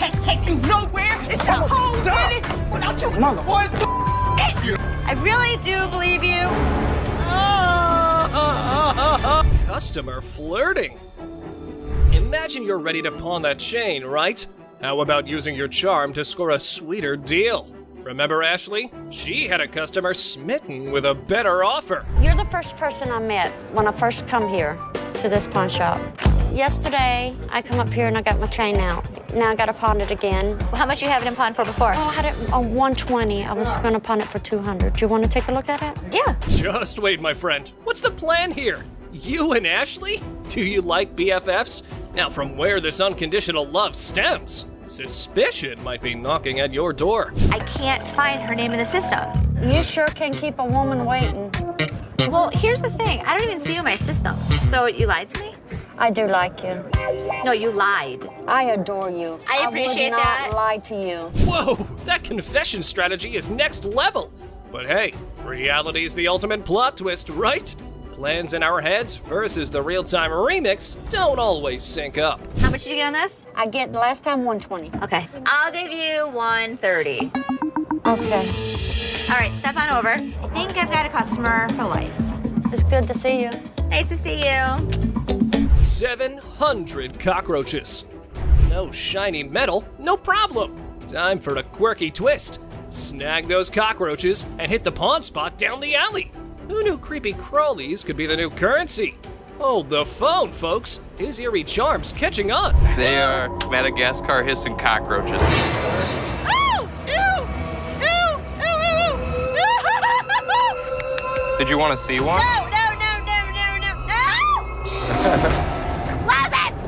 can't take you nowhere. It's the whole minute without you. Boy, I really do believe you. Customer flirting. Imagine you're ready to pawn that chain, right? How about using your charm to score a sweeter deal? Remember Ashley? She had a customer smitten with a better offer. You're the first person I met when I first come here to this pawn shop. Yesterday, I come up here and I got my chain out. Now I gotta pawn it again. How much you have it in pawn for before? Oh, I had it on 120. I was gonna pawn it for 200. Do you wanna take a look at it? Yeah. Just wait, my friend. What's the plan here? You and Ashley? Do you like BFFs? Now, from where this unconditional love stems, suspicion might be knocking at your door. I can't find her name in the system. You sure can keep a woman waiting. Well, here's the thing. I don't even see you in my system. So you lied to me? I do like you. No, you lied. I adore you. I appreciate would not that. lie to you. Whoa, that confession strategy is next level. But hey, reality is the ultimate plot twist, right? Plans in our heads versus the real-time remix don't always sync up. How much did you get on this? I get last time 120. Okay. I'll give you 130. Okay. All right, step on over. I think I've got a customer for life. It's good to see you. Nice to see you. 700 cockroaches. No shiny metal, no problem. Time for a quirky twist. Snag those cockroaches and hit the pawn spot down the alley. Who knew creepy crawlies could be the new currency? Hold the phone, folks. His eerie charm's catching on. They are Madagascar hissing cockroaches. Oh! Ew! Ew! Ew! Ew! Ew! Did you want to see one? No! Close it!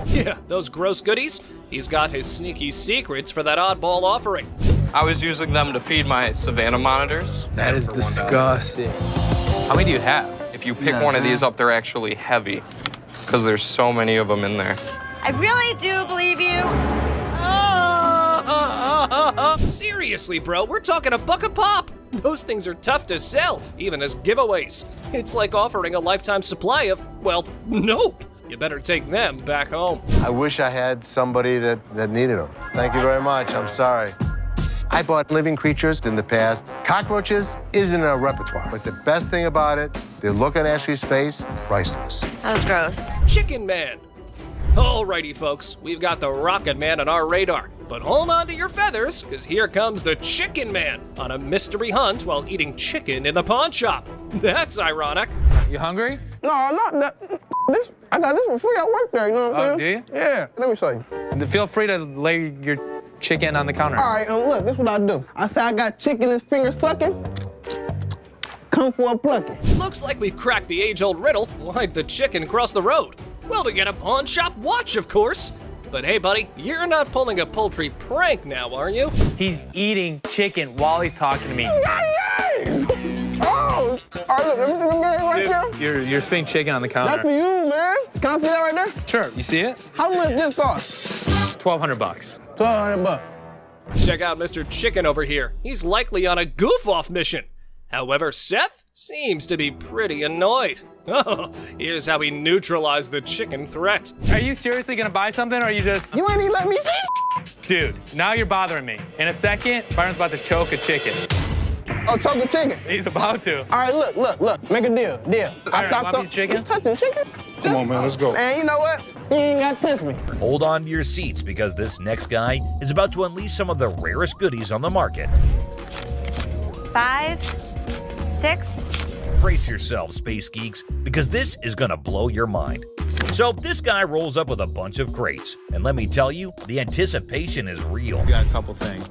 Yeah, those gross goodies. He's got his sneaky secrets for that oddball offering. I was using them to feed my Savannah monitors. That is disgusting. How many do you have? If you pick one of these up, they're actually heavy because there's so many of them in there. I really do believe you. Seriously, bro, we're talking a buck a pop. Those things are tough to sell, even as giveaways. It's like offering a lifetime supply of, well, nope. You better take them back home. I wish I had somebody that needed them. Thank you very much. I'm sorry. I bought living creatures in the past. Cockroaches isn't in our repertoire, but the best thing about it, the look on Ashley's face, priceless. That was gross. Chicken Man. Alrighty, folks, we've got the Rocket Man on our radar. But hold on to your feathers, because here comes the Chicken Man on a mystery hunt while eating chicken in the pawn shop. That's ironic. You hungry? No, not that. I got this for free. I work there, you know what I'm saying? Do you? Yeah, let me show you. Feel free to lay your chicken on the counter. All right, look, this is what I do. I say I got chicken and finger sucking. Come for a plucking. Looks like we've cracked the age-old riddle. Why'd the chicken cross the road? Well, to get a pawn shop watch, of course. But hey, buddy, you're not pulling a poultry prank now, are you? He's eating chicken while he's talking to me. Oh, all right, look, everything I'm getting right there. You're spitting chicken on the counter. That's for you, man. Can I see that right there? Sure. You see it? How much this cost? $1,200. $1,200. Check out Mr. Chicken over here. He's likely on a goof-off mission. However, Seth seems to be pretty annoyed. Oh, here's how he neutralized the chicken threat. Are you seriously gonna buy something, or are you just... You ain't even let me see. Dude, now you're bothering me. In a second, Byron's about to choke a chicken. Oh, choke a chicken. He's about to. All right, look. Make a deal. Byron, want a piece of chicken? You touching chicken? Come on, man, let's go. Man, you know what? You ain't got to touch me. Hold on to your seats because this next guy is about to unleash some of the rarest goodies on the market. 5, 6. Brace yourselves, space geeks, because this is gonna blow your mind. So this guy rolls up with a bunch of crates, and let me tell you, the anticipation is real. I got a couple things.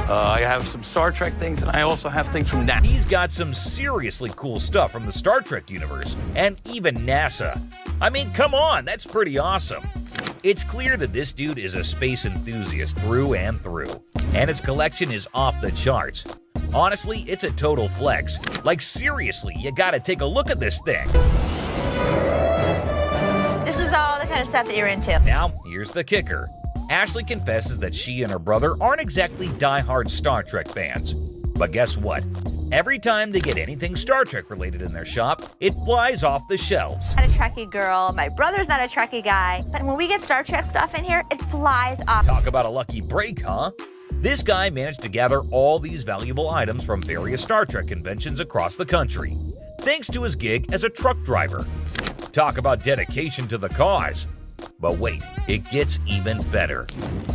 I have some Star Trek things, and I also have things from NASA. He's got some seriously cool stuff from the Star Trek universe, and even NASA. I mean, come on, that's pretty awesome. It's clear that this dude is a space enthusiast through and through, and his collection is off the charts. Honestly, it's a total flex. Like seriously, you gotta take a look at this thing. This is all the kind of stuff that you're into. Now, here's the kicker. Ashley confesses that she and her brother aren't exactly die-hard Star Trek fans. But guess what? Every time they get anything Star Trek related in their shop, it flies off the shelves. I'm not a Trekkie girl. My brother's not a Trekkie guy. But when we get Star Trek stuff in here, it flies off. Talk about a lucky break, huh? This guy managed to gather all these valuable items from various Star Trek conventions across the country, thanks to his gig as a truck driver. Talk about dedication to the cause. But wait, it gets even better.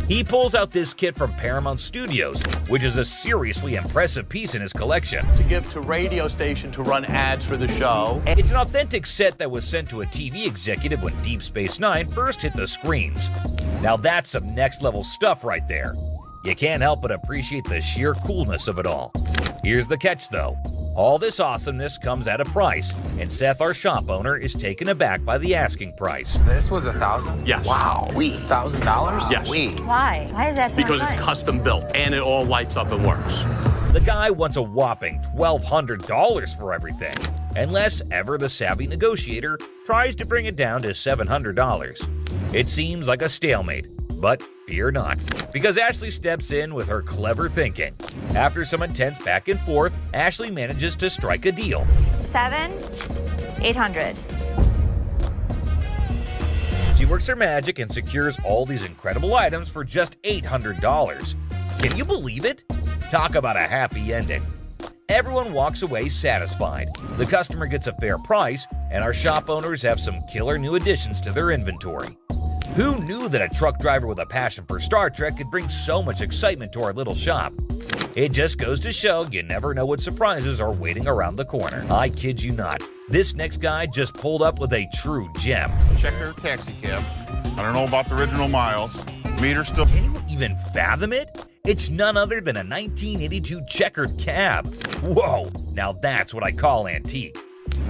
He pulls out this kit from Paramount Studios, which is a seriously impressive piece in his collection. To give to radio station to run ads for the show. And it's an authentic set that was sent to a TV executive when Deep Space Nine first hit the screens. Now that's some next level stuff right there. You can't help but appreciate the sheer coolness of it all. Here's the catch though. All this awesomeness comes at a price, and Seth, our shop owner, is taken aback by the asking price. This was $1,000? Yes. Wow. $1,000? Yes. Why? Why is that so Because much it's money? custom built and it all lights up and works. The guy wants a whopping $1,200 for everything, unless ever the savvy negotiator tries to bring it down to $700. It seems like a stalemate, but fear not, because Ashley steps in with her clever thinking. After some intense back and forth, Ashley manages to strike a deal. 7,800. She works her magic and secures all these incredible items for just $800. Can you believe it? Talk about a happy ending. Everyone walks away satisfied. The customer gets a fair price, and our shop owners have some killer new additions to their inventory. Who knew that a truck driver with a passion for Star Trek could bring so much excitement to our little shop? It just goes to show you never know what surprises are waiting around the corner. I kid you not. This next guy just pulled up with a true gem. Checker taxi cab. I don't know about the original miles. Meter still. Can you even fathom it? It's none other than a 1982 checkered cab. Whoa, now that's what I call antique.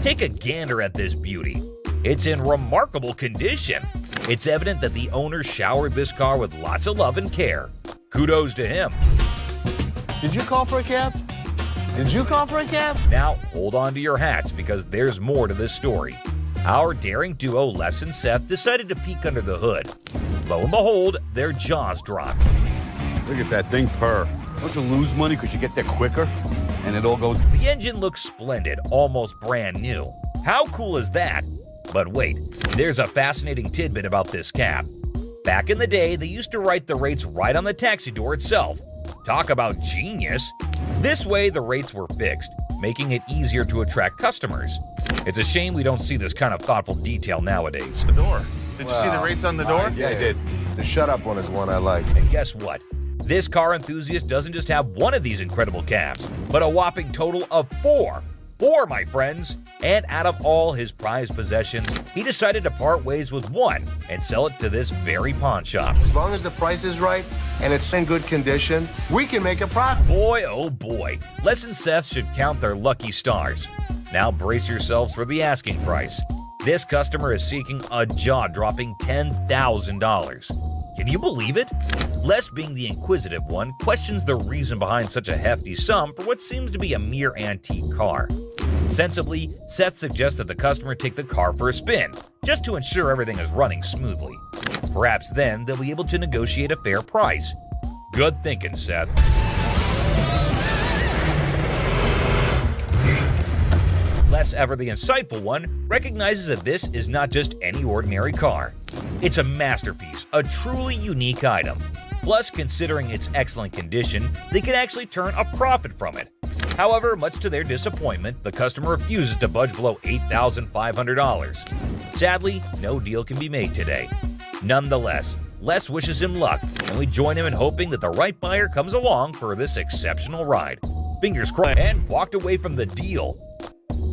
Take a gander at this beauty. It's in remarkable condition. It's evident that the owner showered this car with lots of love and care. Kudos to him. Did you call for a cab? Did you call for a cab? Now, hold on to your hats because there's more to this story. Our daring duo, Les and Seth, decided to peek under the hood. Lo and behold, their jaws dropped. Look at that thing purr. Don't you lose money because you get there quicker? And it all goes... The engine looks splendid, almost brand new. How cool is that? But wait, there's a fascinating tidbit about this cab. Back in the day, they used to write the rates right on the taxi door itself. Talk about genius! This way, the rates were fixed, making it easier to attract customers. It's a shame we don't see this kind of thoughtful detail nowadays. The door. Did you see the rates on the door? Yeah, I did. The shut up one is one I like. And guess what? This car enthusiast doesn't just have one of these incredible cabs, but a whopping total of 4. 4, my friends! And out of all his prized possessions, he decided to part ways with one and sell it to this very pawn shop. As long as the price is right and it's in good condition, we can make a profit. Boy, oh boy, Les and Seth should count their lucky stars. Now brace yourselves for the asking price. This customer is seeking a jaw-dropping $10,000. Can you believe it? Les, being the inquisitive one, questions the reason behind such a hefty sum for what seems to be a mere antique car. Sensibly, Seth suggests that the customer take the car for a spin, just to ensure everything is running smoothly. Perhaps then they'll be able to negotiate a fair price. Good thinking, Seth. Les, ever the insightful one, recognizes that this is not just any ordinary car. It's a masterpiece, a truly unique item. Plus, considering its excellent condition, they can actually turn a profit from it. However, much to their disappointment, the customer refuses to budge below $8,500. Sadly, no deal can be made today. Nonetheless, Les wishes him luck, and we join him in hoping that the right buyer comes along for this exceptional ride. Fingers crossed, and walked away from the deal.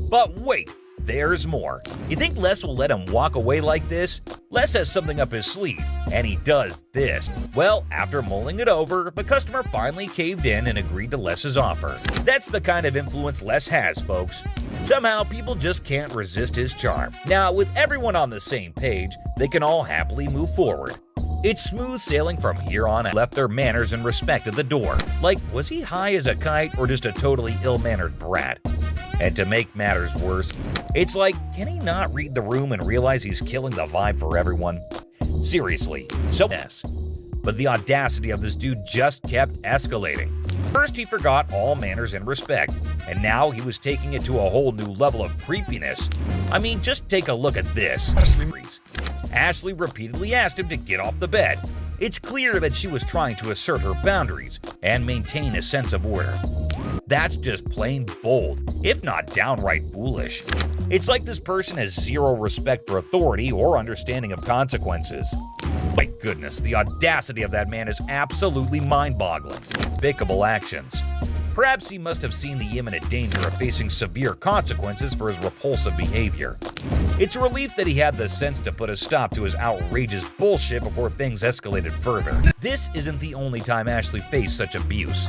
But wait, there's more. You think Les will let him walk away like this? Les has something up his sleeve, and he does this. Well, after mulling it over, the customer finally caved in and agreed to Les's offer. That's the kind of influence Les has, folks. Somehow, people just can't resist his charm. Now, with everyone on the same page, they can all happily move forward. It's smooth sailing from here on out. Left their manners and respect at the door. Like, was he high as a kite or just a totally ill-mannered brat? And to make matters worse, it's like, can he not read the room and realize he's killing the vibe for everyone? Seriously, so yes. But the audacity of this dude just kept escalating. First, he forgot all manners and respect. and now he was taking it to a whole new level of creepiness. I mean, just take a look at this. Ashley repeatedly asked him to get off the bed. It's clear that she was trying to assert her boundaries and maintain a sense of order. That's just plain bold, if not downright foolish. It's like this person has zero respect for authority or understanding of consequences. My goodness, the audacity of that man is absolutely mind-boggling. Despicable actions. Perhaps he must have seen the imminent danger of facing severe consequences for his repulsive behavior. It's a relief that he had the sense to put a stop to his outrageous bullshit before things escalated further. This isn't the only time Ashley faced such abuse.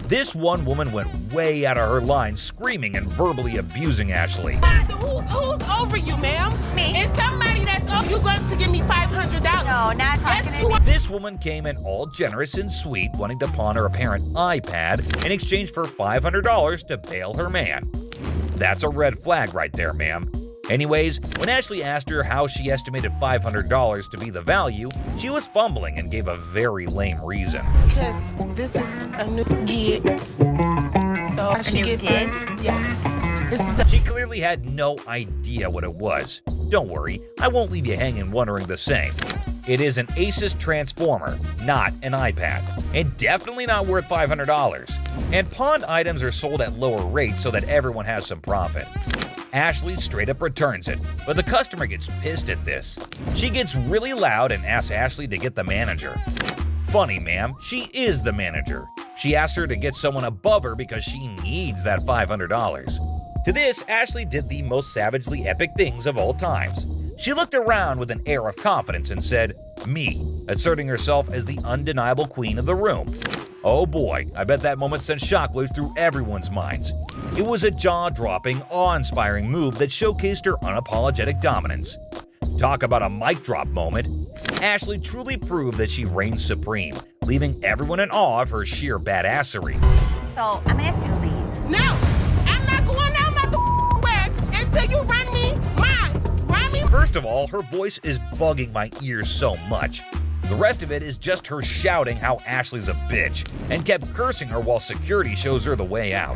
This one woman went way out of her line, screaming and verbally abusing Ashley. Who's over you, ma'am? Me. It's somebody that's over you going to give me $500. No, not talking to me. This woman came in all generous and sweet, wanting to pawn her apparent iPad in exchange for $500 to bail her man. That's a red flag right there, ma'am. Anyways, when Ashley asked her how she estimated $500 to be the value, she was fumbling and gave a very lame reason. Because this is a new gig. So I should get gig? Yes. She clearly had no idea what it was. Don't worry, I won't leave you hanging wondering the same. It is an Asus transformer, not an iPad, and definitely not worth $500. And pawned items are sold at lower rates so that everyone has some profit. Ashley straight up returns it, but the customer gets pissed at this. She gets really loud and asks Ashley to get the manager. Funny, ma'am, she is the manager. She asked her to get someone above her because she needs that $500. To this, Ashley did the most savagely epic things of all times. She looked around with an air of confidence and said, "Me," asserting herself as the undeniable queen of the room. Oh boy, I bet that moment sent shockwaves through everyone's minds. It was a jaw-dropping, awe-inspiring move that showcased her unapologetic dominance. Talk about a mic drop moment. Ashley truly proved that she reigns supreme, leaving everyone in awe of her sheer badassery. So, I'm gonna ask you to leave. No, I'm not going down my word until you run me mine. Run me. First of all, her voice is bugging my ears so much. The rest of it is just her shouting how Ashley's a bitch, and kept cursing her while security shows her the way out.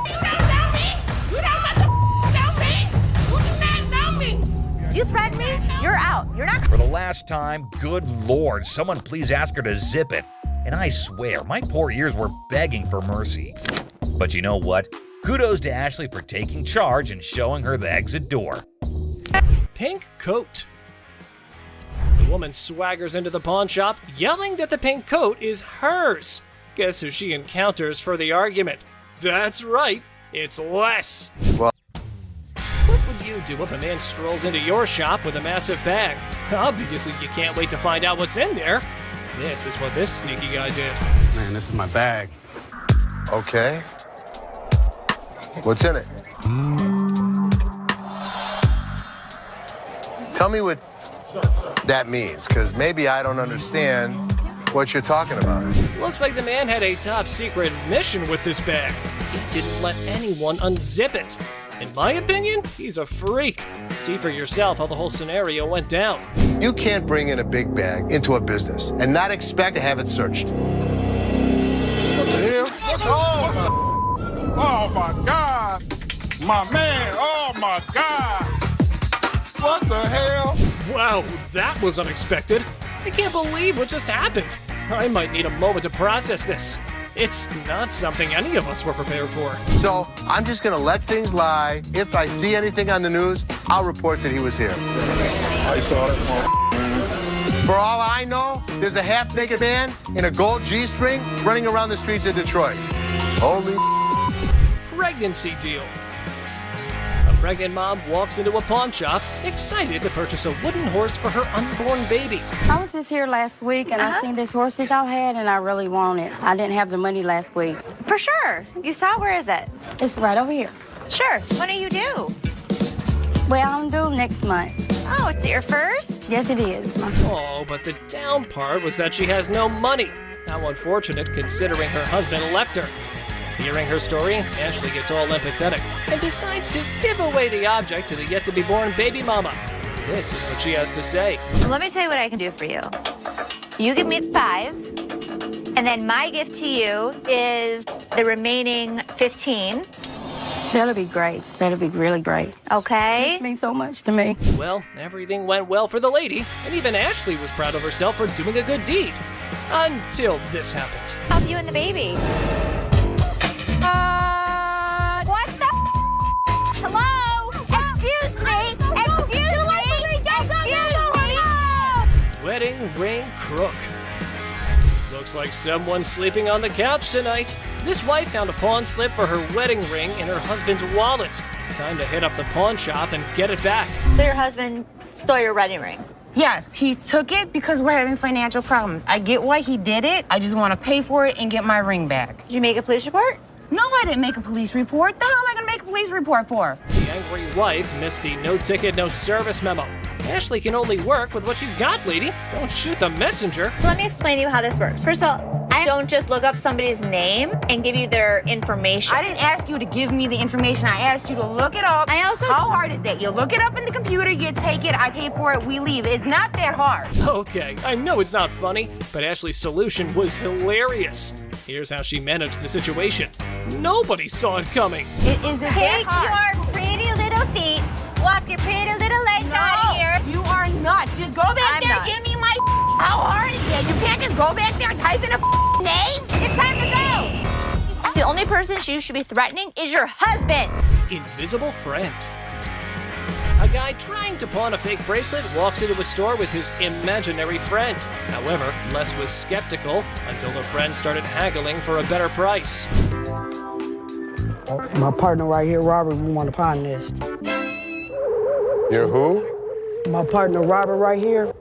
You don't know me. You don't know me. You do not know me. You threaten me? You're out. You're not. For the last time, good lord, someone please ask her to zip it. And I swear, my poor ears were begging for mercy. But you know what? Kudos to Ashley for taking charge and showing her the exit door. Pink coat. The woman swaggers into the pawn shop, yelling that the pink coat is hers. Guess who she encounters for the argument? That's right, it's Les. Well, what would you do if a man strolls into your shop with a massive bag? Obviously, you can't wait to find out what's in there. This is what this sneaky guy did. Man, this is my bag. okay. What's in it? Tell me what that means, because maybe I don't understand what you're talking about. Looks like the man had a top secret mission with this bag. He didn't let anyone unzip it. In my opinion, he's a freak. See for yourself how the whole scenario went down. You can't bring in a big bag into a business and not expect to have it searched. Oh my God! My man! Oh my God! What the hell? Wow, that was unexpected. I can't believe what just happened. I might need a moment to process this. It's not something any of us were prepared for. So I'm just gonna let things lie. If I see anything on the news, I'll report that he was here. I saw that. For all I know, there's a half-naked man in a gold G-string running around the streets of Detroit. Holy Pregnancy deal. A pregnant mom walks into a pawn shop, excited to purchase a wooden horse for her unborn baby. I was just here last week and I seen this horse that y'all had and I really want it. I didn't have the money last week. For sure. You saw it? Where is it? It's right over here. Sure. When are you due? Well, I'm due next month. Oh, it's your first? Yes, it is. Oh, but the down part was that she has no money. How unfortunate considering her husband left her. Hearing her story, Ashley gets all empathetic and decides to give away the object to the yet-to-be-born baby mama. This is what she has to say. Let me tell you what I can do for you. You give me the 5, and then my gift to you is the remaining 15. That'll be great. That'll be really great. Okay. It means so much to me. Well, everything went well for the lady, and even Ashley was proud of herself for doing a good deed. Until this happened. Help you and the baby. What the? Hello? Excuse me. Excuse me. Wedding ring crook. Looks like someone's sleeping on the couch tonight. This wife found a pawn slip for her wedding ring in her husband's wallet. Time to hit up the pawn shop and get it back. So your husband stole your wedding ring? Yes, he took it because we're having financial problems. I get why he did it. I just want to pay for it and get my ring back. Did you make a police report? No, I didn't make a police report. The hell am I going to make a police report for? The angry wife missed the no ticket, no service memo. Ashley can only work with what she's got, lady. Don't shoot the messenger. Let me explain to you how this works. First of all, I don't just look up somebody's name and give you their information. I didn't ask you to give me the information. I asked you to look it up. How hard is that? You look it up in the computer, you take it, I pay for it, we leave. It's not that hard. Okay, I know it's not funny, but Ashley's solution was hilarious. Here's how she managed the situation. Nobody saw it coming. It isn't that Take hard. your pretty little feet, walk your pretty little legs out of here. You are not. Just go back there and give me my. How hard is that? You can't just go back there and type in a name. It's time to go. The only person you should be threatening is your husband. Invisible friend. A guy trying to pawn a fake bracelet walks into a store with his imaginary friend. However, Les was skeptical until the friend started haggling for a better price. My partner right here, Robert, we want to pawn this. You're who? My partner, Robert, right here.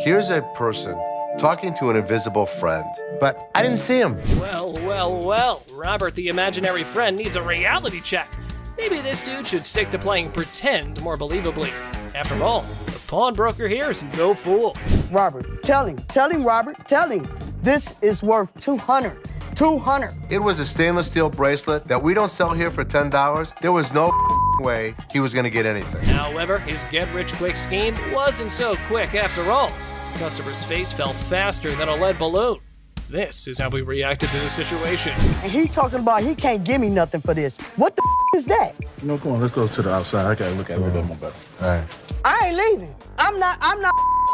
Here's a person talking to an invisible friend, but I didn't see him. Well, well, well. Robert, the imaginary friend, needs a reality check. Maybe this dude should stick to playing pretend more believably. After all, the pawnbroker here is no fool. Robert, tell him, Robert, tell him. This is worth $200. It was a stainless steel bracelet that we don't sell here for $10. There was no way he was gonna get anything. However, his get-rich-quick scheme wasn't so quick after all. The customer's face fell faster than a lead balloon. This is how we reacted to the situation. And he talking about he can't give me nothing for this. What the is that? No, come on, let's go to the outside. I gotta look at it a little bit more better. All right. I ain't leaving. I'm not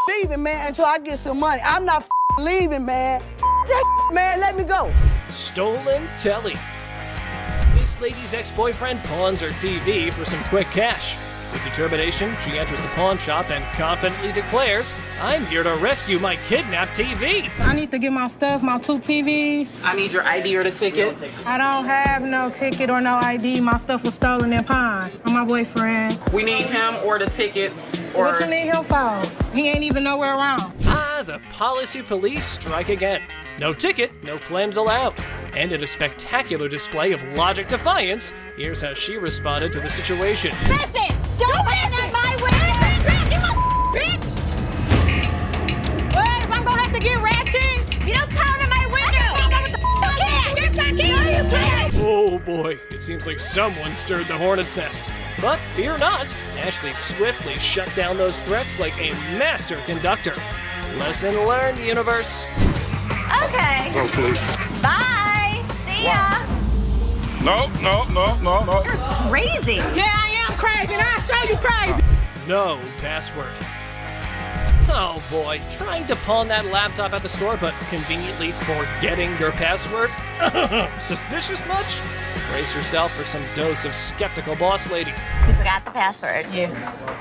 leaving, man, until I get some money. I'm not leaving, man. That man, let me go. Stolen telly. This lady's ex-boyfriend pawns her TV for some quick cash. With determination, she enters the pawn shop and confidently declares, "I'm here to rescue my kidnapped TV." I need to get my stuff, my 2 TVs. I need your ID or the tickets. I don't have no ticket or no ID. My stuff was stolen and pawned from my boyfriend. We need him or the tickets. Or... What you need him for? He ain't even nowhere around. Ah, the policy police strike again. No ticket, no claims allowed. And in a spectacular display of logic defiance, here's how she responded to the situation. Listen, don't land on my window. Bitch! What, if I'm gonna have to get ratchet? You don't pound on my window. You can't. Yes, I can. No, you can't. Oh boy, it seems like someone stirred the hornet's nest. But fear not, Ashley swiftly shut down those threats like a master conductor. Lesson learned, universe. Okay. Oh, please. Bye. See ya. No. You're crazy. Yeah, I am crazy, and I'll show you crazy. No password. Oh boy, trying to pawn that laptop at the store, but conveniently forgetting your password? Suspicious much? Brace yourself for some dose of skeptical boss lady. You forgot the password. Yeah.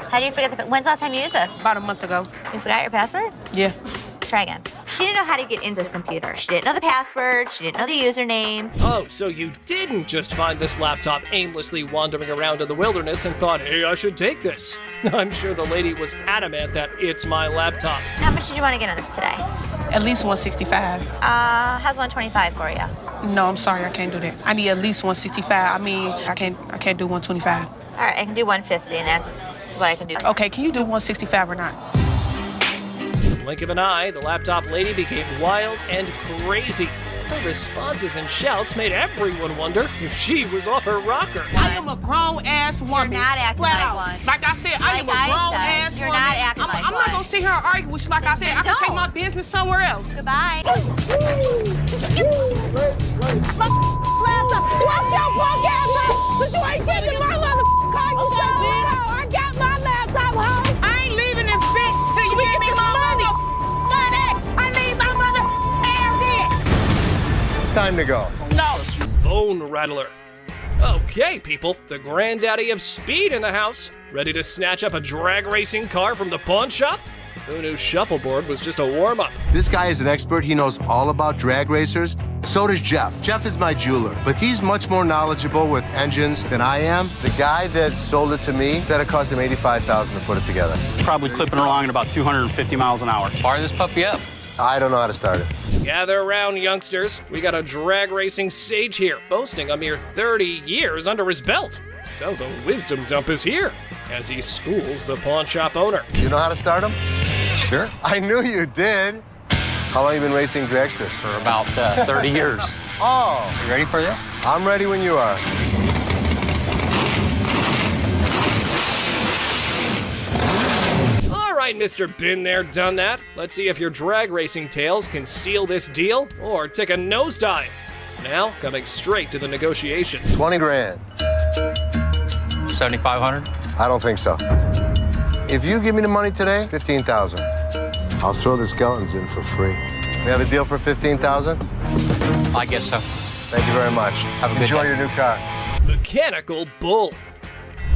How do you forget when's the last time you used this? About a month ago. You forgot your password? Yeah. Try again. She didn't know how to get into this computer. She didn't know the password. She didn't know the username. Oh, so you didn't just find this laptop aimlessly wandering around in the wilderness and thought, hey, I should take this. I'm sure the lady was adamant that it's my laptop. How much did you want to get on this today? At least 165. How's 125 for you? No, I'm sorry, I can't do that. I need at least 165. I mean, I can't do 125. All right, I can do 150, and that's what I can do. Okay, can you do 165 or not? Blink of an eye, the laptop lady became wild and crazy. Her responses and shouts made everyone wonder if she was off her rocker. I am a grown-ass woman. You're not acting Flat like out. one. Like I said, I am a grown-ass woman. You're not acting like I'm not one. gonna sit here and argue with you. Like I said, I can take my business somewhere else. Goodbye. Watch your punk ass up. Time to go. No! Bone rattler. Okay, people, the granddaddy of speed in the house. Ready to snatch up a drag racing car from the pawn shop? Who knew shuffleboard was just a warm-up? This guy is an expert. He knows all about drag racers. So does Jeff. Jeff is my jeweler, but he's much more knowledgeable with engines than I am. The guy that sold it to me said it cost him $85,000 to put it together. Probably clipping along at about 250 miles an hour. Fire this puppy up. I don't know how to start it. Gather around, youngsters. We got a drag racing sage here, boasting a mere 30 years under his belt. So the wisdom dump is here, as he schools the pawn shop owner. You know how to start him? Sure. I knew you did. How long have you been racing dragsters? For about 30 years. Oh. You ready for this? I'm ready when you are. All right, Mr. Been There, Done That. Let's see if your drag racing tales can seal this deal or take a nosedive. Now, coming straight to the negotiation. 20 grand. 7,500. I don't think so. If you give me the money today, 15,000. I'll throw the skeletons in for free. We have a deal for 15,000? I guess so. Thank you very much. Have a good Enjoy day. your new car. Mechanical bull.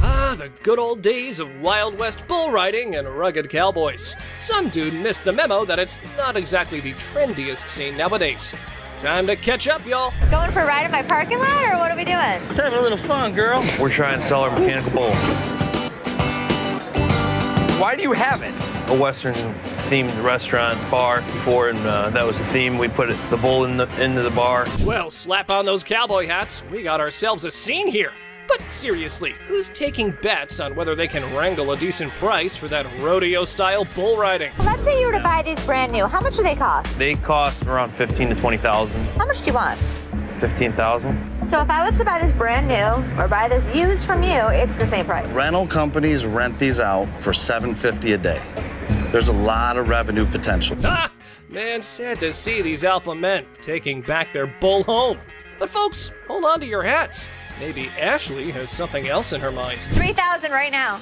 Ah, the good old days of Wild West bull riding and rugged cowboys. Some dude missed the memo that it's not exactly the trendiest scene nowadays. Time to catch up, y'all. Going for a ride in my parking lot, or what are we doing? Let's have a little fun, girl. We're trying to sell our mechanical bull. Why do you have it? A Western-themed restaurant bar before, and that was the theme. We put the bull into the bar. Well, slap on those cowboy hats. We got ourselves a scene here. But seriously, who's taking bets on whether they can wrangle a decent price for that rodeo-style bull riding? Let's say you were to buy these brand new. How much do they cost? They cost around 15 to 20,000. How much do you want? 15,000. So if I was to buy this brand new or buy this used from you, it's the same price. Rental companies rent these out for $750 a day. There's a lot of revenue potential. Ha! Man, sad to see these alpha men taking back their bull home. But folks, hold on to your hats. Maybe Ashley has something else in her mind. 3,000 right now.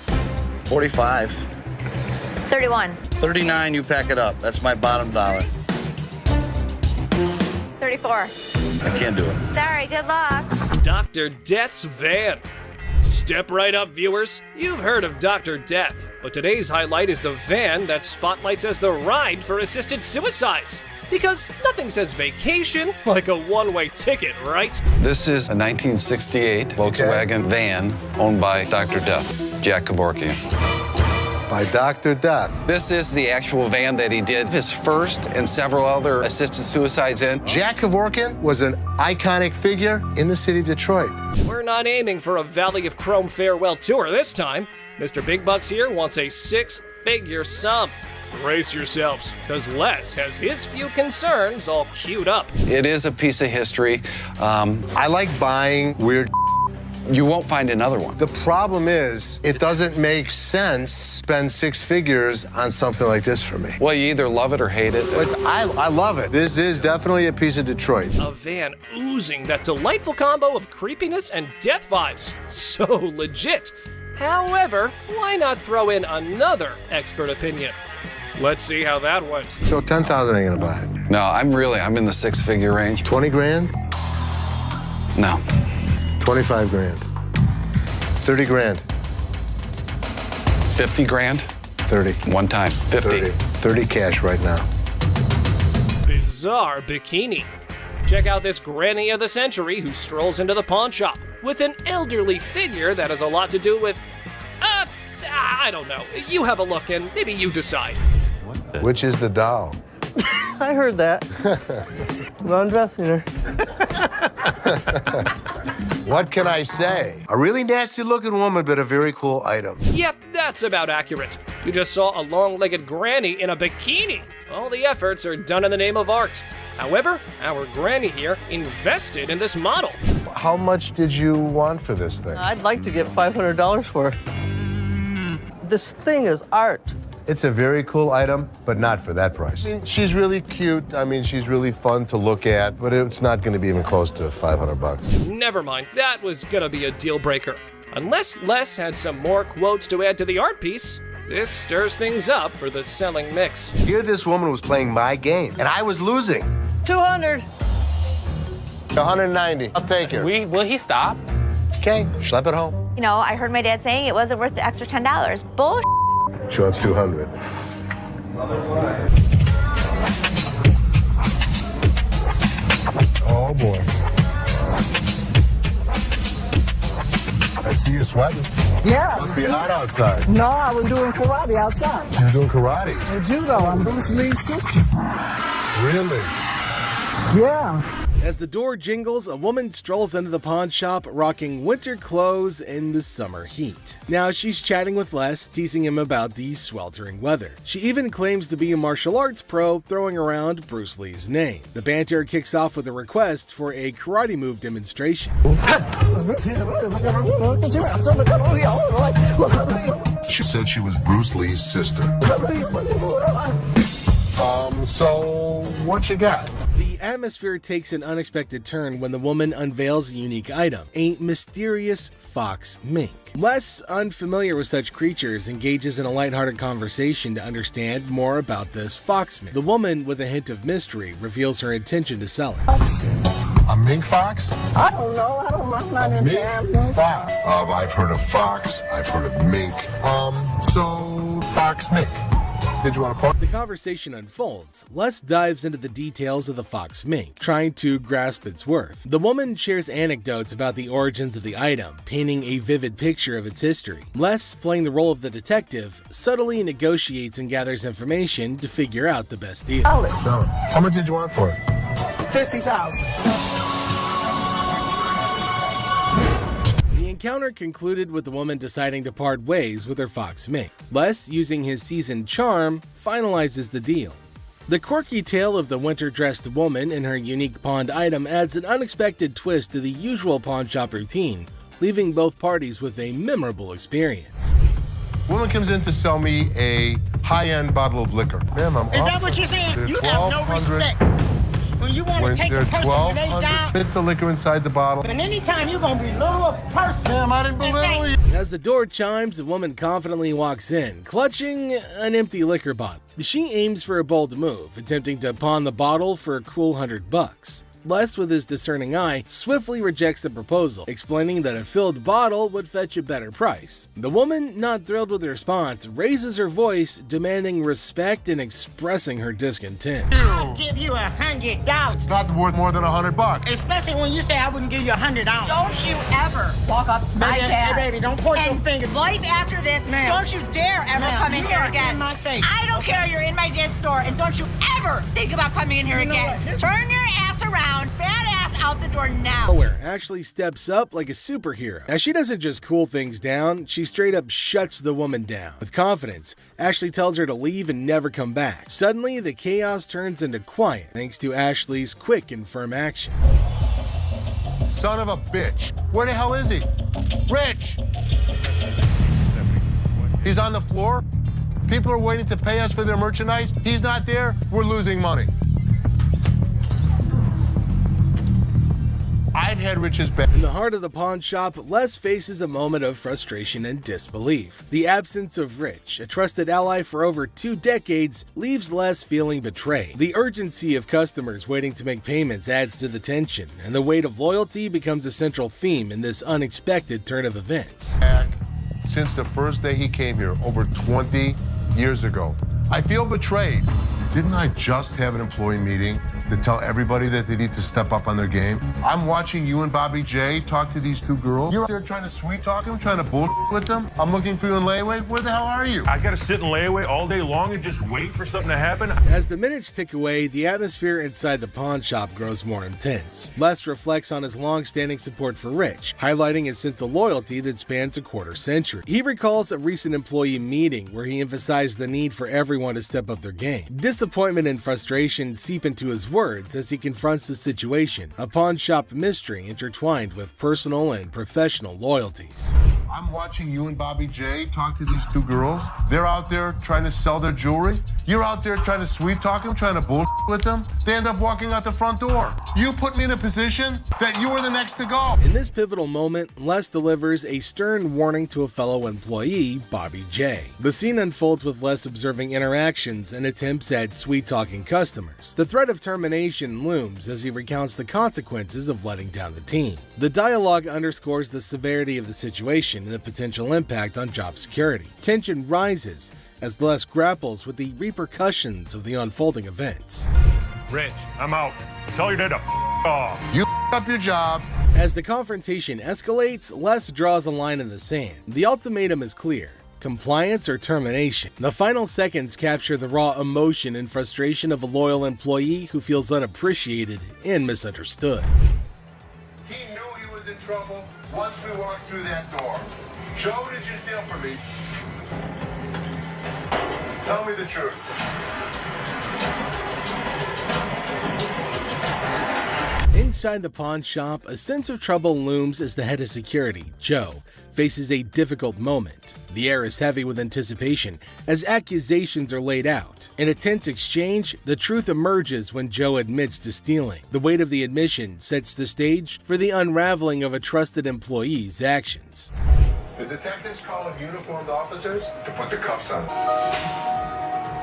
45. 31. 39, you pack it up. That's my bottom dollar. 34. I can't do it. Sorry, good luck. Dr. Death's van. Step right up, viewers. You've heard of Dr. Death, but today's highlight is the van that spotlights as the ride for assisted suicides. Because nothing says vacation like a one-way ticket, right? This is a 1968 Volkswagen van owned by Dr. Death, Jack Kevorkian. By Dr. Death. This is the actual van that he did his first and several other assisted suicides in. Jack Kevorkian was an iconic figure in the city of Detroit. We're not aiming for a Valley of Chrome farewell tour this time. Mr. Big Bucks here wants a six-figure sum. Brace yourselves, because Les has his few concerns all queued up. It is a piece of history. I like buying weird. You won't find another one. The problem is, it doesn't make sense to spend six figures on something like this for me. Well, you either love it or hate it. But I love it. This is definitely a piece of Detroit. A van oozing that delightful combo of creepiness and death vibes. So legit. However, why not throw in another expert opinion? Let's see how that went. So 10,000 ain't gonna buy it. No, I'm in the six-figure range. 20 grand? No. 25 grand. 30 grand. 50 grand? 30. One time. 50. 30 cash right now. Bizarre bikini. Check out this granny of the century who strolls into the pawn shop with an elderly figure that has a lot to do with, I don't know. You have a look and maybe you decide. Which is the doll? I heard that. I'm undressing her. What can I say? A really nasty looking woman, but a very cool item. Yep, that's about accurate. You just saw a long-legged granny in a bikini. All the efforts are done in the name of art. However, our granny here invested in this model. How much did you want for this thing? I'd like to get $500 for it. This thing is art. It's a very cool item, but not for that price. She's really cute. I mean, she's really fun to look at, but it's not going to be even close to 500 bucks. Never mind, that was gonna be a deal breaker. Unless Les had some more quotes to add to the art piece, this stirs things up for the selling mix. Here this woman was playing my game, and I was losing. 200. 190. I'll take it. Will he stop? Okay, schlep it home. You know, I heard my dad saying it wasn't worth the extra $10. Bull. She wants 200. Oh boy. I see you sweating. Yeah. Must be hot outside. No, I was doing karate outside. You're doing karate? And judo. I'm Bruce Lee's sister. Really? Yeah. As the door jingles, a woman strolls into the pawn shop rocking winter clothes in the summer heat. Now she's chatting with Les, teasing him about the sweltering weather. She even claims to be a martial arts pro, throwing around Bruce Lee's name. The banter kicks off with a request for a karate move demonstration. She said she was Bruce Lee's sister. So what you got? The atmosphere takes an unexpected turn when the woman unveils a unique item, a mysterious fox mink. Les, unfamiliar with such creatures, engages in a lighthearted conversation to understand more about this fox mink. The woman, with a hint of mystery, reveals her intention to sell it. A mink fox? I don't know. I'm not into animals. Fox. I've heard of fox. I've heard of mink. So fox mink. Did you want to pause? As the conversation unfolds, Les dives into the details of the fox mink, trying to grasp its worth. The woman shares anecdotes about the origins of the item, painting a vivid picture of its history. Les, playing the role of the detective, subtly negotiates and gathers information to figure out the best deal. So, how much did you want for it? $50,000. The encounter concluded with the woman deciding to part ways with her fox mink. Les, using his seasoned charm, finalizes the deal. The quirky tale of the winter-dressed woman and her unique pawned item adds an unexpected twist to the usual pawn shop routine, leaving both parties with a memorable experience. Woman comes in to sell me a high-end bottle of liquor. Ma'am, I'm Is that what you're saying? You have no respect. When you want to take a person when they die, fit the liquor inside the bottle. and anytime you're going to belittle a person. Ma'am, I didn't belittle you. As the door chimes, the woman confidently walks in, clutching an empty liquor bottle. She aims for a bold move, attempting to pawn the bottle for a cool $100. Les, with his discerning eye, swiftly rejects the proposal, explaining that a filled bottle would fetch a better price. The woman, not thrilled with the response, raises her voice, demanding respect and expressing her discontent. I'll give you $100. It's not worth more than $100. Especially when you say I wouldn't give you $100. Don't you ever walk up to my Baby, dad. Hey, baby, don't point your finger. Life after this, Ma'am. don't you dare ever Ma'am, come in you here are again. in my face. I don't care. You're in my dad's store, and don't you ever think about coming in here You know again. what? Turn your ass around, badass out the door now. Nowhere Ashley steps up like a superhero. Now, she doesn't just cool things down, she straight up shuts the woman down. With confidence, Ashley tells her to leave and never come back. Suddenly, the chaos turns into quiet thanks to Ashley's quick and firm action. Son of a bitch. Where the hell is he? Rich! He's on the floor. People are waiting to pay us for their merchandise. He's not there. We're losing money. I'd had Rich's back. In the heart of the pawn shop, Les faces a moment of frustration and disbelief. The absence of Rich, a trusted ally for over 2 decades, leaves Les feeling betrayed. The urgency of customers waiting to make payments adds to the tension, and the weight of loyalty becomes a central theme in this unexpected turn of events. Since the first day he came here, over 20 years ago. I feel betrayed. Didn't I just have an employee meeting to tell everybody that they need to step up on their game? I'm watching you and Bobby J talk to these 2 girls. You're out there trying to sweet talk them, trying to bullshit with them. I'm looking for you in layaway. Where the hell are you? I gotta sit in layaway all day long and just wait for something to happen? As the minutes tick away, the atmosphere inside the pawn shop grows more intense. Les reflects on his long-standing support for Rich, highlighting a sense of loyalty that spans a quarter century. He recalls a recent employee meeting where he emphasized the need for everyone to step up their game. Disappointment and frustration seep into his words as he confronts the situation, a pawn shop mystery intertwined with personal and professional loyalties. I'm watching you and Bobby J talk to these 2 girls. They're out there trying to sell their jewelry. You're out there trying to sweet talk them, trying to bullshit with them. They end up walking out the front door. You put me in a position that you were the next to go. In this pivotal moment, Les delivers a stern warning to a fellow employee, Bobby J. The scene unfolds with Les observing interactions and attempts at sweet-talking customers. The threat of termination determination looms as he recounts the consequences of letting down the team. The dialogue underscores the severity of the situation and the potential impact on job security. Tension rises as Les grapples with the repercussions of the unfolding events. Rich, I'm out. Tell your dad to off. You up your job. As the confrontation escalates, Les draws a line in the sand. The ultimatum is clear: compliance or termination. The final seconds capture the raw emotion and frustration of a loyal employee who feels unappreciated and misunderstood. He knew he was in trouble once we walked through that door. Joe, did you steal from me? Tell me the truth. Inside the pawn shop, a sense of trouble looms as the head of security, Joe, faces a difficult moment. The air is heavy with anticipation as accusations are laid out. In a tense exchange, the truth emerges when Joe admits to stealing. The weight of the admission sets the stage for the unraveling of a trusted employee's actions. The detectives call in uniformed officers to put the cuffs on.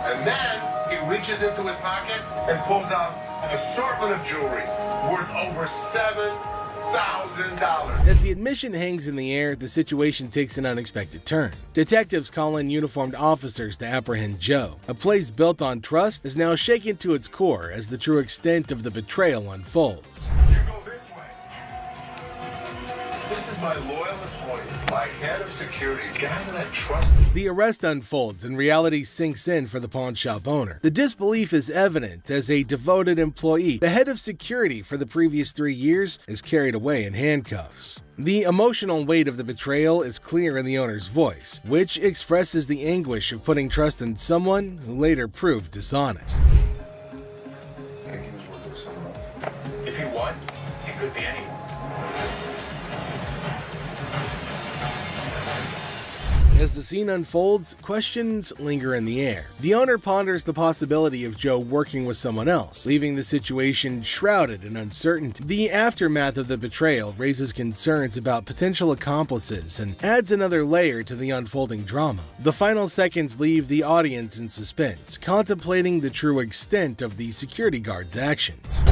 And then he reaches into his pocket and pulls out an assortment of jewelry worth over $7,000. As the admission hangs in the air, the situation takes an unexpected turn. Detectives call in uniformed officers to apprehend Joe. A place built on trust is now shaken to its core as the true extent of the betrayal unfolds. You go this way. This is my loyal employee, my head of security, guy that I trust. The arrest unfolds and reality sinks in for the pawn shop owner. The disbelief is evident as a devoted employee, the head of security for the previous 3 years, is carried away in handcuffs. The emotional weight of the betrayal is clear in the owner's voice, which expresses the anguish of putting trust in someone who later proved dishonest. I think he was working with someone else. If he was, it could be anyone. As the scene unfolds, questions linger in the air. The owner ponders the possibility of Joe working with someone else, leaving the situation shrouded in uncertainty. The aftermath of the betrayal raises concerns about potential accomplices and adds another layer to the unfolding drama. The final seconds leave the audience in suspense, contemplating the true extent of the security guard's actions.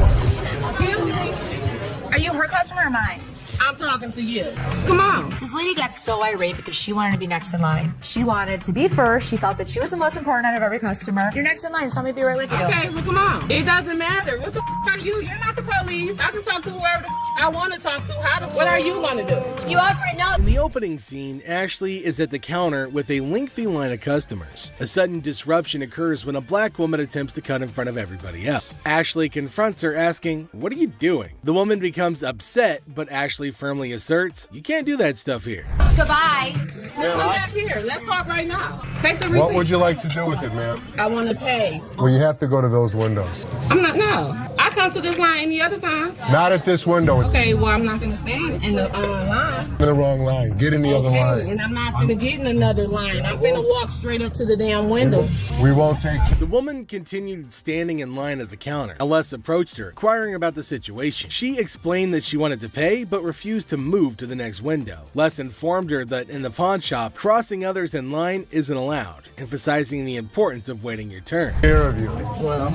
Are you her customer or mine? I'm talking to you. Come on. This lady got so irate because she wanted to be next in line. She wanted to be first. She felt that she was the most important out of every customer. You're next in line, so let me be right with you. Okay, well, come on. It doesn't matter. What the are you? You're not the police. I can talk to whoever the I want to talk to. What are you going to do? You offer it now. In the opening scene, Ashley is at the counter with a lengthy line of customers. A sudden disruption occurs when a black woman attempts to cut in front of everybody else. Ashley confronts her, asking, "What are you doing?" The woman becomes upset, but Ashley firmly asserts, "You can't do that stuff here." Goodbye. Come back here. Let's talk right now. Take the receipt. What would you like to do with it, ma'am? I want to pay. Well, you have to go to those windows. I'm not, no. I come to this line any other time. Not at this window. It's Okay, well, I'm not going to stand in the line. in the wrong line. Get in the other line. And I'm not going to get in another line. I'm going to walk straight up to the damn window. We won't take you. The woman continued standing in line at the counter. Les approached her, inquiring about the situation. She explained that she wanted to pay, but refused to move to the next window. Les informed her that in the pawn shop, crossing others in line isn't allowed, emphasizing the importance of waiting your turn. Here of you. Well,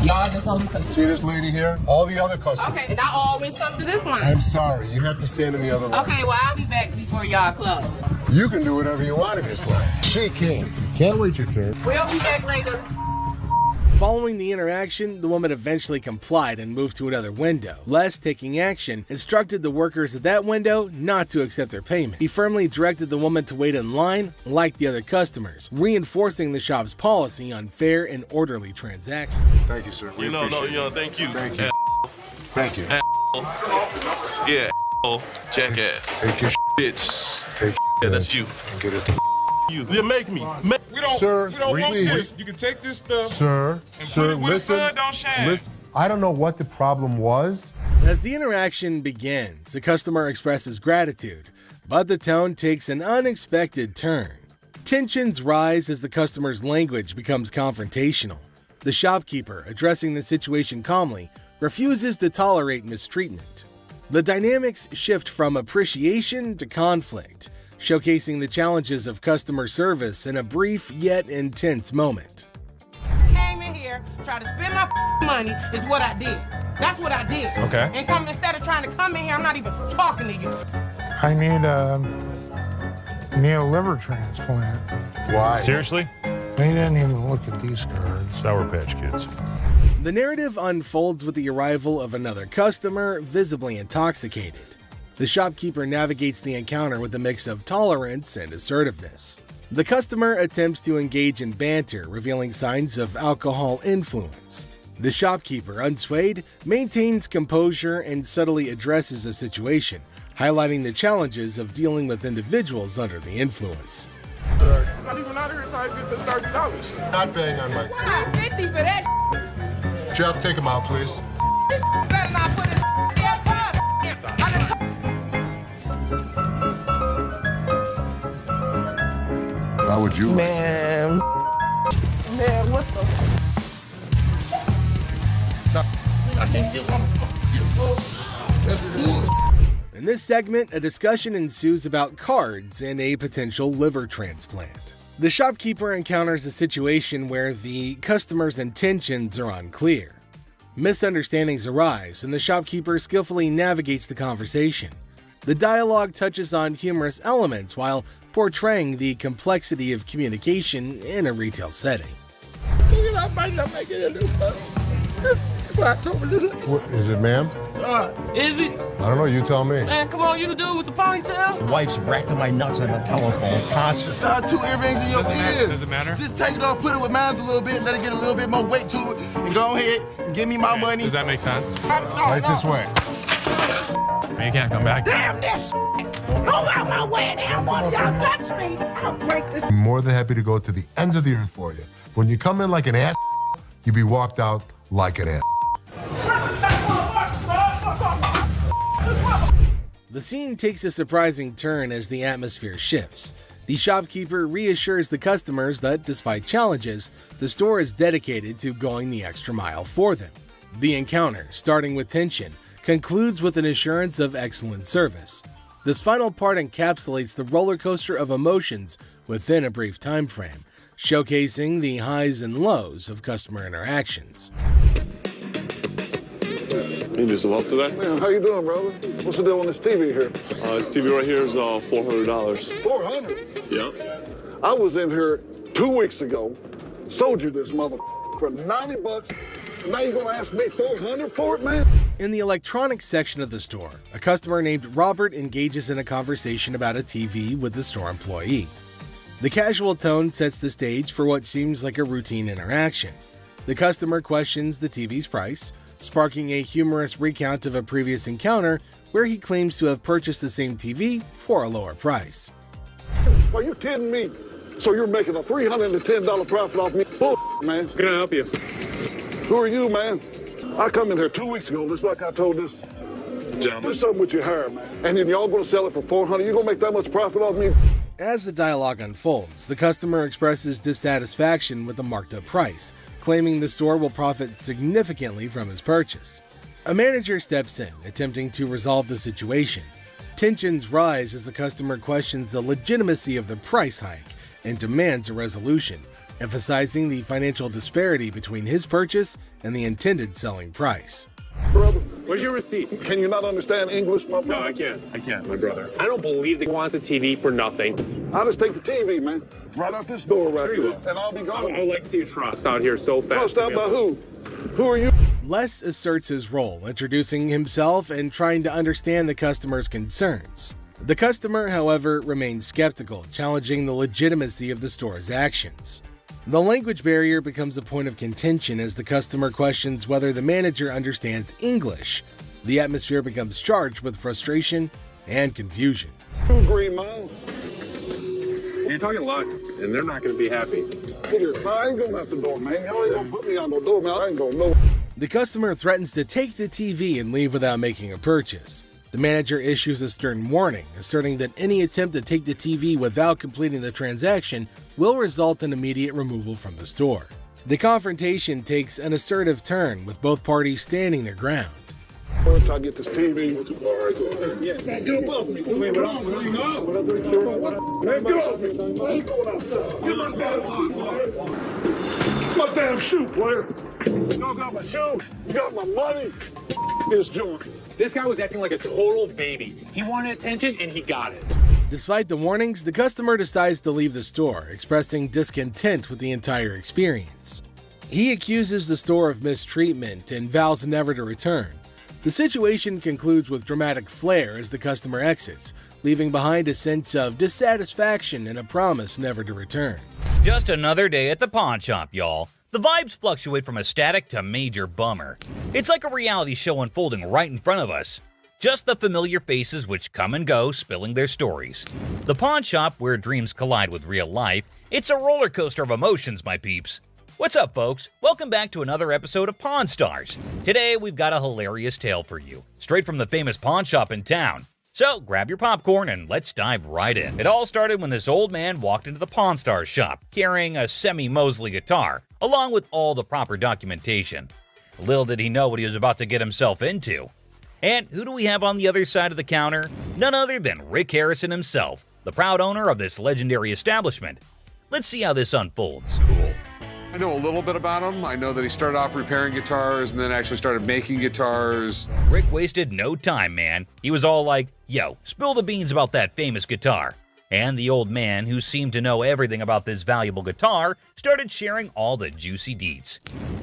y'all just only come. See this lady here? All the other customers. Okay, and I always come to this line. I'm sorry. You have to stand in the other line. Okay, well, I'll be back before y'all close. You can do whatever you want in this line. She can't. Can't wait your turn. We'll be back later. Following the interaction, the woman eventually complied and moved to another window. Les, taking action, instructed the workers at that window not to accept their payment. He firmly directed the woman to wait in line like the other customers, reinforcing the shop's policy on fair and orderly transactions. Thank you, sir. Thank you. Thank you. Thank you. Yeah, jackass. Take your Bitch. Take Yeah, that's you. and get it. You. Yeah, make me. We don't, Sir, we don't want please. this. You can take this stuff. Sir, And sir, put it where the listen. sun don't shine. Listen. I don't know what the problem was. As the interaction begins, the customer expresses gratitude, but the tone takes an unexpected turn. Tensions rise as the customer's language becomes confrontational. The shopkeeper, addressing the situation calmly, refuses to tolerate mistreatment. The dynamics shift from appreciation to conflict, showcasing the challenges of customer service in a brief yet intense moment. Came in here here, try to spend my money is what I did. That's what I did. Okay. And instead of trying to come in here, I'm not even talking to you. I need a liver transplant. Why? Seriously? They didn't even look at these cards. Sour Patch Kids. The narrative unfolds with the arrival of another customer, visibly intoxicated. The shopkeeper navigates the encounter with a mix of tolerance and assertiveness. The customer attempts to engage in banter, revealing signs of alcohol influence. The shopkeeper, unswayed, maintains composure and subtly addresses the situation, highlighting the challenges of dealing with individuals under the influence. Not even out here trying to get this $30. Not paying on my... $50 for that. Jeff, take him out, please. This better not put in damn car. How would you? Man, what the? I can't get one. In this segment, a discussion ensues about cards and a potential liver transplant. The shopkeeper encounters a situation where the customer's intentions are unclear. Misunderstandings arise, and the shopkeeper skillfully navigates the conversation. The dialogue touches on humorous elements while portraying the complexity of communication in a retail setting. I might not make it in this What, is it, ma'am? Is it? I don't know. You tell me. Man, come on, you the dude with the ponytail? The wife's racking my nuts on the telephone constantly. Got 2 earrings in your ear. Does it matter? Just take it off, put it with mine a little bit, let it get a little bit more weight to it, and go ahead and give me my money. Does that make sense? Right this way. You can't come back. Damn this! Go out my way and have one of y'all touch me! I'll break this. I'm more than happy to go to the ends of the earth for you. When you come in like an ass, you be walked out like an ass. The scene takes a surprising turn as the atmosphere shifts. The shopkeeper reassures the customers that, despite challenges, the store is dedicated to going the extra mile for them. The encounter, starting with tension, concludes with an assurance of excellent service. This final part encapsulates the roller coaster of emotions within a brief time frame, showcasing the highs and lows of customer interactions. You need some help today? Man, how you doing, brother? What's the deal on this TV here? This TV right here is $400. $400? Yeah. I was in here 2 weeks ago, sold you this mother for $90. Now you're gonna ask me $400 for it, man? In the electronics section of the store, a customer named Robert engages in a conversation about a TV with the store employee. The casual tone sets the stage for what seems like a routine interaction. The customer questions the TV's price, sparking a humorous recount of a previous encounter where he claims to have purchased the same TV for a lower price. Are you kidding me? So you're making a $310 profit off me? Bull, man. Can I help you? Who are you, man? I come in here 2 weeks ago, just like I told this. Gentlemen. Do something with your hair, man. And then y'all gonna sell it for $400? You gonna make that much profit off me? As the dialogue unfolds, the customer expresses dissatisfaction with the marked up price, claiming the store will profit significantly from his purchase. A manager steps in, attempting to resolve the situation. Tensions rise as the customer questions the legitimacy of the price hike and demands a resolution, emphasizing the financial disparity between his purchase and the intended selling price. Brother, where's your receipt? Can you not understand English, my brother? No, I can't, my brother. I don't believe that he wants a TV for nothing. I'll just take the TV, man. Right out this door right here, and I'll be gone. I would like to see a trust out here so fast. Trust out by who? Who are you? Les asserts his role, introducing himself and trying to understand the customer's concerns. The customer, however, remains skeptical, challenging the legitimacy of the store's actions. The language barrier becomes a point of contention as the customer questions whether the manager understands English. The atmosphere becomes charged with frustration and confusion. Green Mile. You're talking luck, and they're not going to be happy. I ain't going out the door, man. Y'all ain't going to put me on the door, man. I ain't going to know. The customer threatens to take the TV and leave without making a purchase. The manager issues a stern warning, asserting that any attempt to take the TV without completing the transaction will result in immediate removal from the store. The confrontation takes an assertive turn, with both parties standing their ground. Once I get this TV, man, get above me. Man, get off me. Man, get off me. My damn shoe, player. Y'all got my shoe. You got my money. It's Jordan. This guy was acting like a total baby. He wanted attention and he got it. Despite the warnings, the customer decides to leave the store, expressing discontent with the entire experience. He accuses the store of mistreatment and vows never to return. The situation concludes with dramatic flair as the customer exits, leaving behind a sense of dissatisfaction and a promise never to return. Just another day at the pawn shop, y'all. The vibes fluctuate from a static to major bummer. It's like a reality show unfolding right in front of us. Just the familiar faces which come and go, spilling their stories. The pawn shop, where dreams collide with real life, it's a roller coaster of emotions, my peeps. What's up, folks? Welcome back to another episode of Pawn Stars. Today, we've got a hilarious tale for you, straight from the famous pawn shop in town. So, grab your popcorn and let's dive right in. It all started when this old man walked into the Pawn Stars shop, carrying a semi-Mosley guitar, along with all the proper documentation. Little did he know what he was about to get himself into. And who do we have on the other side of the counter? None other than Rick Harrison himself, the proud owner of this legendary establishment. Let's see how this unfolds. Cool. I know a little bit about him. I know that he started off repairing guitars and then actually started making guitars. Rick wasted no time, man. He was all like, yo, spill the beans about that famous guitar. And the old man, who seemed to know everything about this valuable guitar, started sharing all the juicy deets.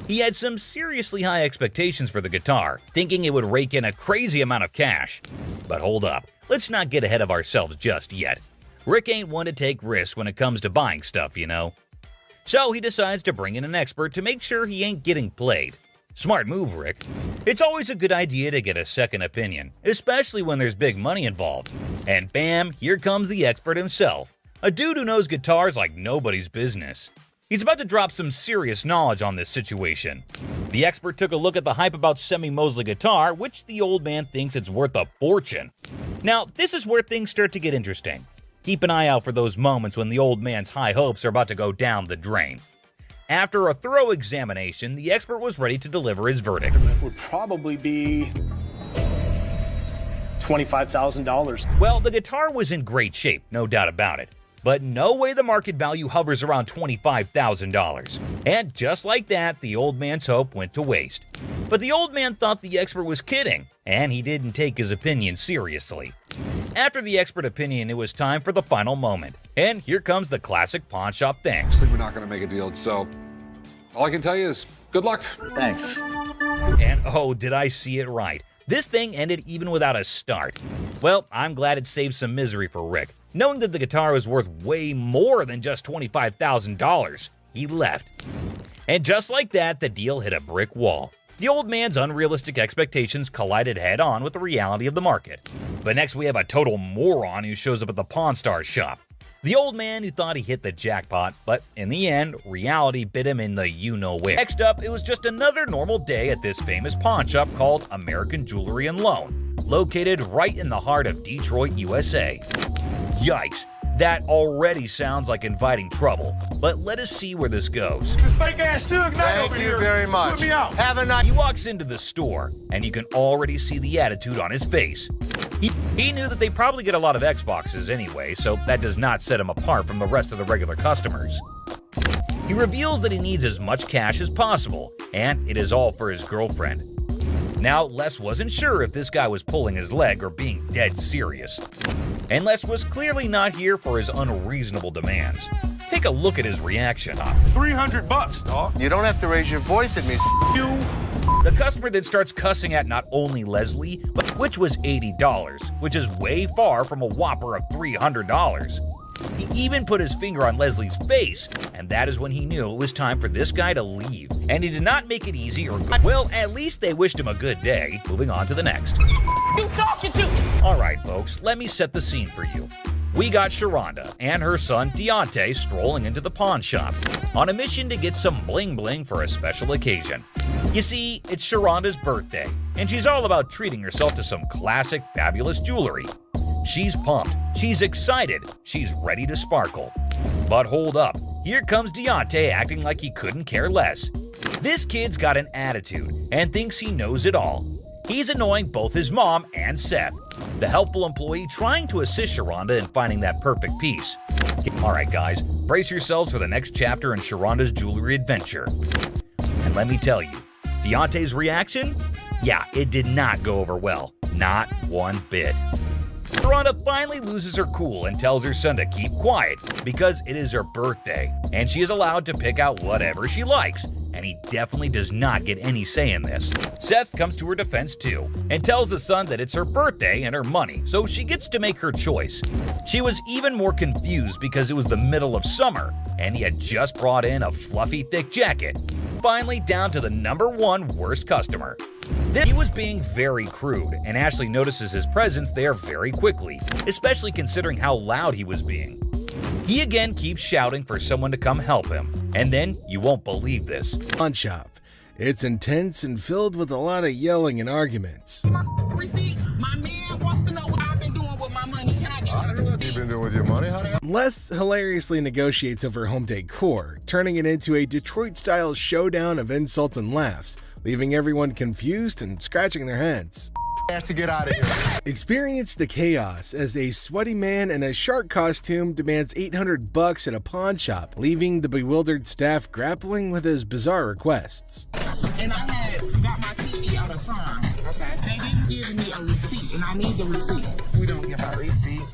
He had some seriously high expectations for the guitar, thinking it would rake in a crazy amount of cash. But hold up, let's not get ahead of ourselves just yet. Rick ain't one to take risks when it comes to buying stuff, you know. So he decides to bring in an expert to make sure he ain't getting played. Smart move, Rick. It's always a good idea to get a second opinion, especially when there's big money involved. And bam, here comes the expert himself, a dude who knows guitars like nobody's business. He's about to drop some serious knowledge on this situation. The expert took a look at the hype about semi-Mosley guitar, which the old man thinks it's worth a fortune. Now, this is where things start to get interesting. Keep an eye out for those moments when the old man's high hopes are about to go down the drain. After a thorough examination, the expert was ready to deliver his verdict. It would probably be $25,000. Well, the guitar was in great shape, no doubt about it. But no way the market value hovers around $25,000. And just like that, the old man's hope went to waste. But the old man thought the expert was kidding, and he didn't take his opinion seriously. After the expert opinion, it was time for the final moment. And here comes the classic pawn shop thing. Actually, we're not going to make a deal, so all I can tell you is good luck. Thanks. And oh, did I see it right. This thing ended even without a start. Well, I'm glad it saved some misery for Rick. Knowing that the guitar was worth way more than just $25,000, he left. And just like that, the deal hit a brick wall. The old man's unrealistic expectations collided head-on with the reality of the market. But next we have a total moron who shows up at the Pawn Stars shop. The old man who thought he hit the jackpot, but in the end, reality bit him in the you-know-where. Next up, it was just another normal day at this famous pawn shop called American Jewelry and Loan, located right in the heart of Detroit, USA. Yikes, that already sounds like inviting trouble, but let us see where this goes. This fake ass Suge Knight Thank over you here. very much. Put me out. Have a nice. He walks into the store, and you can already see the attitude on his face. He knew that they probably get a lot of Xboxes anyway, so that does not set him apart from the rest of the regular customers. He reveals that he needs as much cash as possible, and it is all for his girlfriend. Now, Les wasn't sure if this guy was pulling his leg or being dead serious. And Les was clearly not here for his unreasonable demands. Take a look at his reaction. $300, dog. You don't have to raise your voice at me. You. The customer then starts cussing at not only Leslie, but which was $80, which is way far from a whopper of $300. He even put his finger on Leslie's face, and that is when he knew it was time for this guy to leave. And he did not make it easy or good. Well, at least they wished him a good day. Moving on to the next. You talking to? Alright folks, let me set the scene for you. We got Sharonda and her son Deontay strolling into the pawn shop on a mission to get some bling bling for a special occasion. You see, it's Sharonda's birthday, and she's all about treating herself to some classic, fabulous jewelry. She's pumped, she's excited, she's ready to sparkle. But hold up, here comes Deontay acting like he couldn't care less. This kid's got an attitude and thinks he knows it all. He's annoying both his mom and Seth, the helpful employee trying to assist Sharonda in finding that perfect piece. Alright guys, brace yourselves for the next chapter in Sharonda's jewelry adventure. And let me tell you, Deontay's reaction? Yeah, it did not go over well. Not one bit. Sharonda finally loses her cool and tells her son to keep quiet because it is her birthday and she is allowed to pick out whatever she likes, and he definitely does not get any say in this. Seth comes to her defense too and tells the son that it's her birthday and her money, so she gets to make her choice. She was even more confused because it was the middle of summer and he had just brought in a fluffy thick jacket. Finally down to the #1 worst customer. He was being very crude, and Ashley notices his presence there very quickly, especially considering how loud he was being. He again keeps shouting for someone to come help him, and then you won't believe this. Pawn shop. It's intense and filled with a lot of yelling and arguments. Receipt. My man wants to know what I've been doing with my money. Can I get I don't know what you've been doing with your money, honey. Les hilariously negotiates over home decor, turning it into a Detroit-style showdown of insults and laughs, leaving everyone confused and scratching their heads. Has to get out of here. Experience the chaos as a sweaty man in a shark costume demands $800 at a pawn shop, leaving the bewildered staff grappling with his bizarre requests. And I had got my TV out of time. Okay. They didn't give me a receipt, and I need the receipt. We don't give out receipts.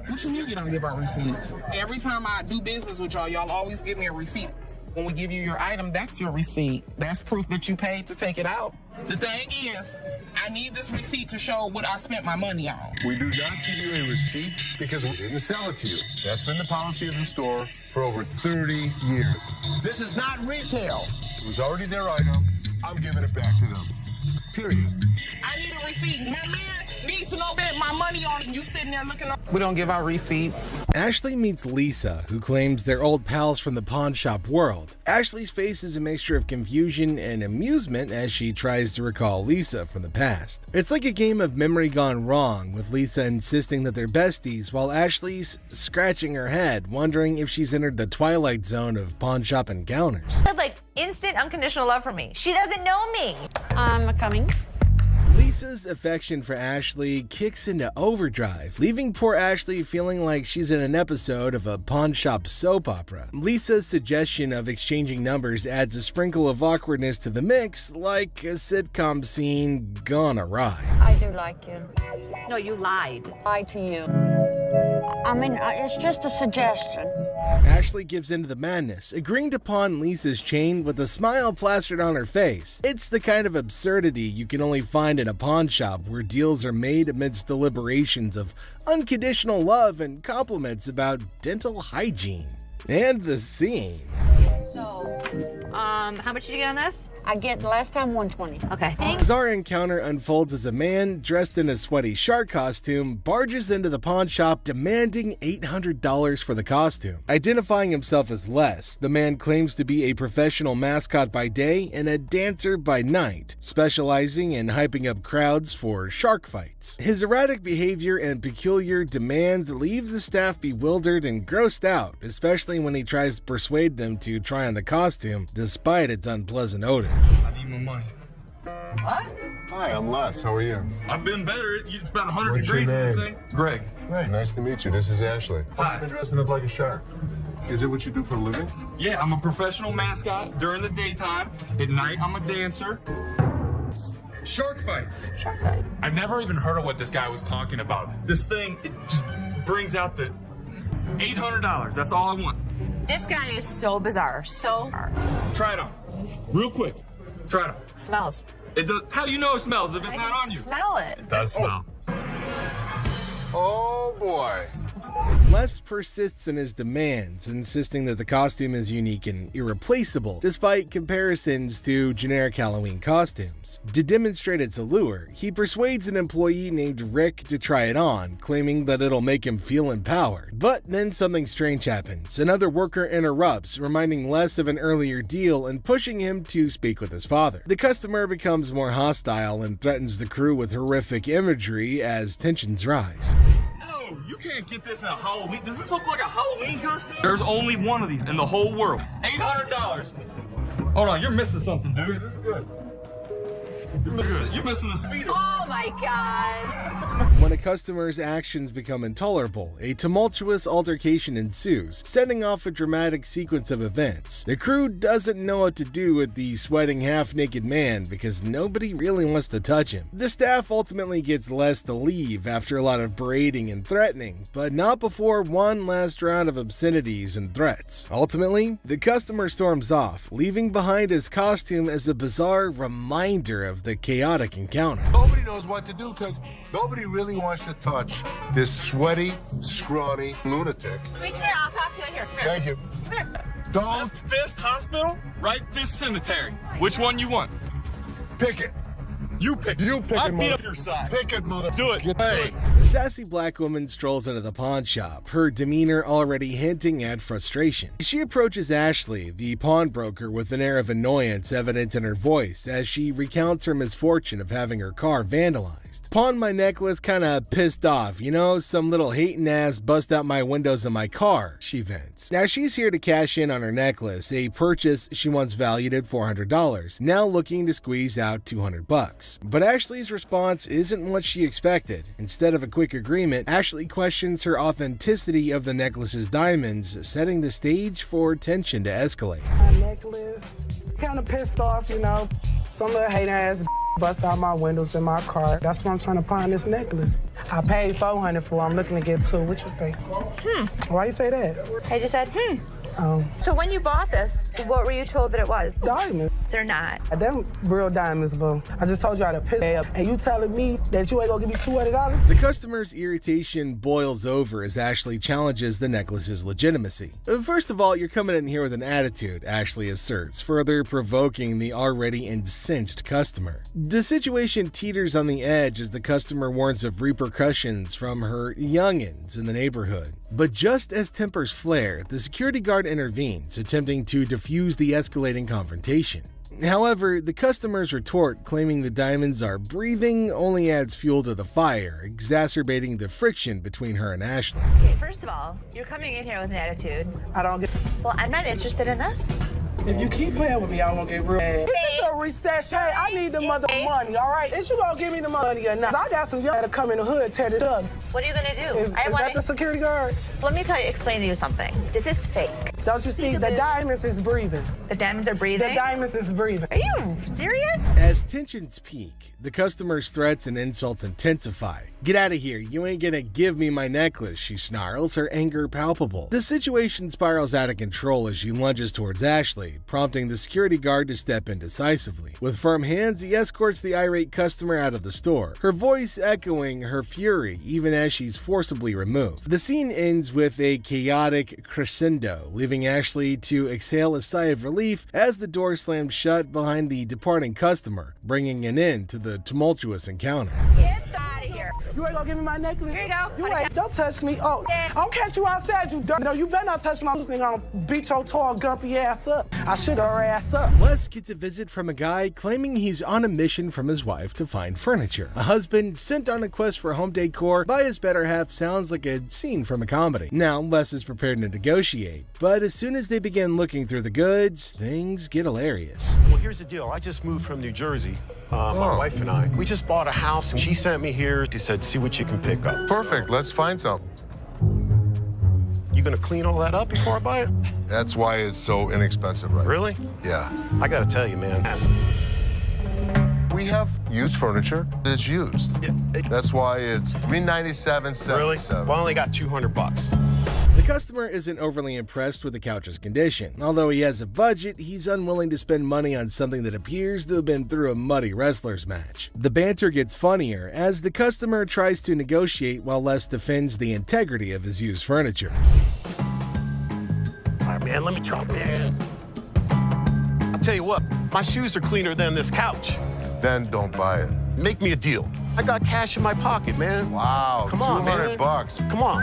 What you mean you don't give out receipts? Every time I do business with y'all always give me a receipt. When we give you your item, that's your receipt. That's proof that you paid to take it out. The thing is, I need this receipt to show what I spent my money on. We do not give you a receipt because we didn't sell it to you. That's been the policy of the store for over 30 years. This is not retail. It was already their item. I'm giving it back to them. Period. I need a receipt. My man needs to know that my money on it. You sitting there looking up. We don't give out receipts. Ashley meets Lisa, who claims they're old pals from the pawn shop world. Ashley's face is a mixture of confusion and amusement as she tries to recall Lisa from the past. It's like a game of memory gone wrong, with Lisa insisting that they're besties while Ashley's scratching her head, wondering if she's entered the twilight zone of pawn shop encounters. Had like instant unconditional love for me. She doesn't know me. I'm coming. Lisa's affection for Ashley kicks into overdrive, leaving poor Ashley feeling like she's in an episode of a pawn shop soap opera. Lisa's suggestion of exchanging numbers adds a sprinkle of awkwardness to the mix, like a sitcom scene gone awry. I do like you. No, you lied. Lied to you. I mean, it's just a suggestion. Ashley gives into the madness, agreeing to pawn Lisa's chain with a smile plastered on her face. It's the kind of absurdity you can only find in a pawn shop where deals are made amidst deliberations of unconditional love and compliments about dental hygiene. And the scene. So, how much did you get on this? I get last time 120. Okay. A bizarre encounter unfolds as a man dressed in a sweaty shark costume barges into the pawn shop demanding $800 for the costume. Identifying himself as Les, the man claims to be a professional mascot by day and a dancer by night, specializing in hyping up crowds for shark fights. His erratic behavior and peculiar demands leaves the staff bewildered and grossed out, especially when he tries to persuade them to try on the costume despite its unpleasant odor. I need my money. What? Hi, I'm Les. How are you? I've been better. It's about 100 What's your degrees. name? Greg. Hey, nice to meet you. This is Ashley. Hi. You've been dressing up like a shark. Is it what you do for a living? Yeah, I'm a professional mascot during the daytime. At night, I'm a dancer. Shark fights. Shark fight. I've never even heard of what this guy was talking about. This thing, it just brings out the $800. That's all I want. This guy is so bizarre. So Try it on. Real quick. Try it on. smells. It does. How do you know it smells if it's I not can on you? smell it. It does smell. Oh, boy. Les persists in his demands, insisting that the costume is unique and irreplaceable, despite comparisons to generic Halloween costumes. To demonstrate its allure, he persuades an employee named Rick to try it on, claiming that it'll make him feel empowered. But then something strange happens. Another worker interrupts, reminding Les of an earlier deal and pushing him to speak with his father. The customer becomes more hostile and threatens the crew with horrific imagery as tensions rise. No, you can't get this in a Halloween. Does this look like a Halloween costume? There's only one of these in the whole world. $800. Hold on, you're missing something, dude. This is good. You're missing the speedo. Oh my God. When a customer's actions become intolerable, a tumultuous altercation ensues, setting off a dramatic sequence of events. The crew doesn't know what to do with the sweating half-naked man because nobody really wants to touch him. The staff ultimately gets Les to leave after a lot of berating and threatening, but not before one last round of obscenities and threats. Ultimately, the customer storms off, leaving behind his costume as a bizarre reminder of the chaotic encounter. Nobody knows what to do because nobody really wants to touch this sweaty, scrawny lunatic. Wait here, I'll talk to you in here. Come here. Thank you. Come here. Don't Left fist hospital, right fist cemetery. Which one you want? pick it. You pick. You pick I it, beat mother. up your side. Pick it, mother. Do it. Hey. The sassy black woman strolls into the pawn shop, her demeanor already hinting at frustration. She approaches Ashley, the pawnbroker, with an air of annoyance evident in her voice as she recounts her misfortune of having her car vandalized. Pawned my necklace, kinda pissed off, you know, some little hating ass bust out my windows of my car, she vents. Now she's here to cash in on her necklace, a purchase she once valued at $400, now looking to squeeze out $200. But Ashley's response isn't what she expected. Instead of a quick agreement, Ashley questions her authenticity of the necklace's diamonds, setting the stage for tension to escalate. My necklace, kind of pissed off, you know. Some little hater ass bust out my windows in my car. That's why I'm trying to pawn this necklace. I paid $400 for it. I'm looking to get two. What you think? Why you say that? I just said, So when you bought this, what were you told that it was? Diamonds. They're not. Them real diamonds, boo. I just told you how to piss up. And you telling me that you ain't gonna give me $200? The customer's irritation boils over as Ashley challenges the necklace's legitimacy. First of all, you're coming in here with an attitude, Ashley asserts, further provoking the already incensed customer. The situation teeters on the edge as the customer warns of repercussions from her youngins in the neighborhood. But just as tempers flare, the security guard intervenes, attempting to defuse the escalating confrontation. However, the customer's retort, claiming the diamonds are breathing, only adds fuel to the fire, exacerbating the friction between her and Ashley. Okay, first of all, you're coming in here with an attitude. I don't get. Well, I'm not interested in this. If you keep playing with me, I won't get real mad. This is a recession. Hey, I need the mother money, all right? Is you gonna give me the money or not? I got some young that come in the hood, tear it up. What are you gonna do? Is that the security guard? Let me explain to you something. This is fake. Don't you see? The diamonds is breathing. The diamonds are breathing? The diamonds is breathing. Are you serious? As tensions peak, the customer's threats and insults intensify. Get out of here, you ain't gonna give me my necklace, she snarls, her anger palpable. The situation spirals out of control as she lunges towards Ashley, prompting the security guard to step in decisively. With firm hands, he escorts the irate customer out of the store, her voice echoing her fury even as she's forcibly removed. The scene ends with a chaotic crescendo, leaving Ashley to exhale a sigh of relief as the door slams shut behind the departing customer, bringing an end to the tumultuous encounter. Get out of here. You ain't gonna give me my necklace? Here you go. You ain't. Don't touch me. Oh, I'll catch you outside, you dirt. No, you better not touch my nigga. I'll beat your tall, gumpy ass up. I shoot her ass up. Les gets a visit from a guy claiming he's on a mission from his wife to find furniture. A husband sent on a quest for home decor by his better half sounds like a scene from a comedy. Now, Les is prepared to negotiate, but as soon as they begin looking through the goods, things get hilarious. Well, here's the deal. I just moved from New Jersey. My wife and I. We just bought a house, and she sent me here. She said, see what you can pick up. Perfect. Let's find something. You gonna clean all that up before I buy it? That's why it's so inexpensive, right? Really? Yeah. I gotta tell you, man. We have used furniture that's used. That's why it's $397.77. Really? Well, I only got $200. The customer isn't overly impressed with the couch's condition. Although he has a budget, he's unwilling to spend money on something that appears to have been through a muddy wrestler's match. The banter gets funnier as the customer tries to negotiate while Les defends the integrity of his used furniture. All right, man, let me try, man. I'll tell you what, my shoes are cleaner than this couch. Then don't buy it. Make me a deal. I got cash in my pocket, man. Wow, Come on, man. $200. Come on.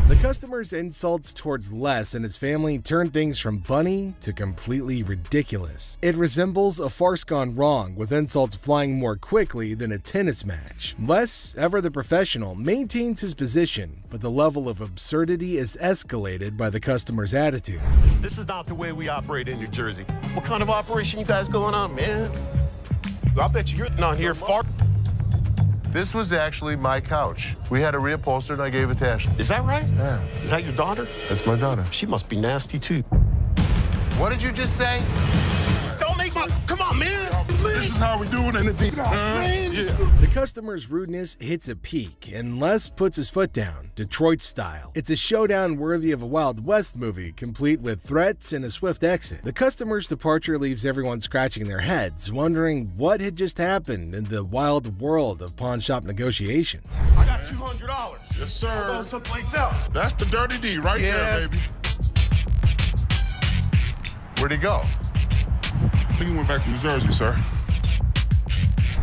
The customer's insults towards Les and his family turn things from funny to completely ridiculous. It resembles a farce gone wrong, with insults flying more quickly than a tennis match. Les, ever the professional, maintains his position, but the level of absurdity is escalated by the customer's attitude. This is not the way we operate in New Jersey. What kind of operation you guys going on, man? I bet you're not here far. This was actually my couch. We had a reupholstered and I gave it to Ashley. Is that right? Yeah. Is that your daughter? That's my daughter. She must be nasty, too. What did you just say? Don't make my... Come on, man. This is how we do it in the deep. The customer's rudeness hits a peak, and Les puts his foot down, Detroit style. It's a showdown worthy of a Wild West movie, complete with threats and a swift exit. The customer's departure leaves everyone scratching their heads, wondering what had just happened in the wild world of pawn shop negotiations. I got $200. Yes, sir. I'll go someplace else. That's the dirty D right there, baby. Where'd he go? I think he went back to New Jersey, sir.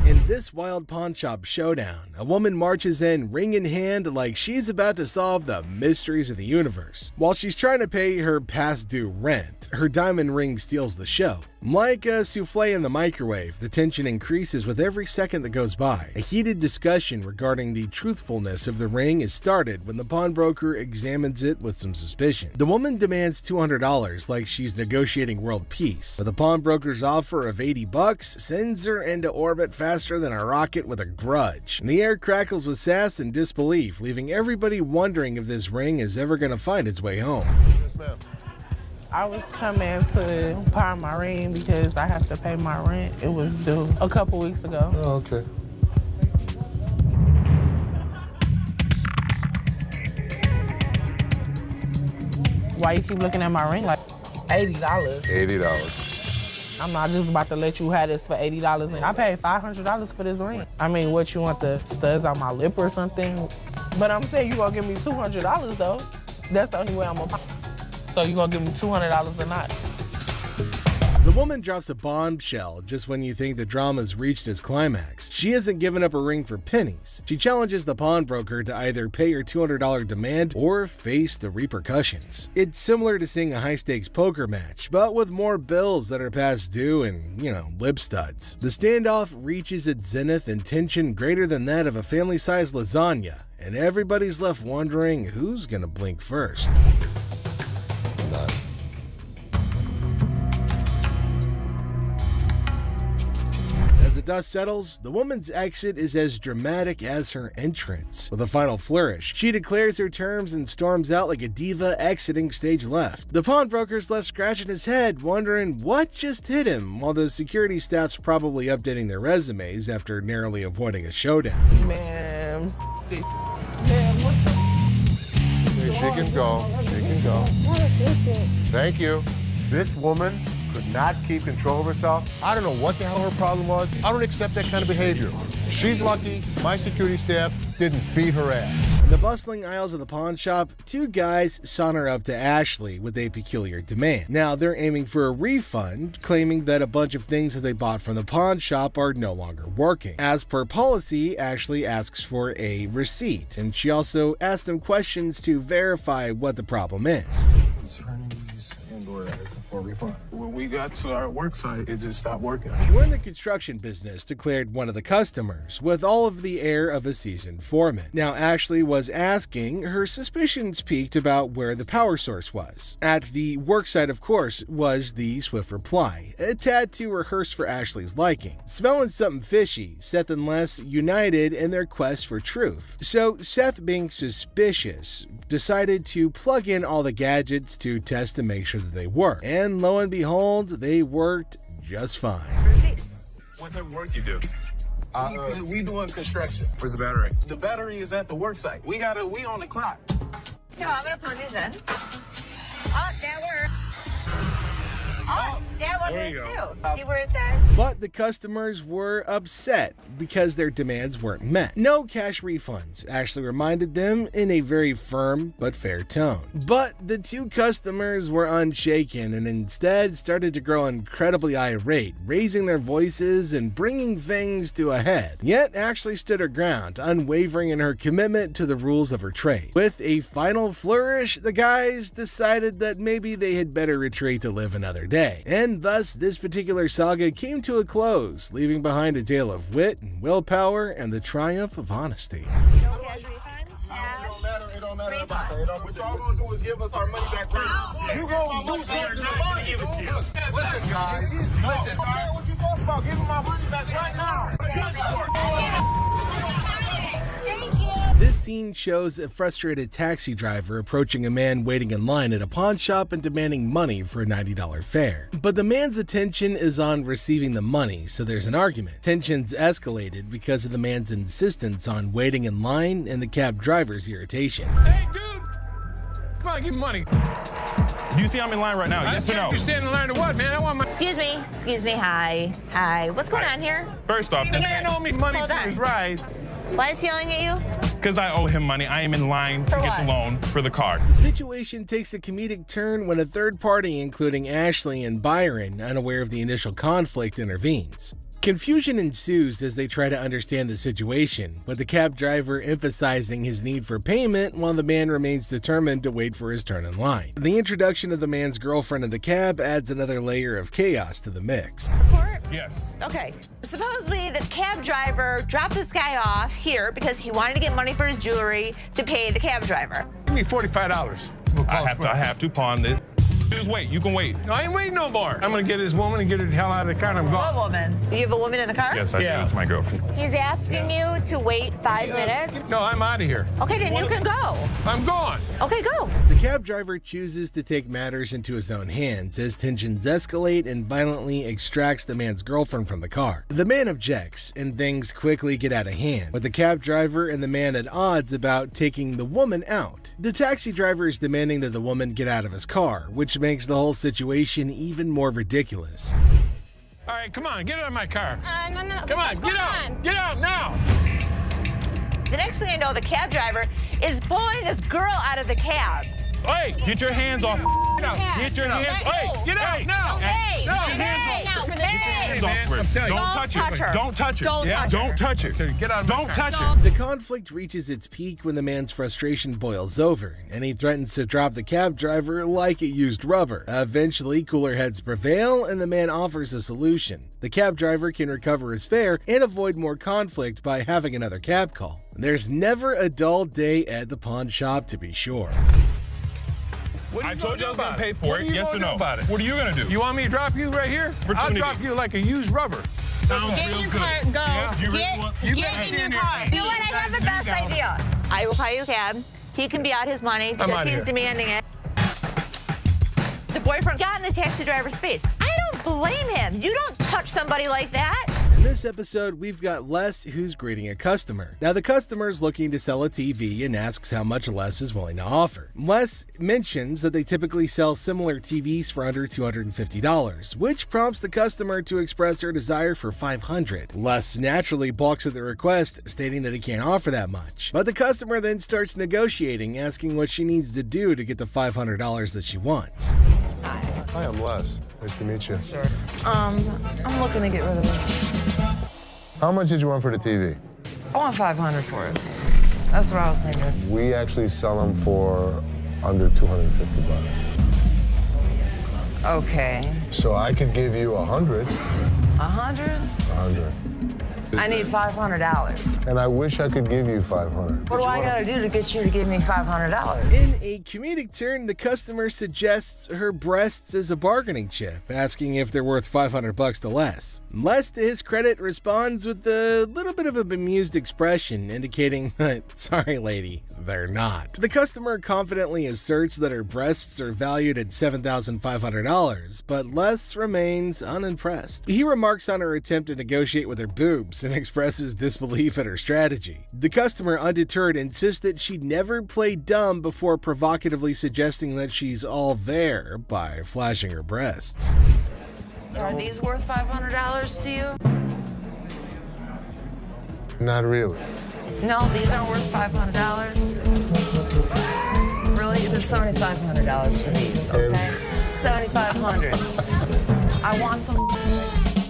In this wild pawn shop showdown, a woman marches in ring in hand like she's about to solve the mysteries of the universe. While she's trying to pay her past due rent, her diamond ring steals the show. Like a souffle in the microwave, the tension increases with every second that goes by. A heated discussion regarding the truthfulness of the ring is started when the pawnbroker examines it with some suspicion. The woman demands $200 like she's negotiating world peace, but the pawnbroker's offer of $80 sends her into orbit faster than a rocket with a grudge. And the air crackles with sass and disbelief, leaving everybody wondering if this ring is ever going to find its way home. Yes, ma'am. I was coming to pawn my ring because I have to pay my rent. It was due a couple weeks ago. Oh, okay. Why you keep looking at my ring like $80? $80. I'm not just about to let you have this for $80. I paid $500 for this ring. I mean, what, you want the studs on my lip or something? But I'm saying you gonna give me $200 though. That's the only way I'm gonna. So you gonna give me $200 or not? The woman drops a bombshell just when you think the drama's reached its climax. She hasn't given up her ring for pennies. She challenges the pawnbroker to either pay her $200 demand or face the repercussions. It's similar to seeing a high-stakes poker match, but with more bills that are past due and, lip studs. The standoff reaches its zenith in tension greater than that of a family-sized lasagna, and everybody's left wondering who's gonna blink first. As the dust settles, the woman's exit is as dramatic as her entrance. With a final flourish, she declares her terms and storms out like a diva exiting stage left. The pawnbroker's left scratching his head, wondering what just hit him, while the security staff's probably updating their resumes after narrowly avoiding a showdown. Man, what the? She can go. She can go. Thank you. This woman could not keep control of herself. I don't know what the hell her problem was. I don't accept that kind of behavior. She's lucky my security staff didn't beat her ass. In the bustling aisles of the pawn shop, two guys saunter up to Ashley with a peculiar demand. Now they're aiming for a refund, claiming that a bunch of things that they bought from the pawn shop are no longer working. As per policy, Ashley asks for a receipt, and she also asks them questions to verify what the problem is. For refund. When we got to our work site, it just stopped working. We're in the construction business, declared one of the customers, with all of the air of a seasoned foreman. Now, Ashley was asking, her suspicions peaked about where the power source was. At the work site, of course, was the swift reply, a tad too rehearsed for Ashley's liking. Smelling something fishy, Seth and Les united in their quest for truth. So Seth, being suspicious, decided to plug in all the gadgets to test to make sure that they work. And lo and behold, they worked just fine. What type of work you do? We doing construction. Where's the battery? The battery is at the work site. We on the clock. No, I'm gonna plug this in. Oh, that works. Oh, that one There you works go. too. See where it's at? But the customers were upset because their demands weren't met. No cash refunds, Ashley reminded them in a very firm but fair tone. But the two customers were unshaken and instead started to grow incredibly irate, raising their voices and bringing things to a head. Yet Ashley stood her ground, unwavering in her commitment to the rules of her trade. With a final flourish, the guys decided that maybe they had better retreat to live another day. And thus, this particular saga came to a close, leaving behind a tale of wit and willpower and the triumph of honesty. No cash refunds? It don't matter about that. What y'all gonna do is give us our money back right now. You gonna do something. Listen, guys. Listen, what you talking about? Give me my money back right now. This scene shows a frustrated taxi driver approaching a man waiting in line at a pawn shop and demanding money for a $90 fare. But the man's attention is on receiving the money, so there's an argument. Tensions escalated because of the man's insistence on waiting in line and the cab driver's irritation. Hey, dude! Come on, give me money. Do you see I'm in line right now? Yes or no? You stand in line to what, man? I want my... Excuse me, hi. What's going on here? First off, the man owe me money Hold for on. his ride. Why is he yelling at you? Because I owe him money. I am in line to get the loan for the car. The situation takes a comedic turn when a third party, including Ashley and Byron, unaware of the initial conflict, intervenes. Confusion ensues as they try to understand the situation, with the cab driver emphasizing his need for payment while the man remains determined to wait for his turn in line. The introduction of the man's girlfriend in the cab adds another layer of chaos to the mix. Yes. Okay, supposedly the cab driver dropped this guy off here because he wanted to get money for his jewelry to pay the cab driver. Give me $45. I have to pawn this. Just wait. You can wait. No, I ain't waiting no more. I'm gonna get this woman and get her the hell out of the car and I'm gone. What woman? You have a woman in the car? Yes, I do. That's my girlfriend. He's asking you to wait 5 minutes? No, I'm out of here. Okay, then you can go. I'm gone. Okay, go. The cab driver chooses to take matters into his own hands as tensions escalate and violently extracts the man's girlfriend from the car. The man objects, and things quickly get out of hand, with the cab driver and the man at odds about taking the woman out. The taxi driver is demanding that the woman get out of his car, which makes the whole situation even more ridiculous. All right, come on, get out of my car. No. Come on, get out. Get out now. The next thing I know, the cab driver is pulling this girl out of the cab. Hey, get your hands off. Get your hands. Hey, get out now. Hey, get your hands off. Get your hands off first. Don't touch her. Don't touch her. Don't touch her. Get out of my car. Don't touch her. The conflict reaches its peak when the man's frustration boils over, and he threatens to drop the cab driver like it used rubber. Eventually, cooler heads prevail, and the man offers a solution. The cab driver can recover his fare and avoid more conflict by having another cab call. There's never a dull day at the pawn shop, to be sure. I told you I was going to pay for it. Yes or no? What are you going to do? You want me to drop you right here? I'll drop you like a used rubber. Get in your car and go. Get in your car. You know what? I have the best idea. I will buy you a cab. He can be out his money because he's demanding it. The boyfriend got in the taxi driver's face. I don't blame him. You don't touch somebody like that. In this episode, we've got Les who's greeting a customer. Now, the customer is looking to sell a TV and asks how much Les is willing to offer. Les mentions that they typically sell similar TVs for under $250, which prompts the customer to express her desire for $500. Les naturally balks at the request, stating that he can't offer that much. But the customer then starts negotiating, asking what she needs to do to get the $500 that she wants. Hi, I'm Les. Nice to meet you. Sure. I'm looking to get rid of this. How much did you want for the TV? I want $500 for it. That's what I was thinking. We actually sell them for under $250. Okay. So I could give you 100. 100? 100. I need $500. And I wish I could give you 500. What do I gotta do to get you to give me $500? In a comedic turn, the customer suggests her breasts as a bargaining chip, asking if they're worth $500 to Les. Les, to his credit, responds with a little bit of a bemused expression, indicating that, sorry lady, they're not. The customer confidently asserts that her breasts are valued at $7,500, but Les remains unimpressed. He remarks on her attempt to negotiate with her boobs and expresses disbelief at her strategy. The customer, undeterred, insists that she'd never play dumb before provocatively suggesting that she's all there by flashing her breasts. Are these worth $500 to you? Not really. No, these aren't worth $500. Really? They're $7,500 for these, okay? $7,500. I want some.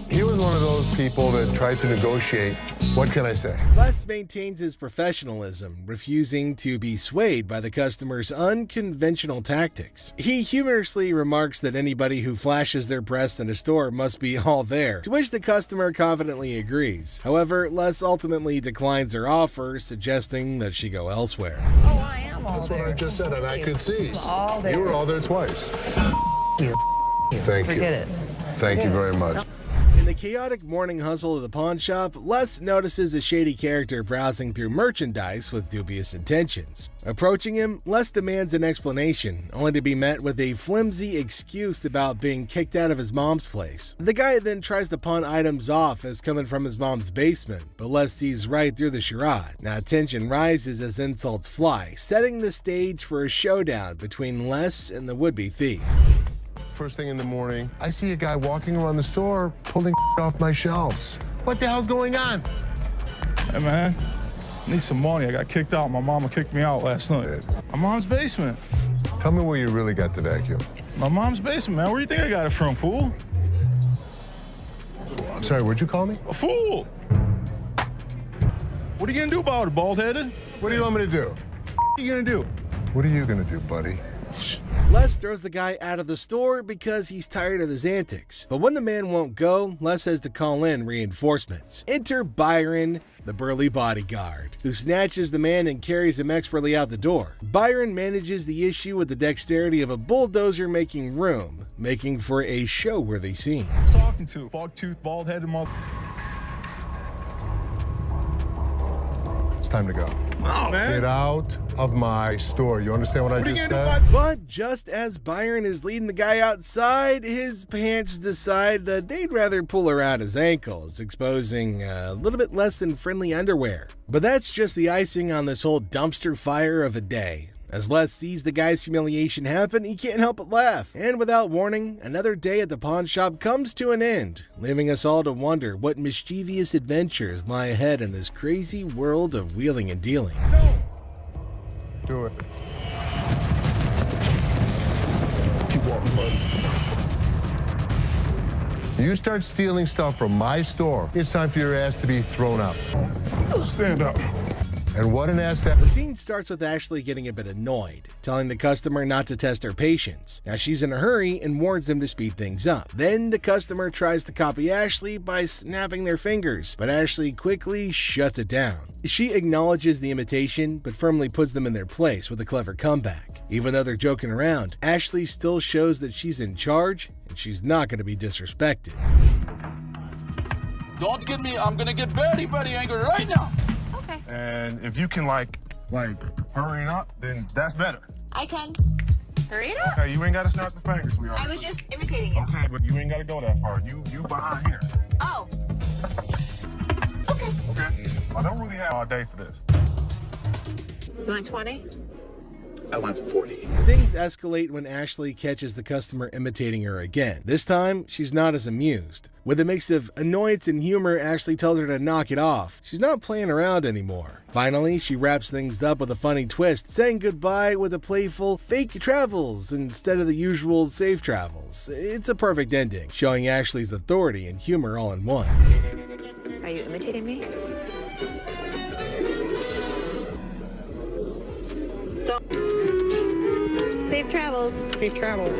He was one of those people that tried to negotiate. What can I say? Les maintains his professionalism, refusing to be swayed by the customer's unconventional tactics. He humorously remarks that anybody who flashes their breast in a store must be all there, to which the customer confidently agrees. However, Les ultimately declines her offer, suggesting that she go elsewhere. Oh, I am all That's there. what I just said, and I could see. All there. You were all there twice. You. Thank you. Forget it. Thank you very much. In the chaotic morning hustle of the pawn shop, Les notices a shady character browsing through merchandise with dubious intentions. Approaching him, Les demands an explanation, only to be met with a flimsy excuse about being kicked out of his mom's place. The guy then tries to pawn items off as coming from his mom's basement, but Les sees right through the charade. Now tension rises as insults fly, setting the stage for a showdown between Les and the would-be thief. First thing in the morning, I see a guy walking around the store pulling off my shelves. What the hell's going on? Hey, man, I need some money. I got kicked out. My mama kicked me out last night. My mom's basement. Tell me where you really got the vacuum. My mom's basement, man. Where do you think I got it from, fool? I'm sorry, what'd you call me? A fool! What are you gonna do about it, bald-headed? What do you want me to do? What are you gonna do? What are you gonna do, buddy? Les throws the guy out of the store because he's tired of his antics. But when the man won't go, Les has to call in reinforcements. Enter Byron, the burly bodyguard, who snatches the man and carries him expertly out the door. Byron manages the issue with the dexterity of a bulldozer making room, making for a show-worthy scene. Talking to bog-toothed, bald-headed mother. It's time to go. No, man. Get out of my store. You understand what I just said? But just as Byron is leading the guy outside, his pants decide that they'd rather pull around his ankles, exposing a little bit less than friendly underwear. But that's just the icing on this whole dumpster fire of a day. As Les sees the guy's humiliation happen, he can't help but laugh. And without warning, another day at the pawn shop comes to an end, leaving us all to wonder what mischievous adventures lie ahead in this crazy world of wheeling and dealing. Do it. Keep walking, buddy. You start stealing stuff from my store, it's time for your ass to be thrown out. Stand up. And what an ass that... The scene starts with Ashley getting a bit annoyed, telling the customer not to test her patience. Now she's in a hurry and warns him to speed things up. Then the customer tries to copy Ashley by snapping their fingers, but Ashley quickly shuts it down. She acknowledges the imitation, but firmly puts them in their place with a clever comeback. Even though they're joking around, Ashley still shows that she's in charge, and she's not going to be disrespected. Don't get me. I'm gonna get very, very angry right now. And if you can like hurry up, then that's better. I can. Hurry it up. Okay, you ain't gotta snap the fingers, sweetheart. I was just imitating you. Okay, but you ain't gotta go that far. You behind here. Oh. Okay. I don't really have all day for this. You want 20? I want 40. Things escalate when Ashley catches the customer imitating her again. This time, she's not as amused. With a mix of annoyance and humor, Ashley tells her to knock it off. She's not playing around anymore. Finally, she wraps things up with a funny twist, saying goodbye with a playful fake travels instead of the usual safe travels. It's a perfect ending, showing Ashley's authority and humor all in one. Are you imitating me? Safe travels. Safe travels.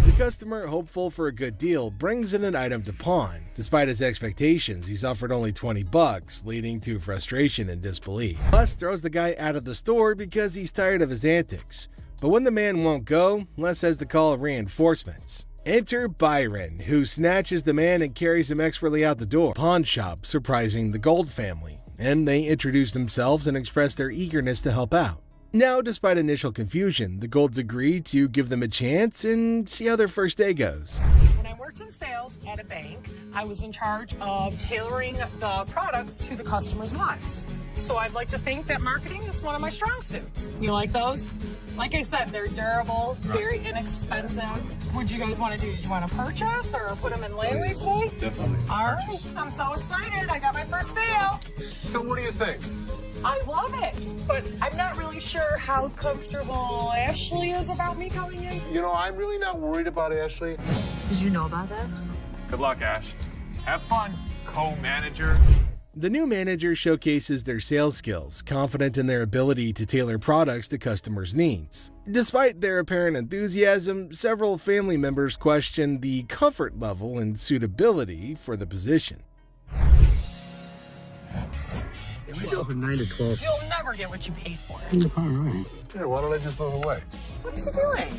The customer, hopeful for a good deal, brings in an item to pawn. Despite his expectations, he's offered only $20, leading to frustration and disbelief. Les throws the guy out of the store because he's tired of his antics. But when the man won't go, Les has to call reinforcements. Enter Byron, who snatches the man and carries him expertly out the door. Pawn shop, surprising the Gold family. And they introduce themselves and express their eagerness to help out. Now, despite initial confusion, the Golds agree to give them a chance and see how their first day goes. When I worked in sales at a bank, I was in charge of tailoring the products to the customer's wants. So I'd like to think that marketing is one of my strong suits. You like those? Like I said, they're durable, very inexpensive. What do you guys want to do? Do you want to purchase or put them in layaway today? Definitely. All right, I'm so excited. I got my first sale. So what do you think? I love it, but I'm not really sure how comfortable Ashley is about me coming in. You know, I'm really not worried about Ashley. Did you know about this? Good luck, Ash. Have fun, co-manager. The new manager showcases their sales skills, confident in their ability to tailor products to customers' needs. Despite their apparent enthusiasm, several family members question the comfort level and suitability for the position. We open 9 to 12. You'll never get what you paid for. You're probably right. Yeah, why don't I just move away? What is he doing?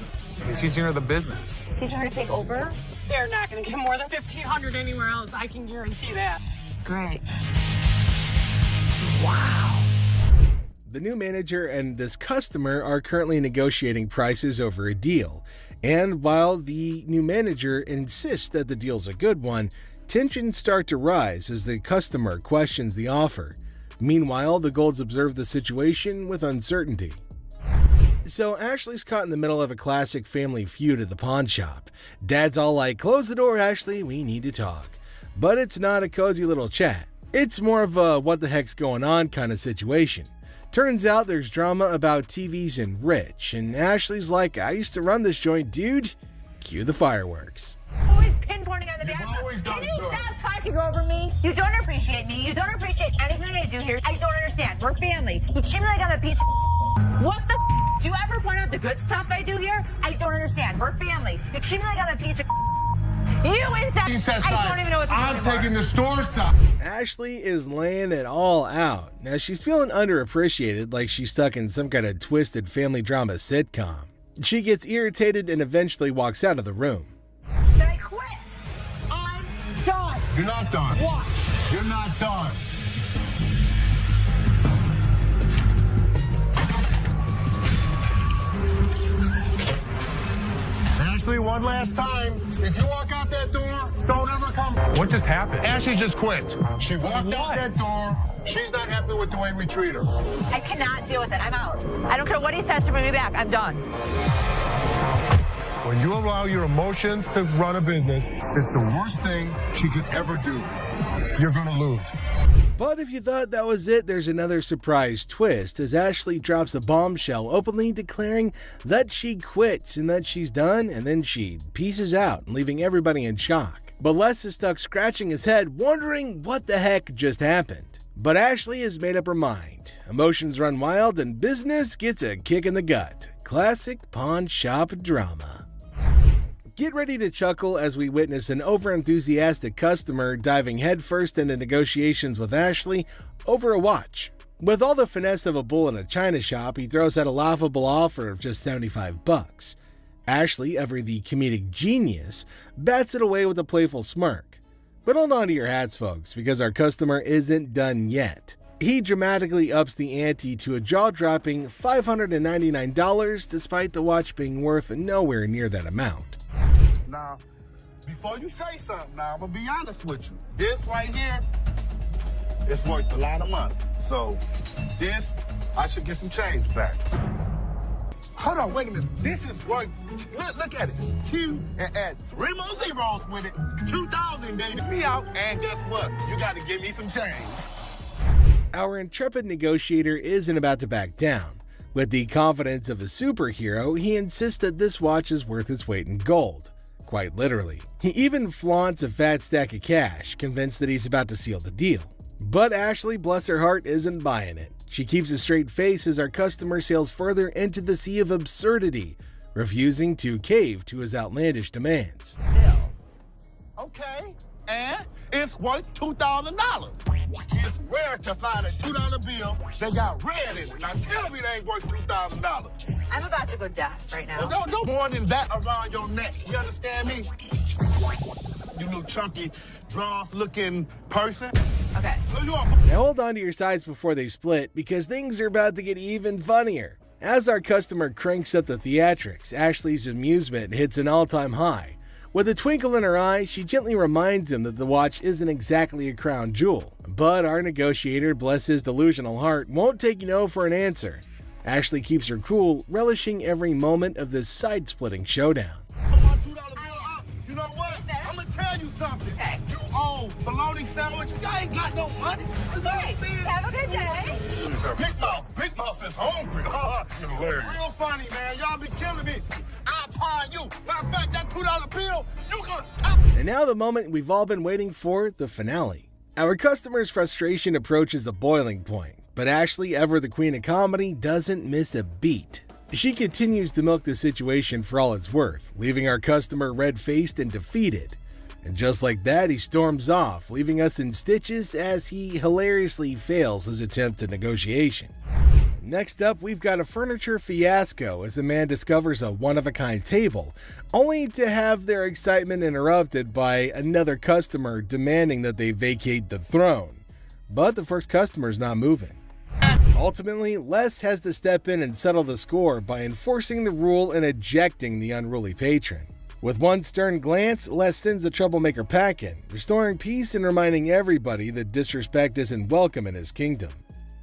He's teaching her the business. Teaching her to take over? They're not going to get more than $1,500 anywhere else. I can guarantee that. Great. Wow. The new manager and this customer are currently negotiating prices over a deal. And while the new manager insists that the deal's a good one, tensions start to rise as the customer questions the offer. Meanwhile, the Golds observe the situation with uncertainty. So Ashley's caught in the middle of a classic family feud at the pawn shop. Dad's all like, "Close the door, Ashley, we need to talk." But it's not a cozy little chat. It's more of a what the heck's going on kind of situation. Turns out there's drama about TVs and Rich, and Ashley's like, "I used to run this joint, dude." Cue the fireworks. Always pinpointing on the bad stuff. Can you stop talking over me? You don't appreciate me. You don't appreciate anything I do here. I don't understand. We're family. You treat me like I'm a piece of What the do you ever point out the good stuff I do here? I don't understand. We're family. You treat me like I'm a piece of You inside. I don't even know what to do anymore. I'm taking the store side. Ashley is laying it all out. Now she's feeling underappreciated, like she's stuck in some kind of twisted family drama sitcom. She gets irritated and eventually walks out of the room. Then I quit. I'm done. You're not done. What? You're not done. Ashley, one last time. If you walk out that door, don't ever come. What just happened? Ashley just quit. She walked out that door. She's not happy with the way we treat her. I cannot deal with it. I'm out. I don't care what he says to bring me back. I'm done. When you allow your emotions to run a business, it's the worst thing she could ever do. You're gonna lose. But if you thought that was it, there's another surprise twist as Ashley drops a bombshell openly declaring that she quits and that she's done, and then she pieces out, leaving everybody in shock. But Les is stuck scratching his head, wondering what the heck just happened. But Ashley has made up her mind. Emotions run wild and business gets a kick in the gut. Classic pawn shop drama. Get ready to chuckle as we witness an overenthusiastic customer diving headfirst into negotiations with Ashley over a watch. With all the finesse of a bull in a china shop, he throws out a laughable offer of just $75. Ashley, ever the comedic genius, bats it away with a playful smirk. But hold on to your hats, folks, because our customer isn't done yet. He dramatically ups the ante to a jaw-dropping $599 despite the watch being worth nowhere near that amount. Now, before you say something, now I'm gonna be honest with you. This right here, it's worth a lot of money. So this, I should get some change back. Hold on, wait a minute. This is worth, look at it. 2 and add 3 more zeros with it. 2,000, they me out, and guess what? You gotta give me some change. Our intrepid negotiator isn't about to back down. With the confidence of a superhero, he insists that this watch is worth its weight in gold. Quite literally. He even flaunts a fat stack of cash, convinced that he's about to seal the deal. But Ashley, bless her heart, isn't buying it. She keeps a straight face as our customer sails further into the sea of absurdity, refusing to cave to his outlandish demands. Okay, and it's worth $2,000. It's rare to find a $2 bill that got red in it. Now tell me they ain't worth $2,000. I'm about to go deaf right now. Well, no more than that around your neck. You understand me? You little chunky, draw-looking person. Okay. Now hold on to your sides before they split, because things are about to get even funnier. As our customer cranks up the theatrics, Ashley's amusement hits an all-time high. With a twinkle in her eye, she gently reminds him that the watch isn't exactly a crown jewel. But our negotiator, bless his delusional heart, won't take no for an answer. Ashley keeps her cool, relishing every moment of this side-splitting showdown. You know what? I'm gonna tell you something. Okay. You owe bologna sandwich. You ain't got no money. Okay. Have a good day. Big Mouth is hungry. Real funny, man. Y'all be killing me. I'll pawn you. Matter of fact, that $2 bill, you gonna... And now the moment we've all been waiting for, the finale. Our customer's frustration approaches a boiling point, but Ashley, ever the queen of comedy, doesn't miss a beat. She continues to milk the situation for all it's worth, leaving our customer red-faced and defeated. And just like that, he storms off, leaving us in stitches as he hilariously fails his attempt at negotiation. Next up, we've got a furniture fiasco as a man discovers a one-of-a-kind table, only to have their excitement interrupted by another customer demanding that they vacate the throne. But the first customer's not moving. Ultimately, Les has to step in and settle the score by enforcing the rule and ejecting the unruly patron. With one stern glance, Les sends the troublemaker packing, restoring peace and reminding everybody that disrespect isn't welcome in his kingdom.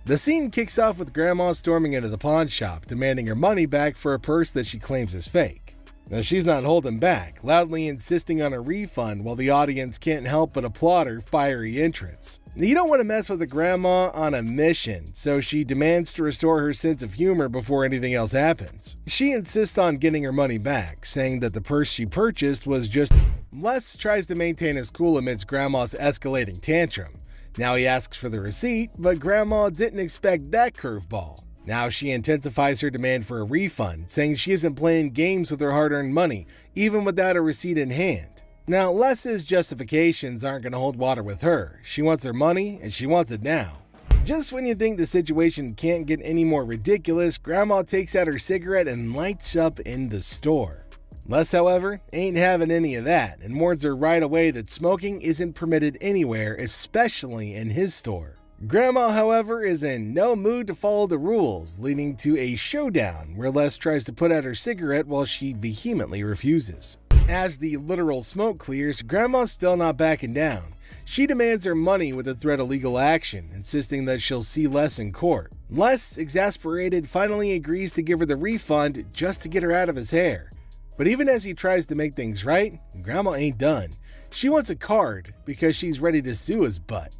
The scene kicks off with Grandma storming into the pawn shop, demanding her money back for a purse that she claims is fake. Now she's not holding back, loudly insisting on a refund while the audience can't help but applaud her fiery entrance. You don't want to mess with a grandma on a mission, so she demands to restore her sense of humor before anything else happens. She insists on getting her money back, saying that the purse she purchased was just... Les tries to maintain his cool amidst Grandma's escalating tantrum. Now he asks for the receipt, but Grandma didn't expect that curveball. Now she intensifies her demand for a refund, saying she isn't playing games with her hard-earned money, even without a receipt in hand. Now, Les's justifications aren't going to hold water with her. She wants her money, and she wants it now. Just when you think the situation can't get any more ridiculous, Grandma takes out her cigarette and lights up in the store. Les, however, ain't having any of that and warns her right away that smoking isn't permitted anywhere, especially in his store. Grandma, however, is in no mood to follow the rules, leading to a showdown where Les tries to put out her cigarette while she vehemently refuses. As the literal smoke clears, Grandma's still not backing down. She demands her money with the threat of legal action, insisting that she'll see Les in court. Les, exasperated, finally agrees to give her the refund just to get her out of his hair. But even as he tries to make things right, Grandma ain't done. She wants a card because she's ready to sue his butt.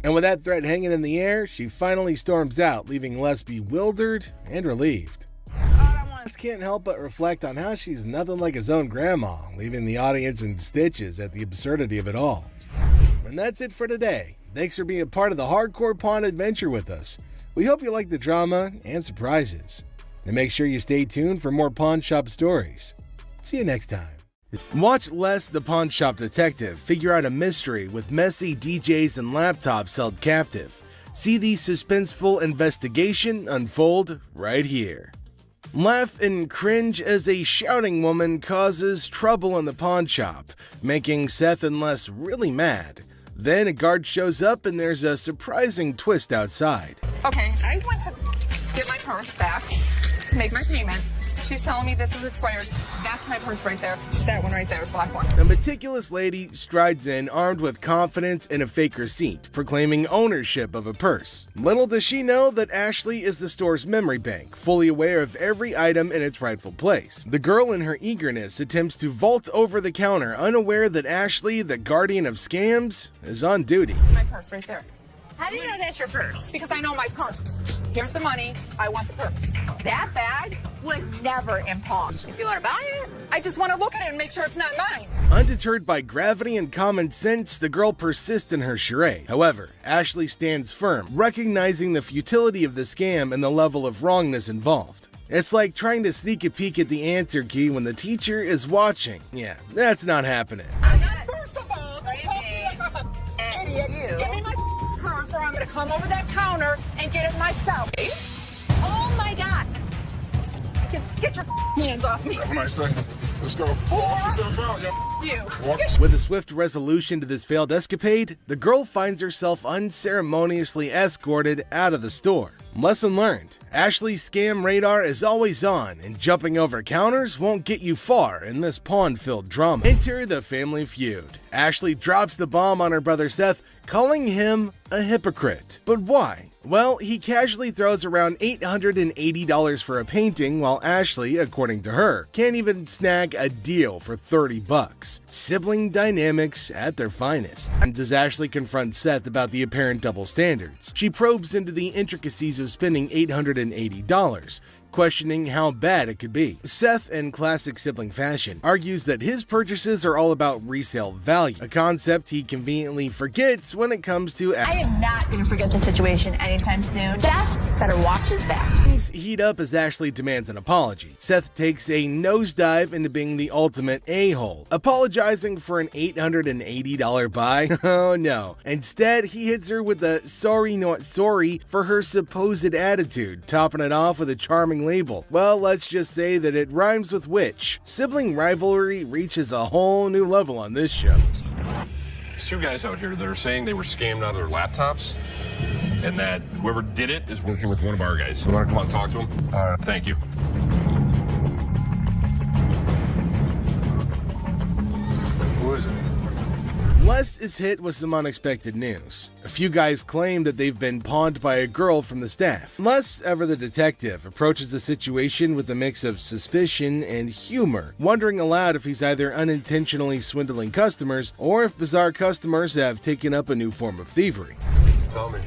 And with that threat hanging in the air, she finally storms out, leaving Les bewildered and relieved. Les can't help but reflect on how she's nothing like his own grandma, leaving the audience in stitches at the absurdity of it all. And that's it for today. Thanks for being a part of the Hardcore Pawn adventure with us. We hope you like the drama and surprises. And make sure you stay tuned for more pawn shop stories. See you next time. Watch Les the Pawn Shop Detective figure out a mystery with messy DJs and laptops held captive. See the suspenseful investigation unfold right here. Laugh and cringe as a shouting woman causes trouble in the pawn shop, making Seth and Les really mad. Then a guard shows up and there's a surprising twist outside. Okay, I went to get my purse back to make my payment. She's telling me this is expired. That's my purse right there. That one right there, the black one. A meticulous lady strides in armed with confidence and a fake receipt, proclaiming ownership of a purse. Little does she know that Ashley is the store's memory bank, fully aware of every item in its rightful place. The girl in her eagerness attempts to vault over the counter, unaware that Ashley, the guardian of scams, is on duty. My purse right there. How do you know that's your purse? Because I know my purse. Here's the money. I want the purse. That bag was never in pawn. If you want to buy it, I just want to look at it and make sure it's not mine. Undeterred by gravity and common sense, the girl persists in her charade. However, Ashley stands firm, recognizing the futility of the scam and the level of wrongness involved. It's like trying to sneak a peek at the answer key when the teacher is watching. Yeah, that's not happening. First of all, don't talk to me like I'm an idiot. Give me my purse or I'm going to come over that counter and get it myself. oh my God. Get your hands off me. Have a nice day. Let's go. Walk yourself out, You. With a swift resolution to this failed escapade, the girl finds herself unceremoniously escorted out of the store. Lesson learned. Ashley's scam radar is always on, and jumping over counters won't get you far in this pawn-filled drama. Enter the family feud. Ashley drops the bomb on her brother Seth, calling him a hypocrite. But why? Well, he casually throws around $880 for a painting, while Ashley, according to her, can't even snag a deal for $30. Sibling dynamics at their finest. And as Ashley confronts Seth about the apparent double standards, she probes into the intricacies of spending $880, questioning how bad it could be. Seth, in classic sibling fashion, argues that his purchases are all about resale value, a concept he conveniently forgets when it comes to I am not going to forget the situation anytime soon. Seth better watch his back. Things heat up as Ashley demands an apology. Seth takes a nosedive into being the ultimate a-hole, apologizing for an $880 buy. Oh no. Instead, he hits her with a sorry not sorry for her supposed attitude, topping it off with a charming label. Well, let's just say that it rhymes with witch. Sibling rivalry reaches a whole new level on this show. There's two guys out here that are saying they were scammed out of their laptops, and that whoever did it is working with one of our guys. You want to come out and talk to him? All right. Thank you. Who is it? Les is hit with some unexpected news. A few guys claim that they've been pawned by a girl from the staff. Les, ever the detective, approaches the situation with a mix of suspicion and humor, wondering aloud if he's either unintentionally swindling customers or if bizarre customers have taken up a new form of thievery. Tell me.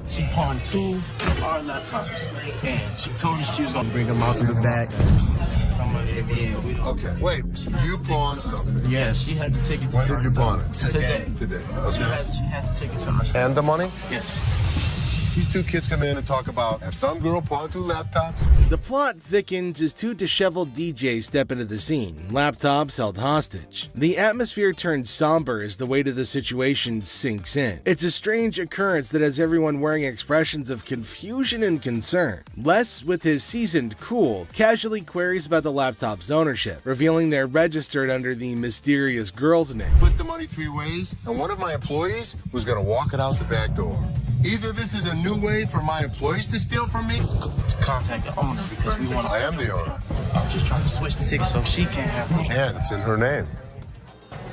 She pawned 2 of our laptops, and she told us she was gonna bring them out to the back. Okay, wait, you pawned something? Yes, she had to take it to When did you pawn it? Today. Today. She had to take it to her. And the money? Yes. These two kids come in and talk about have some girl pawned 2 laptops. The plot thickens as 2 disheveled DJs step into the scene, laptops held hostage. The atmosphere turns somber as the weight of the situation sinks in. It's a strange occurrence that has everyone wearing expressions of confusion and concern. Les, with his seasoned cool, casually queries about the laptop's ownership, revealing they're registered under the mysterious girl's name. Put the money 3 ways, and one of my employees was gonna walk it out the back door. Either this is a new way for my employees to steal from me. To contact the owner because we want. I am the owner. I'm just trying to switch the ticket so she can't have them. And it's in her name.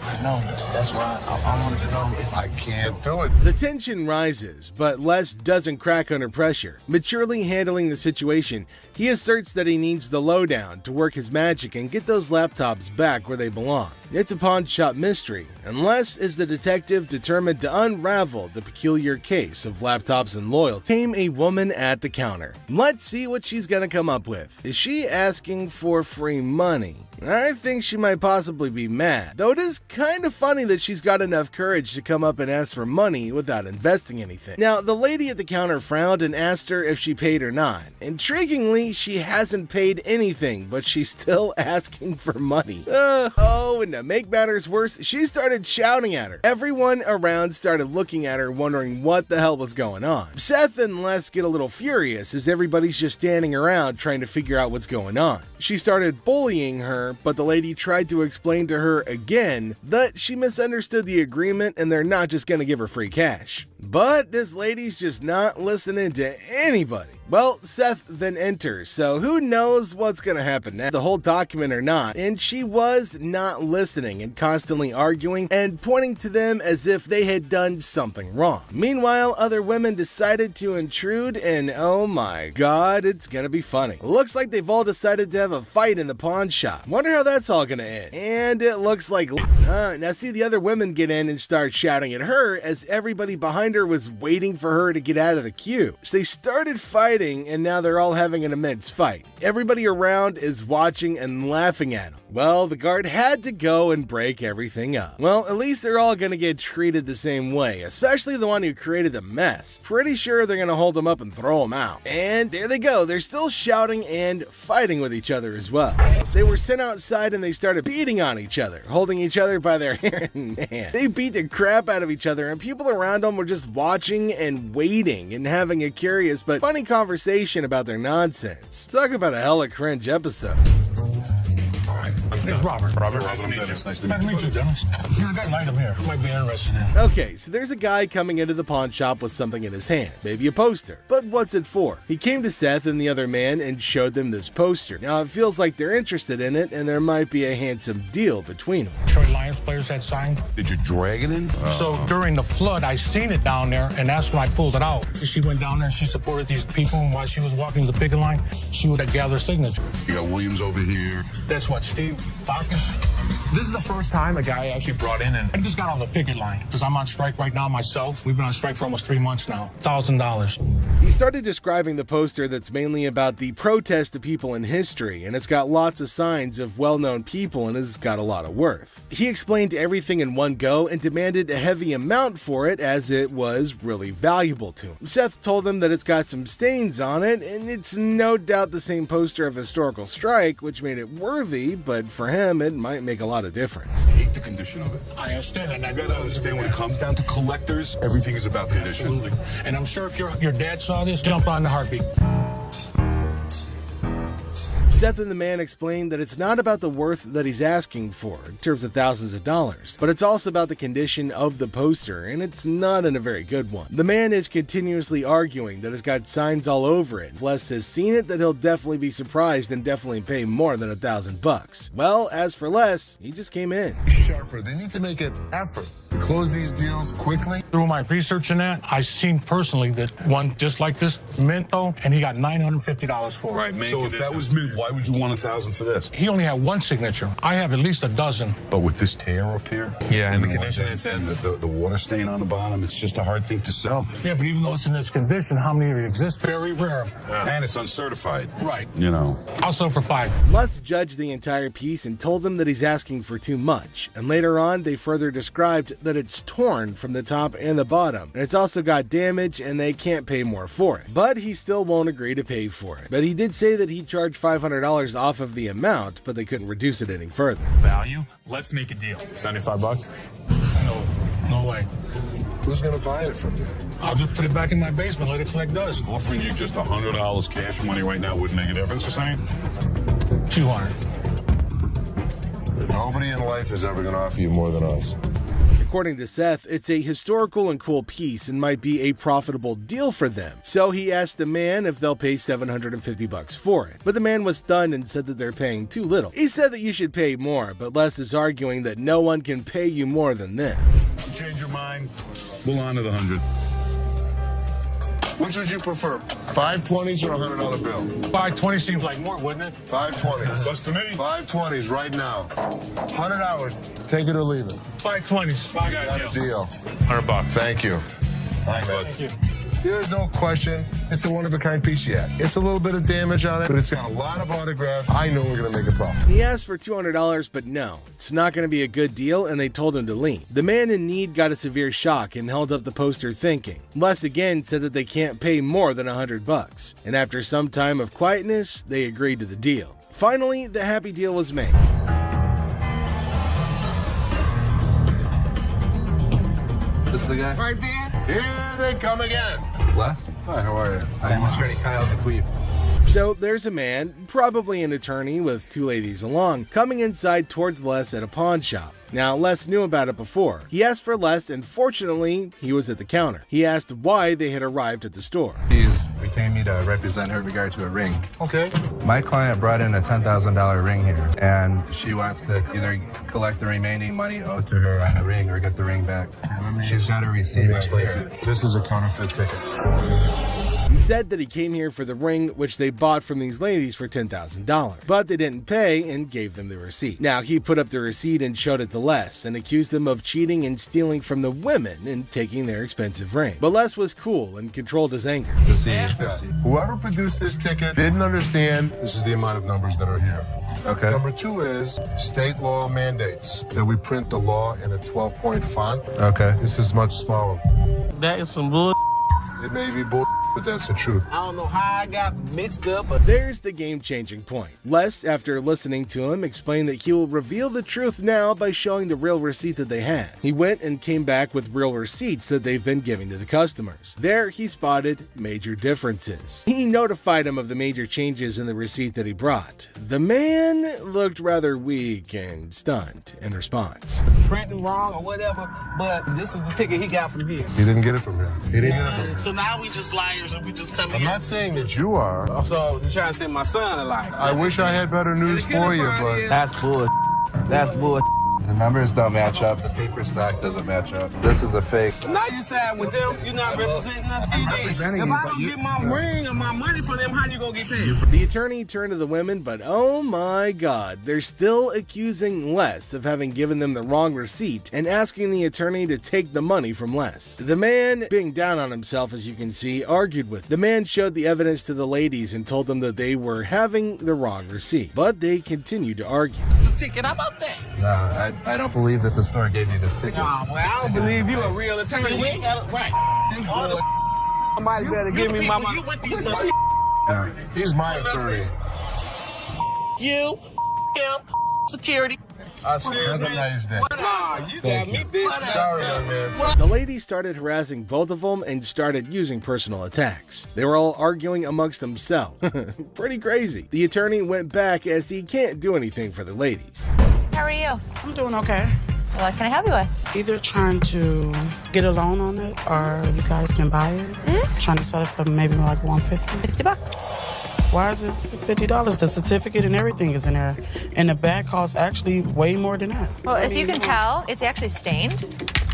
I know. That's why I wanted to know if I can't do it. The tension rises, but Les doesn't crack under pressure. Maturely handling the situation, he asserts that he needs the lowdown to work his magic and get those laptops back where they belong. It's a pawn shop mystery, and Les is the detective determined to unravel the peculiar case of laptops and loyalty. Tame a woman at the counter. Let's see what she's gonna come up with. Is she asking for free money? I think she might possibly be mad, though it is kind of funny that she's got enough courage to come up and ask for money without investing anything. Now, the lady at the counter frowned and asked her if she paid or not. Intriguingly, she hasn't paid anything, but she's still asking for money. And to make matters worse, she started shouting at her. Everyone around started looking at her, wondering what the hell was going on. Seth and Les get a little furious as everybody's just standing around trying to figure out what's going on. She started bullying her, but the lady tried to explain to her again that she misunderstood the agreement and they're not just gonna give her free cash. But this lady's just not listening to anybody. Well, Seth then enters, so who knows what's gonna happen now, the whole document or not, and she was not listening and constantly arguing and pointing to them as if they had done something wrong. Meanwhile, other women decided to intrude, and oh my god, it's gonna be funny. Looks like they've all decided to have a fight in the pawn shop. Wonder how that's all gonna end. And it looks like now see the other women get in and start shouting at her as everybody behind her was waiting for her to get out of the queue. So they started fighting, and now they're all having an immense fight. Everybody around is watching and laughing at them. Well, the guard had to go and break everything up. Well, at least they're all gonna get treated the same way, especially the one who created the mess. Pretty sure they're gonna hold him up and throw him out. And there they go, they're still shouting and fighting with each other as well. They were sent outside and they started beating on each other, holding each other by their hair and hand. They beat the crap out of each other, and people around them were just watching and waiting and having a curious but funny conversation about their nonsense. Talk about a hella cringe episode. It's Robert. Nice to meet you. Nice to meet you, Dennis. Yeah, I got an item here. Might be interested in. Okay, so there's a guy coming into the pawn shop with something in his hand, maybe a poster. But what's it for? He came to Seth and the other man and showed them this poster. Now it feels like they're interested in it, and there might be a handsome deal between them. Detroit Lions players had signed. Did you drag it in? So during the flood, I seen it down there, and that's when I pulled it out. She went down there and she supported these people, and while she was walking the picket line, she would gather signature. You got Williams over here. That's what, Steve Farkas? This is the first time a guy actually brought in, and I just got on the picket line because I'm on strike right now myself. We've been on strike for almost 3 months now. $1,000. He started describing the poster that's mainly about the protest of people in history, and it's got lots of signs of well-known people and has got a lot of worth. He explained everything in one go and demanded a heavy amount for it as it was really valuable to him. Seth told him that it's got some stains on it, and it's no doubt the same poster of Historical Strike, which made it worthy, but for him it might make a lot of difference. I hate the condition of it. I understand, and I You gotta understand when it comes down to collectors, everything is about condition. Absolutely. And I'm sure if your dad saw this, jump on the heartbeat. Seth and the man explained that it's not about the worth that he's asking for, in terms of thousands of dollars, but it's also about the condition of the poster, and it's not in a very good one. The man is continuously arguing that it's got signs all over it. If Les has seen it, that he'll definitely be surprised and definitely pay more than $1,000. Well, as for Les, he just came in. Sharper. They need to make an effort to close these deals quickly. Through my research in that, I've seen personally that one just like this, Minto, and he got $950 for it. Right, man. So if that was mint, why would you want $1,000 for this? He only had one signature. I have at least a dozen. But with this tear up here, Yeah, and and the condition it's in, the water stain on the bottom, it's just a hard thing to sell. Yeah, but even though it's in this condition, how many of it exist? Very rare. And it's uncertified. Right. You know. I'll sell for $5. Les judged the entire piece and told him that he's asking for too much, and later on they further described that it's torn from the top and the bottom, and it's also got damage and they can't pay more for it. But he still won't agree to pay for it. But he did say that he'd charge $500 off of the amount, but they couldn't reduce it any further. Value? Let's make a deal. $75? No way. Who's gonna buy it from you? I'll just put it back in my basement, let it collect dust. Offering you just $100 cash money right now wouldn't make a difference, you're saying? 200. Nobody in life is ever gonna offer you more than us. According to Seth, it's a historical and cool piece and might be a profitable deal for them. So he asked the man if they'll pay $750 for it. But the man was stunned and said that they're paying too little. He said that you should pay more, but Les is arguing that no one can pay you more than this. You change your mind, we'll honor the 100. Which would you prefer, 520s or a $100 bill? 520 seems like more, wouldn't it? 520s. That's to me. 520s right now. 100 hours. Take it or leave it. 520s. Got a deal. $100. Thank you. All right, man. Thank you. There's no question. It's a one-of-a-kind piece yet. It's a little bit of damage on it, but it's got a lot of autographs. I know we're going to make a profit. He asked for $200, but no, it's not going to be a good deal, and they told him to leave. The man in need got a severe shock and held up the poster thinking. Les again said that they can't pay more than $100, and after some time of quietness, they agreed to the deal. Finally, the happy deal was made. This is the guy? Right there. Here they come again. Les? Hi, how are you? I'm Attorney Kyle DeQueef. So there's a man, probably an attorney with two ladies along, coming inside towards Les at a pawn shop. Now, Les knew about it before. He asked for Les, and fortunately, he was at the counter. He asked why they had arrived at the store. She's retained me to represent her in regard to a ring. Okay. My client brought in a $10,000 ring here, and she wants to either collect the remaining money owed to her on the ring or get the ring back. She's got a receipt. Let me explain to you. This is a counterfeit ticket. He said that he came here for the ring, which they bought from these ladies for $10,000, but they didn't pay and gave them the receipt. Now, he put up the receipt and showed it to Les and accused them of cheating and stealing from the women and taking their expensive ring. But Les was cool and controlled his anger. Whoever produced this ticket didn't understand this is the amount of numbers that are here. Okay. Number two is state law mandates that we print the law in a 12-point font. Okay. This is much smaller. That is some bull. It may be bull, but that's the truth. I don't know how I got mixed up. There's the game-changing point. Les, after listening to him, explained that he will reveal the truth now by showing the real receipt that they had. He went and came back with real receipts that they've been giving to the customers. There, he spotted major differences. He notified him of the major changes in the receipt that he brought. The man looked rather weak and stunned in response. Printing wrong or whatever, but this is the ticket he got from here. He didn't get it from here. He didn't get it from here. So now we just liars and we just come I'm here. not saying that you are. So you trying to say my son a liar? I wish I had better news for you, but That's bull. That's bull. The numbers don't match up. The paper stack doesn't match up. This is a fake. Now you side with them. You're not representing us. I'm representing if you, I don't get my ring or my money for them, how you gonna get paid? The attorney turned to the women, but oh my god, they're still accusing Les of having given them the wrong receipt and asking the attorney to take the money from Les. The man, being down on himself as you can see, argued with. The man showed the evidence to the ladies and told them that they were having the wrong receipt, but they continued to argue. Ticket, how about that? No, I don't believe that the store gave you this ticket. Nah, well, I don't believe you a real attorney. We ain't got it right. This boy, somebody better give me my money. He's my attorney. You, him, security. Have a nice day. Nah, you got me, bitch. Sorry, young man. The ladies started harassing both of them and started using personal attacks. They were all arguing amongst themselves. Pretty crazy. The attorney went back as he can't do anything for the ladies. How are you? I'm doing okay. What can I help you with? Either trying to get a loan on it or you guys can buy it. Trying to sell it for maybe like $150. $50. Why is it $50? The certificate and everything is in there. And the bag costs actually way more than that. Well, if you can tell, it's actually stained.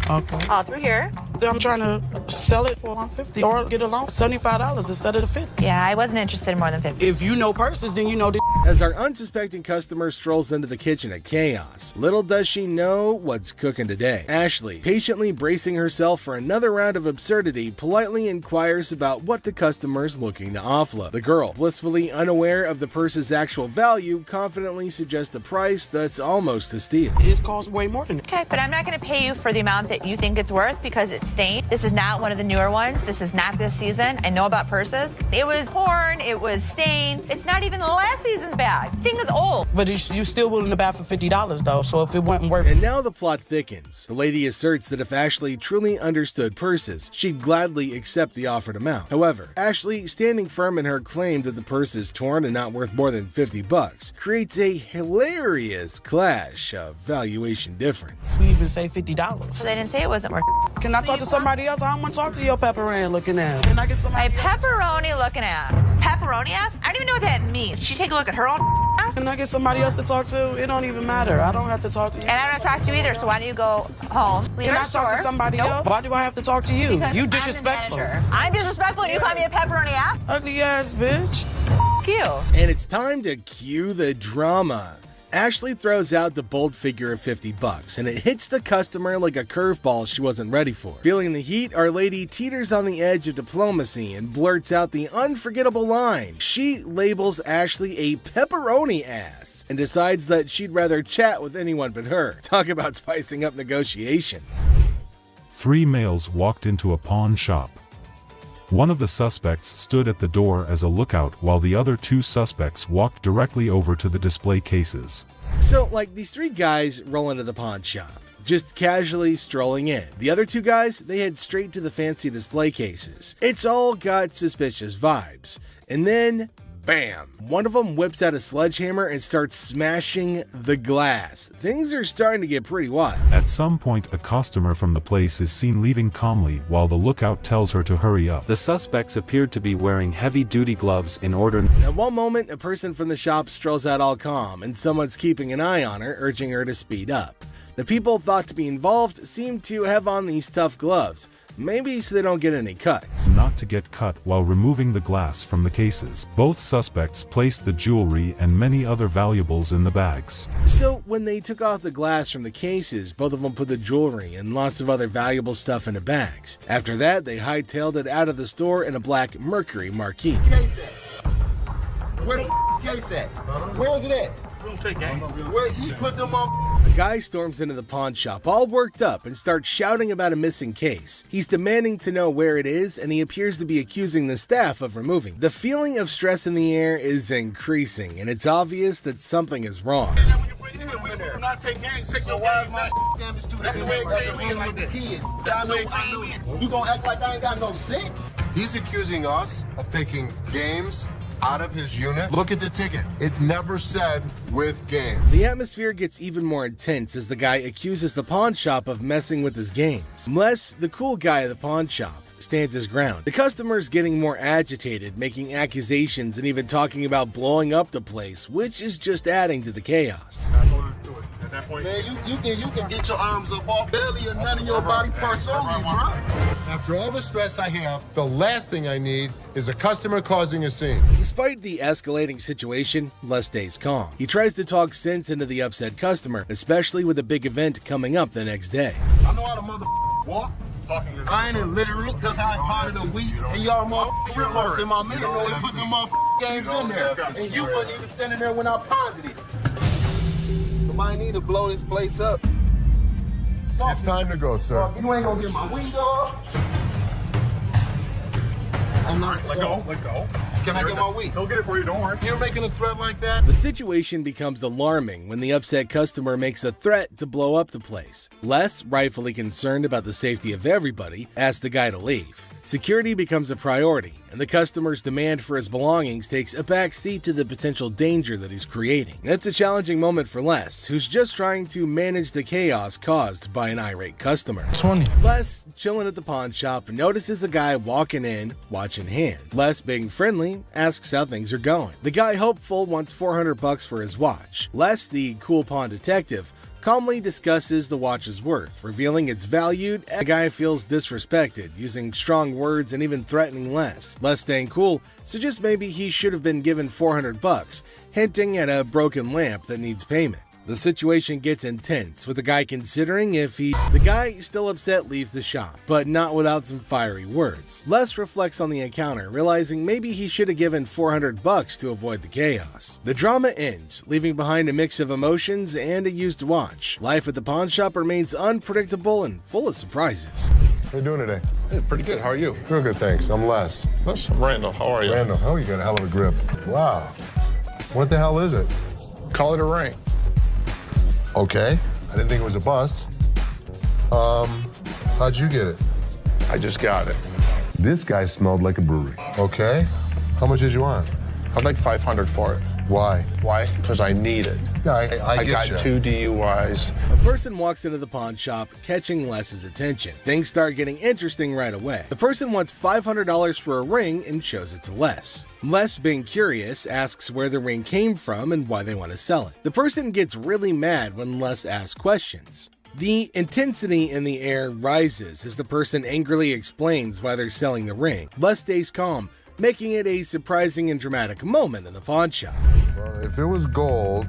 Okay. All through here. I'm trying to sell it for $150 or get a loan for $75 instead of the $50. Yeah, I wasn't interested in more than $50. If you know purses, then you know the. As our unsuspecting customer strolls into the kitchen at Chaos, little does she know what's cooking today. Ashley, patiently bracing herself for another round of absurdity, politely inquires about what the customer's looking to offload. The girl, blissfully unaware of the purse's actual value, confidently suggests a price that's almost a steal. It costs way more than that. Okay, but I'm not going to pay you for the amount that you think it's worth because it's stained. This is not one of the newer ones. This is not this season. I know about purses. It was torn. It was stained. It's not even the last season's bag. The thing is old. But you still willing to buy for $50 though, so if it wasn't worth. And now the plot thickens. The lady asserts that if Ashley truly understood purses, she'd gladly accept the offered amount. However, Ashley, standing firm in her claim that the purse is torn and not worth more than $50, creates a hilarious clash of valuation difference. We even say $50. So they didn't say it wasn't worth. Can I talk to somebody else? I don't want to talk to your pepperoni looking at. Can I get somebody? My pepperoni looking at. Pepperoni ass? I don't even know what that means. She take a look at her own ass? Can I get somebody else to talk to? It don't even matter. I don't have to talk to you. And I don't talk to you either, so why don't you go home? Leave Can our I store. talk to somebody else? Why do I have to talk to you? Because You I'm the disrespectful. manager. I'm disrespectful and you call me a pepperoni ass? Ugly ass bitch. You. And it's time to cue the drama. Ashley throws out the bold figure of $50, and it hits the customer like a curveball she wasn't ready for. Feeling the heat, our lady teeters on the edge of diplomacy and blurts out the unforgettable line. She labels Ashley a pepperoni ass and decides that she'd rather chat with anyone but her. Talk about spicing up negotiations. 3 males walked into a pawn shop. One of the suspects stood at the door as a lookout while the other 2 suspects walked directly over to the display cases. So, like, these 3 guys roll into the pawn shop, just casually strolling in. The other 2 guys, they head straight to the fancy display cases. It's all got suspicious vibes. And then, bam! One of them whips out a sledgehammer and starts smashing the glass. Things are starting to get pretty wild. At some point, a customer from the place is seen leaving calmly while the lookout tells her to hurry up. The suspects appeared to be wearing heavy-duty gloves in order. At one moment, a person from the shop strolls out all calm, and someone's keeping an eye on her, urging her to speed up. The people thought to be involved seem to have on these tough gloves, maybe so they don't get any cuts. Not to get cut while removing the glass from the cases. Both suspects placed the jewelry and many other valuables in the bags. So when they took off the glass from the cases, both of them put the jewelry and lots of other valuable stuff into bags. After that, they hightailed it out of the store in a black Mercury marquee. Where the case at? Where is it at? Where you put them on? The guy storms into the pawn shop all worked up and starts shouting about a missing case. He's demanding to know where it is, and he appears to be accusing the staff of removing. The feeling of stress in the air is increasing, and it's obvious that something is wrong. Not take games, take your wives, my damage to that's the way it came with the kids. You gonna act like I ain't got no sense? He's accusing us of taking games out of his unit. Look at the ticket. It never said with game. The atmosphere gets even more intense as the guy accuses the pawn shop of messing with his games. Les, the cool guy at the pawn shop, stands his ground. The customer's getting more agitated, making accusations and even talking about blowing up the place, which is just adding to the chaos. Man, you can get your arms up off belly and none of your body parts on me, bro. After all the stress I have, the last thing I need is a customer causing a scene. Despite the escalating situation, Les stays calm. He tries to talk sense into the upset customer, especially with a big event coming up the next day. I know how to walk. I ain't illiterate because I ain't part of the week. And y'all motherfuckers in my middle know they put them games in there. And you wasn't even standing there when I positive. Somebody need to blow this place up. It's time to go, sir. You ain't gonna get my window up. I'm not. Let go. Can I get my weed? He'll get it for you, don't worry. You're making a threat like that? The situation becomes alarming when the upset customer makes a threat to blow up the place. Les, rightfully concerned about the safety of everybody, asks the guy to leave. Security becomes a priority, and the customer's demand for his belongings takes a back seat to the potential danger that he's creating. It's a challenging moment for Les, who's just trying to manage the chaos caused by an irate customer. 20. Les, chilling at the pawn shop, notices a guy walking in, watch in hand. Les, being friendly, asks how things are going. The guy, hopeful, wants $400 for his watch. Les, the cool pawn detective, calmly discusses the watch's worth, revealing it's valued. The guy feels disrespected, using strong words and even threatening Les. Les, staying cool, suggests maybe he should have been given $400, hinting at a broken lamp that needs payment. The situation gets intense, with the guy considering if the guy, still upset, leaves the shop, but not without some fiery words. Les reflects on the encounter, realizing maybe he should have given $400 to avoid the chaos. The drama ends, leaving behind a mix of emotions and a used watch. Life at the pawn shop remains unpredictable and full of surprises. How you doing today? Hey, pretty good. How are you? Real good, thanks. I'm Les. Les, I'm Randall. How are you? Randall, you got a hell of a grip. Wow. What the hell is it? Call it a ring. Okay. I didn't think it was a bus. How'd you get it? I just got it. This guy smelled like a brewery. Okay. How much did you want? I'd like $500 for it. Why? Why? Because I need it. Yeah, I got you. 2 DUIs. A person walks into the pawn shop, catching Les's attention. Things start getting interesting right away. The person wants $500 for a ring and shows it to Les. Les, being curious, asks where the ring came from and why they want to sell it. The person gets really mad when Les asks questions. The intensity in the air rises as the person angrily explains why they're selling the ring. Les stays calm, making it a surprising and dramatic moment in the pawn shop. Well, if it was gold,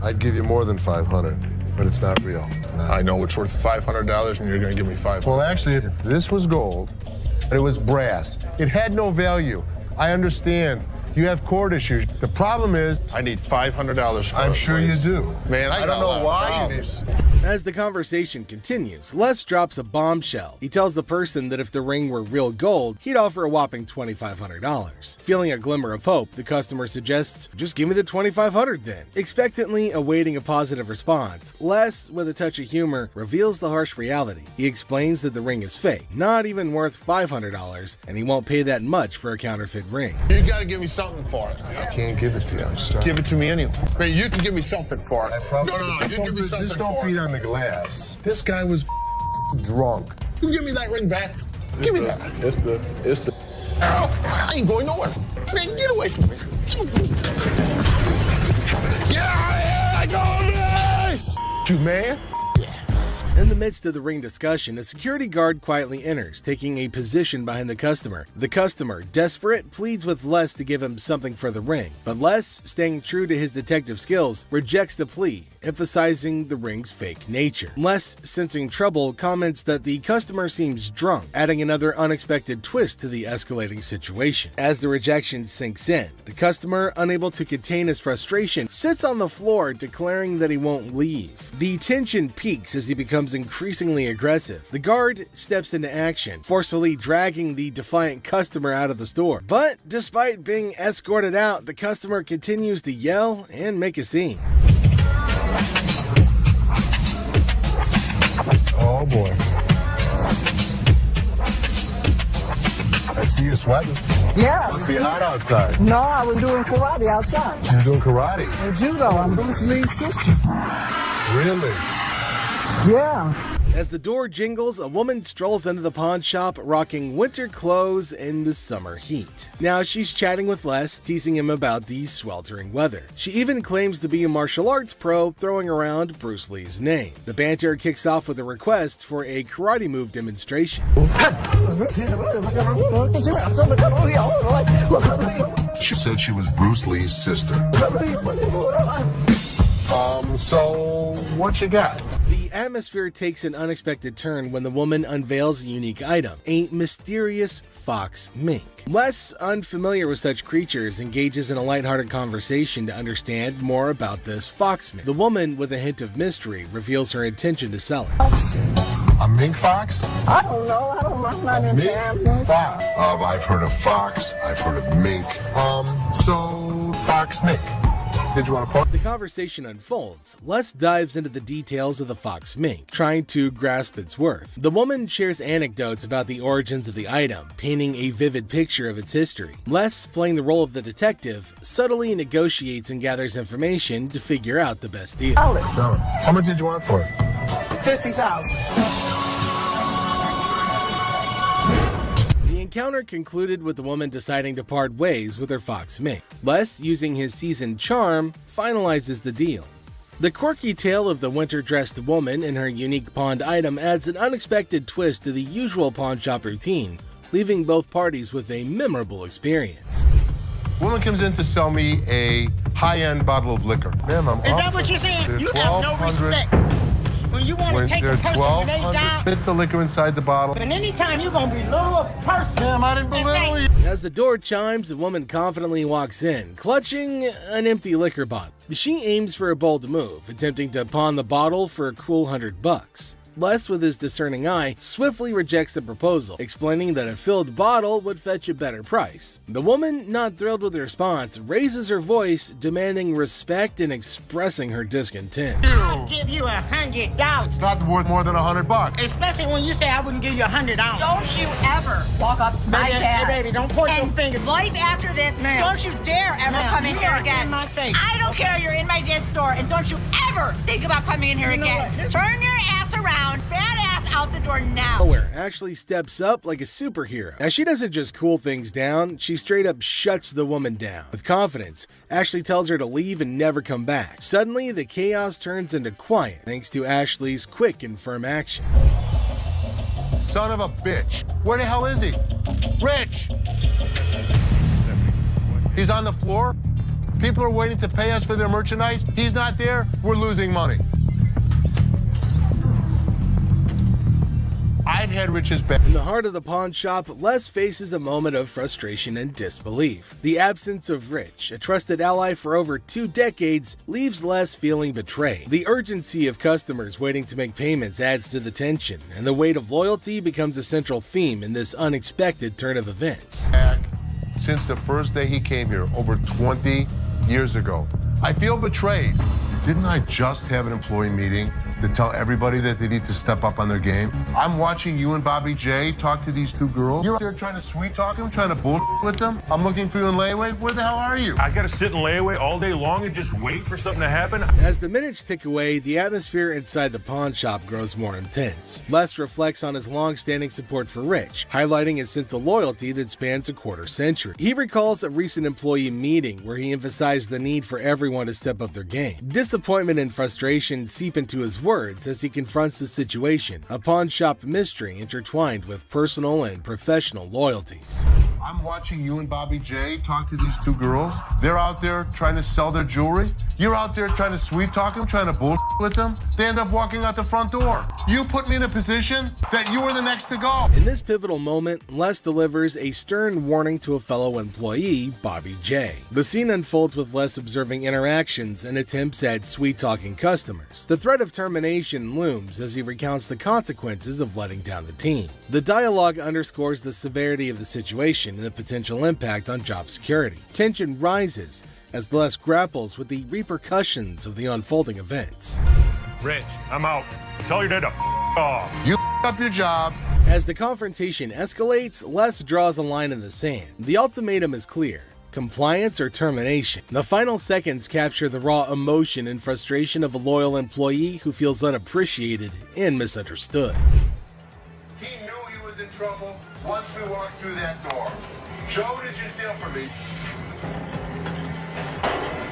I'd give you more than $500, but it's not real. I know it's worth $500 and you're going to give me $500. Well, actually, if this was gold, and it was brass, it had no value. I understand. You have court issues. The problem is, I need $500 for it. I'm sure you do. Man, I don't know why you need. As the conversation continues, Les drops a bombshell. He tells the person that if the ring were real gold, he'd offer a whopping $2,500. Feeling a glimmer of hope, the customer suggests, just give me the $2,500 then. Expectantly awaiting a positive response, Les, with a touch of humor, reveals the harsh reality. He explains that the ring is fake, not even worth $500, and he won't pay that much for a counterfeit ring. You gotta give me something for it. I can't give it to you. I'm sorry. Give it to me anyway. Man, you can give me something for it. No, you give me something just don't for beat it. on the glass. This guy was drunk. You give me that ring back. Give me that. It's the. I ain't going nowhere. Man, get away from me. Get out of here! You man? In the midst of the ring discussion, a security guard quietly enters, taking a position behind the customer. The customer, desperate, pleads with Les to give him something for the ring, but Les, staying true to his detective skills, rejects the plea, emphasizing the ring's fake nature. Les, sensing trouble, comments that the customer seems drunk, adding another unexpected twist to the escalating situation. As the rejection sinks in, the customer, unable to contain his frustration, sits on the floor, declaring that he won't leave. The tension peaks as he becomes increasingly aggressive. The guard steps into action, forcefully dragging the defiant customer out of the store. But despite being escorted out, the customer continues to yell and make a scene. Oh boy. I see you sweating. Yeah. Must be hot outside. No, I was doing karate outside. You're doing karate? And judo. I'm Bruce Lee's sister. Really? Yeah. As the door jingles, a woman strolls into the pawn shop rocking winter clothes in the summer heat. Now she's chatting with Les, teasing him about the sweltering weather. She even claims to be a martial arts pro, throwing around Bruce Lee's name. The banter kicks off with a request for a karate move demonstration. She said she was Bruce Lee's sister. So what you got? The atmosphere takes an unexpected turn when the woman unveils a unique item, a mysterious fox mink. Les, unfamiliar with such creatures, engages in a lighthearted conversation to understand more about this fox mink. The woman, with a hint of mystery, reveals her intention to sell it. A mink fox? I don't know. I'm not into animals. Fox. I've heard of fox. I've heard of mink. So fox mink. Did you want to pause? As the conversation unfolds, Les dives into the details of the fox mink, trying to grasp its worth. The woman shares anecdotes about the origins of the item, painting a vivid picture of its history. Les, playing the role of the detective, subtly negotiates and gathers information to figure out the best deal. Sell it. How much did you want for it? $50,000. The encounter concluded with the woman deciding to part ways with her fox mink. Les, using his seasoned charm, finalizes the deal. The quirky tale of the winter-dressed woman and her unique pawned item adds an unexpected twist to the usual pawn shop routine, leaving both parties with a memorable experience. Woman comes in to sell me a high-end bottle of liquor. Ma'am, I'm Is that what you're saying? You have no respect. When you want to take a person when they die, fit the liquor inside the bottle. and anytime you're going to belittle a person. Ma'am, I didn't belittle you. As the door chimes, the woman confidently walks in, clutching an empty liquor bottle. She aims for a bold move, attempting to pawn the bottle for a cool $100. Les, with his discerning eye, swiftly rejects the proposal, explaining that a filled bottle would fetch a better price. The woman, not thrilled with the response, raises her voice, demanding respect and expressing her discontent. I'll give you $100. It's not worth more than $100. Especially when you say I wouldn't give you $100. Don't you ever walk up to my Baby, dad. hey, baby, don't point your finger. Life after this, Ma'am. don't you dare ever Ma'am, come in you here are again. in my face. I don't care. You're in my dad's store, and don't you ever think about coming in here You know again. what? Turn your ass around, badass out the door now. Nowhere Ashley steps up like a superhero. Now, she doesn't just cool things down, she straight up shuts the woman down. With confidence, Ashley tells her to leave and never come back. Suddenly, the chaos turns into quiet thanks to Ashley's quick and firm action. Son of a bitch. Where the hell is he? Rich! He's on the floor. People are waiting to pay us for their merchandise. He's not there. We're losing money. I'd had Rich's back. In the heart of the pawn shop, Les faces a moment of frustration and disbelief. The absence of Rich, a trusted ally for over 2 decades, leaves Les feeling betrayed. The urgency of customers waiting to make payments adds to the tension, and the weight of loyalty becomes a central theme in this unexpected turn of events. Since the first day he came here, over 20 years ago. I feel betrayed. Didn't I just have an employee meeting to tell everybody that they need to step up on their game? I'm watching you and Bobby J talk to these 2 girls. You're out there trying to sweet talk them, trying to bullshit with them. I'm looking for you in layaway. Where the hell are you? I gotta sit in layaway all day long and just wait for something to happen. As the minutes tick away, the atmosphere inside the pawn shop grows more intense. Les reflects on his long-standing support for Rich, highlighting his sense of loyalty that spans a quarter century. He recalls a recent employee meeting where he emphasized the need for everyone to step up their game. Disappointment and frustration seep into his words as he confronts the situation, a pawn shop mystery intertwined with personal and professional loyalties. I'm watching you and Bobby J talk to these 2 girls. They're out there trying to sell their jewelry. You're out there trying to sweet talk them, trying to bullshit with them. They end up walking out the front door. You put me in a position that you were the next to go. In this pivotal moment, Les delivers a stern warning to a fellow employee, Bobby J. The scene unfolds with Les observing interactions and attempts at sweet-talking customers. The threat of termination looms as he recounts the consequences of letting down the team. The dialogue underscores the severity of the situation and the potential impact on job security. Tension rises as Les grapples with the repercussions of the unfolding events. Rich, I'm out. Tell your dad to off. You up your job. As the confrontation escalates, Les draws a line in the sand. The ultimatum is clear. compliance, or termination. The final seconds capture the raw emotion and frustration of a loyal employee who feels unappreciated and misunderstood. He knew he was in trouble once we walked through that door. Joe, what did you steal from me?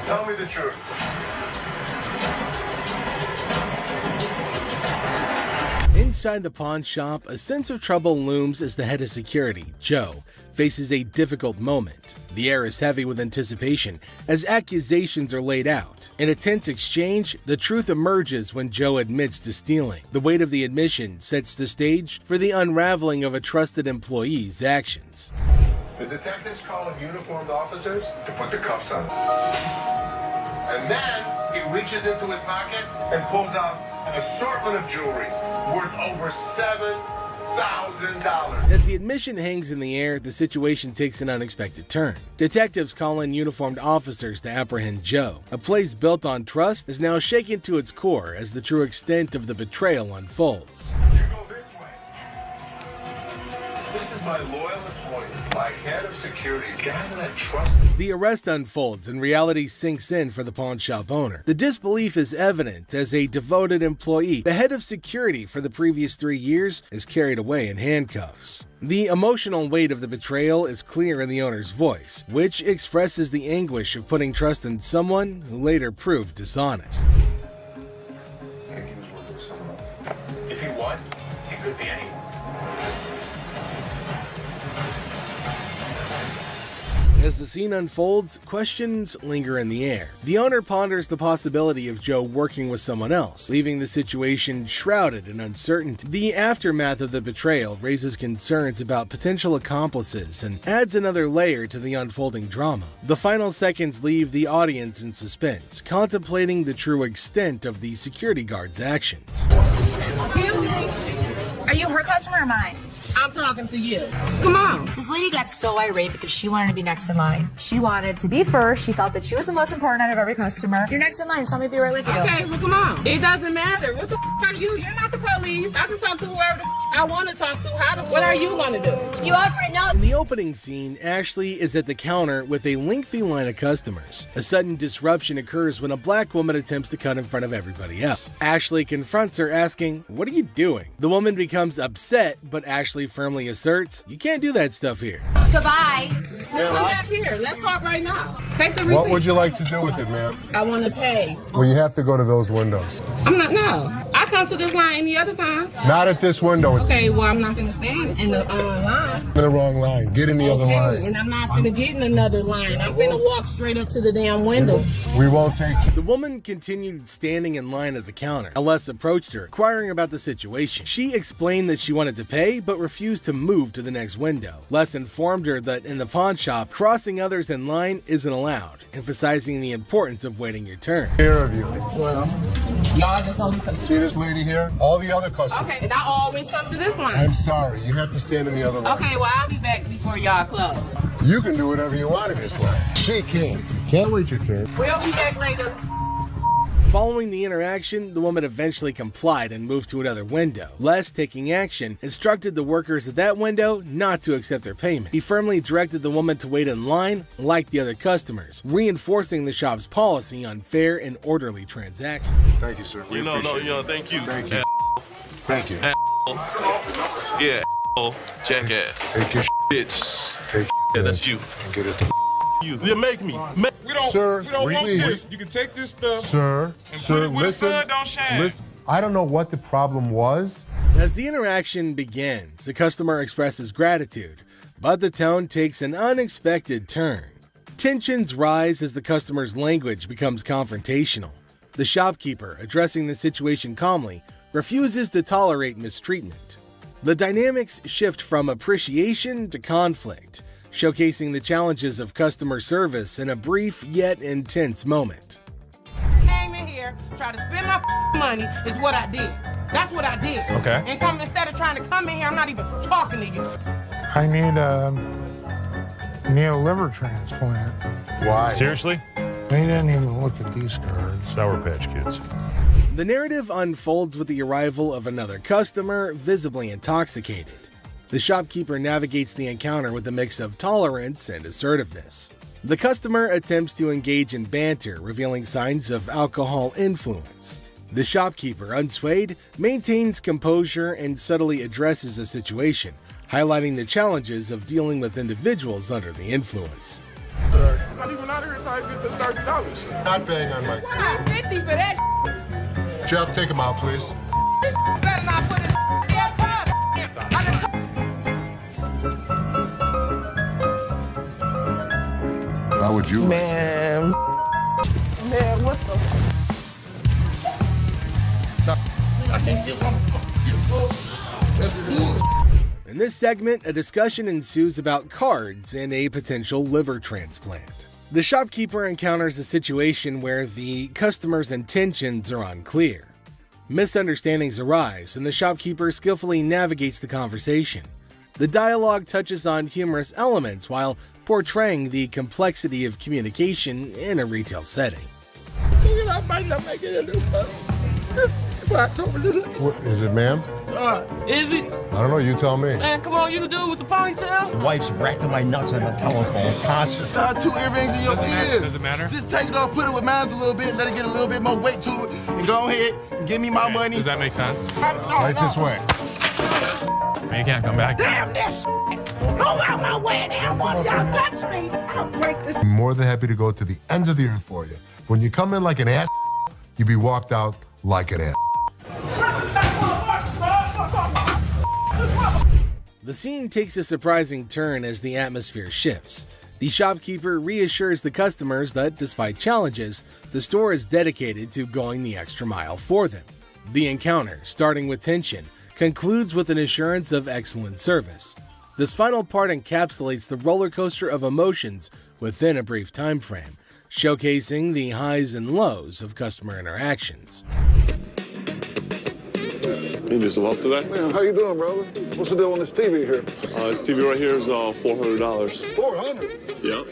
Tell me the truth. Inside the pawn shop, a sense of trouble looms as the head of security, Joe, faces a difficult moment. The air is heavy with anticipation as accusations are laid out. In a tense exchange, the truth emerges when Joe admits to stealing. The weight of the admission sets the stage for the unraveling of a trusted employee's actions. The detectives call in uniformed officers to put the cuffs on. And then he reaches into his pocket and pulls out an assortment of jewelry worth over $7,000. As the admission hangs in the air, the situation takes an unexpected turn. Detectives call in uniformed officers to apprehend Joe. A place built on trust is now shaken to its core as the true extent of the betrayal unfolds. You go this way. This is my loyal employee, my head of security, guy that trusts me. The arrest unfolds and reality sinks in for the pawn shop owner. The disbelief is evident as a devoted employee, the head of security for the previous 3 years, is carried away in handcuffs. The emotional weight of the betrayal is clear in the owner's voice, which expresses the anguish of putting trust in someone who later proved dishonest. I think he was working with someone else. If he was, he could be anyone. As the scene unfolds, questions linger in the air. The owner ponders the possibility of Joe working with someone else, leaving the situation shrouded in uncertainty. The aftermath of the betrayal raises concerns about potential accomplices and adds another layer to the unfolding drama. The final seconds leave the audience in suspense, contemplating the true extent of the security guard's actions. Are you her customer or mine? I'm talking to you. Come on. This lady got so irate because she wanted to be next in line. She wanted to be first. She felt that she was the most important out of every customer. You're next in line, so I'm gonna be right with you. Okay, well, come on. It doesn't matter. What the are you? You're not the police. I can talk to whoever I want to talk to. What are you gonna do? You already know. In the opening scene, Ashley is at the counter with a lengthy line of customers. A sudden disruption occurs when a black woman attempts to cut in front of everybody else. Ashley confronts her, asking, "What are you doing?" The woman becomes upset, but Ashley firmly asserts, "You can't do that stuff here." Goodbye. Come back here. Let's talk right now. Take the receipt. What would you like to do with it, ma'am? I want to pay. Well, you have to go to those windows. I'm not, no. I come to this line any other time. Not at this window. It's Okay, well, I'm not going to stand in the line. in the wrong line. Get in the other line. And I'm not going to get in another line. I'm going to walk straight up to the damn window. We won't take you. The woman continued standing in line at the counter. Les approached her, inquiring about the situation. She explained that she wanted to pay, but refused to move to the next window. Les informed her that in the pawn shop, crossing others in line isn't allowed, emphasizing the importance of waiting your turn. Here of you. Well, y'all just told me something. See this lady here? All the other customers. Okay, and I always come to this line. I'm sorry. You have to stand in the other line. Okay, well, I'll be back before y'all close. You can do whatever you want in this line. She can't. Can't wait your turn. We'll be back later. Following the interaction, the woman eventually complied and moved to another window. Les, taking action, instructed the workers at that window not to accept their payment. He firmly directed the woman to wait in line like the other customers, reinforcing the shop's policy on fair and orderly transactions. Thank you, sir. Thank you. Thank you. Thank you. Yeah, jackass. Take your Bitch. Take Yeah, that's you. and get it to You. Yeah, make me. We don't, Sir, we don't want please. this. You can take this stuff. Sir, And sir, put it where the listen. sun don't shine. Listen. I don't know what the problem was. As the interaction begins, the customer expresses gratitude, but the tone takes an unexpected turn. Tensions rise as the customer's language becomes confrontational. The shopkeeper, addressing the situation calmly, refuses to tolerate mistreatment. The dynamics shift from appreciation to conflict, showcasing the challenges of customer service in a brief yet intense moment. Came in here, tried to spend my money is what I did. That's what I did. Okay. And instead of trying to come in here, I'm not even talking to you. I need a liver transplant. Why? Seriously? They didn't even look at these cards. Sour Patch Kids. The narrative unfolds with the arrival of another customer, visibly intoxicated. The shopkeeper navigates the encounter with a mix of tolerance and assertiveness. The customer attempts to engage in banter, revealing signs of alcohol influence. The shopkeeper, unswayed, maintains composure and subtly addresses the situation, highlighting the challenges of dealing with individuals under the influence. Not even out here trying to get this $30. Not paying on my... $50 for that. Jeff, take him out, please. This better not put in damn car. How would you? Man, what the? I can't get one. In this segment, a discussion ensues about cards and a potential liver transplant. The shopkeeper encounters a situation where the customer's intentions are unclear. Misunderstandings arise, and the shopkeeper skillfully navigates the conversation. The dialogue touches on humorous elements while portraying the complexity of communication in a retail setting. What, is it, ma'am? Is it? I don't know. You tell me. Man, come on, you the dude with the ponytail? The wife's racking my nuts on the telephone constantly. Tie 2 earrings in your ears. Does it matter? Just take it off, put it with mine a little bit, let it get a little bit more weight to it, and go ahead and give me my money. Does that make sense? Right this way. You can't come back. Damn this! Go out my way now! One of y'all touch me! I'll break this. I'm more than happy to go to the ends of the earth for you. When you come in like an ass, you be walked out like an ass. The scene takes a surprising turn as the atmosphere shifts. The shopkeeper reassures the customers that, despite challenges, the store is dedicated to going the extra mile for them. The encounter, starting with tension, concludes with an assurance of excellent service. This final part encapsulates the roller coaster of emotions within a brief time frame, showcasing the highs and lows of customer interactions. You need some help today? Man, how you doing, brother? What's the deal on this TV here? This TV right here is $400. $400? Yeah.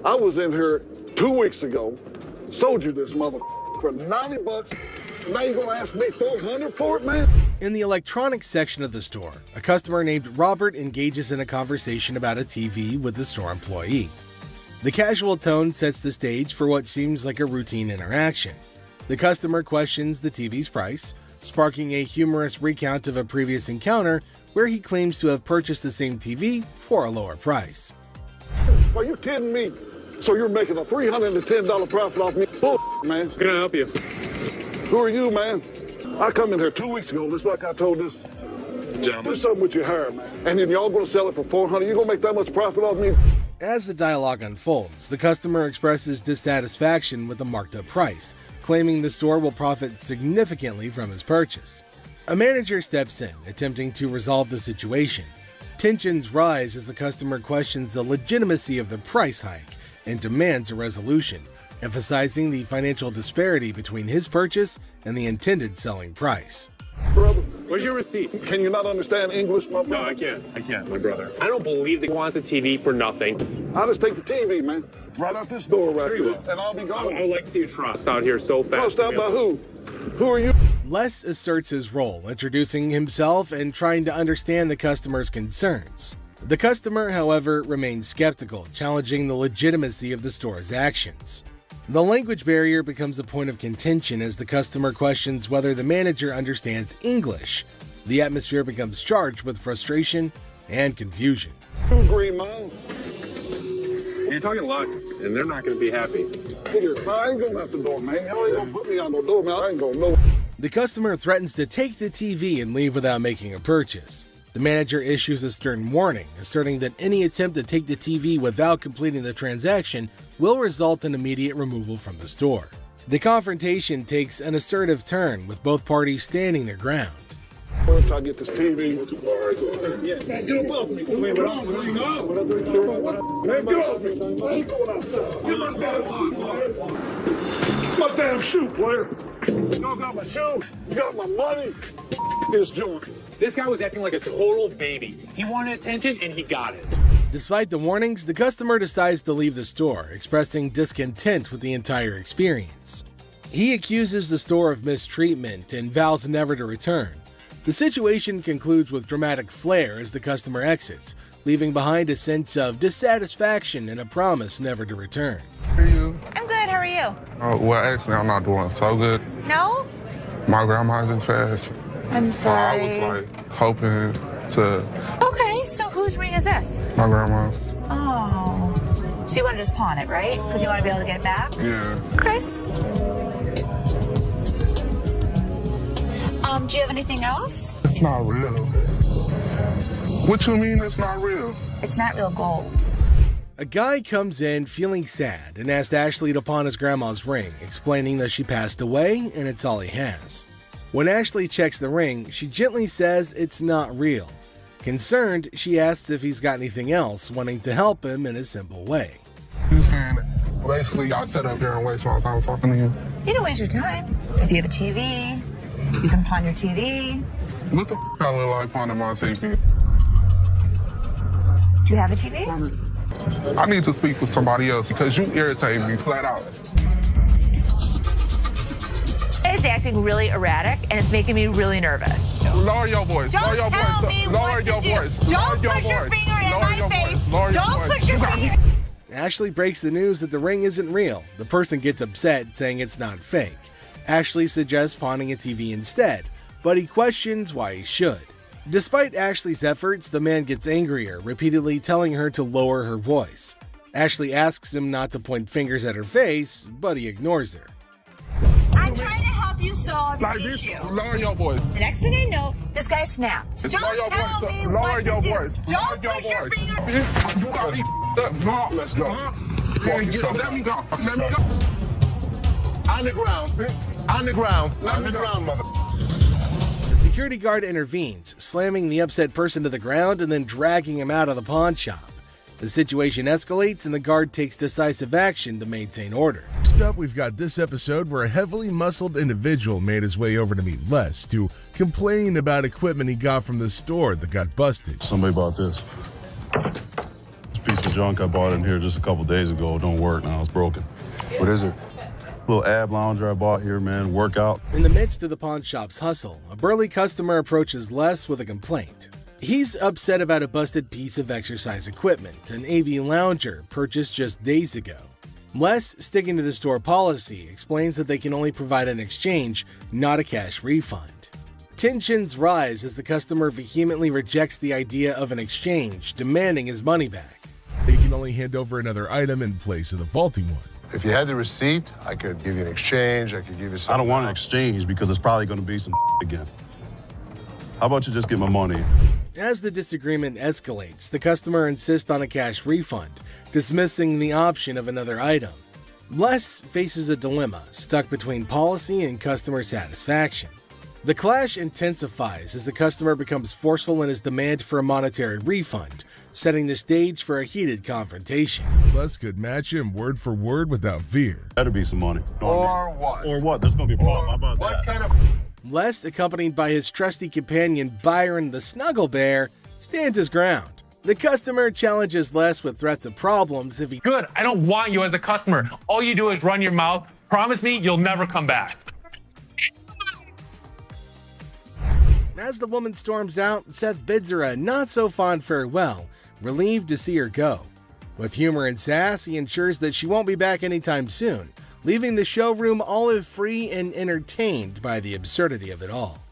I was in here 2 weeks ago, sold you this mother for $90. Now you gonna ask me $400 for it, man? In the electronics section of the store, a customer named Robert engages in a conversation about a TV with the store employee. The casual tone sets the stage for what seems like a routine interaction. The customer questions the TV's price, sparking a humorous recount of a previous encounter where he claims to have purchased the same TV for a lower price. Are you kidding me? So you're making a $310 profit off me? Bull, man. Can I help you? Who are you, man? I come in here 2 weeks ago, just like I told this. Gentlemen. Do something with your hair, man. And then y'all gonna sell it for $400? You gonna make that much profit off me? As the dialogue unfolds, the customer expresses dissatisfaction with the marked up price, claiming the store will profit significantly from his purchase. A manager steps in, attempting to resolve the situation. Tensions rise as the customer questions the legitimacy of the price hike and demands a resolution, emphasizing the financial disparity between his purchase and the intended selling price. Brother, Where's your receipt? can you not understand English, my brother? No, I can't, my brother. I don't believe that he wants a TV for nothing. I'll just take the TV, man. Right out this door right Sure you here, will. and I'll be gone. I would like to see a trust out here so fast. Trust out by who? Who are you? Les asserts his role, introducing himself and trying to understand the customer's concerns. The customer, however, remains skeptical, challenging the legitimacy of the store's actions. The language barrier becomes a point of contention as the customer questions whether the manager understands English. The atmosphere becomes charged with frustration and confusion. 2 green miles. You're talking luck, and they're not going to be happy. Here, I ain't going out the door, man. Y'all ain't gonna put me on the door, man. I ain't going no. The customer threatens to take the TV and leave without making a purchase. The manager issues a stern warning, asserting that any attempt to take the TV without completing the transaction will result in immediate removal from the store. The confrontation takes an assertive turn, with both parties standing their ground. Once I get this TV, man, get above me. Man, get off me. Man, get off me. I ain't going outside. Get my damn shoe, player. Y'all got my shoe. You got my money. It's joint. This guy was acting like a total baby. He wanted attention, and he got it. Despite the warnings, the customer decides to leave the store, expressing discontent with the entire experience. He accuses the store of mistreatment and vows never to return. The situation concludes with dramatic flair as the customer exits, leaving behind a sense of dissatisfaction and a promise never to return. How are you? I'm good. How are you? Well, actually, I'm not doing so good. No? My grandma just passed. I'm sorry. I was like hoping to. Okay, so whose ring is this? My grandma's. Oh. So you want to just pawn it, right? Because you want to be able to get it back? Yeah. Okay. Do you have anything else? It's not real. What you mean it's not real? It's not real gold. A guy comes in feeling sad and asks Ashley to pawn his grandma's ring, explaining that she passed away and it's all he has. When Ashley checks the ring, she gently says it's not real. Concerned, she asks if he's got anything else, wanting to help him in a simple way. You saying basically I sat up here and wasted my time talking to you? You don't waste your time. If you have a TV, you can pawn your TV. What the f*** I look like pawning my TV? Do you have a TV? I need to speak with somebody else because you irritate me flat out. It's acting really erratic and it's making me really nervous. Lower your voice. Don't Lower your tell voice. me Lower what your to do. voice. Don't Lower put your voice. finger in Lower my your face. voice. Lower Don't your put voice. your finger. Ashley breaks the news that the ring isn't real. The person gets upset, saying it's not fake. Ashley suggests pawning a TV instead, but he questions why he should. Despite Ashley's efforts, the man gets angrier, repeatedly telling her to lower her voice. Ashley asks him not to point fingers at her face, but he ignores her. I'm trying to help you solve Like the this, issue. lower your voice. The next thing I know, this guy snapped. Lower Don't your tell voice. me Lower what your to do. voice. Don't Lower put your your voice. finger. You got me up. No, let's go. Let me go. Let me go. On the ground. On the ground. On the ground, mother. The security guard intervenes, slamming the upset person to the ground and then dragging him out of the pawn shop. The situation escalates and the guard takes decisive action to maintain order. Next up, we've got this episode where a heavily muscled individual made his way over to meet Les to complain about equipment he got from the store that got busted. Somebody bought this. This piece of junk I bought in here just a couple days ago don't work now. It's broken. What is it? Little ab lounger I bought here, man. Workout. In the midst of the pawn shop's hustle, a burly customer approaches Les with a complaint. He's upset about a busted piece of exercise equipment, an AV lounger purchased just days ago. Les, sticking to the store policy, explains that they can only provide an exchange, not a cash refund. Tensions rise as the customer vehemently rejects the idea of an exchange, demanding his money back. They can only hand over another item in place of the faulty one. If you had the receipt, I could give you an exchange. I could give you something. I don't want an exchange because it's probably going to be some again. How about you just get my money? As the disagreement escalates, the customer insists on a cash refund, dismissing the option of another item. Les faces a dilemma, stuck between policy and customer satisfaction. The clash intensifies as the customer becomes forceful in his demand for a monetary refund, setting the stage for a heated confrontation. Les could match him word for word without fear. Better be some money. Or what? Or what? There's going to be a problem. How about What that? kind of... Les, accompanied by his trusty companion Byron the Snuggle Bear, stands his ground. The customer challenges Les with threats of problems if he... Good, I don't want you as a customer. All you do is run your mouth. Promise me you'll never come back. As the woman storms out, Seth bids her a not-so-fond farewell, relieved to see her go. With humor and sass, he ensures that she won't be back anytime soon, leaving the showroom olive-free and entertained by the absurdity of it all.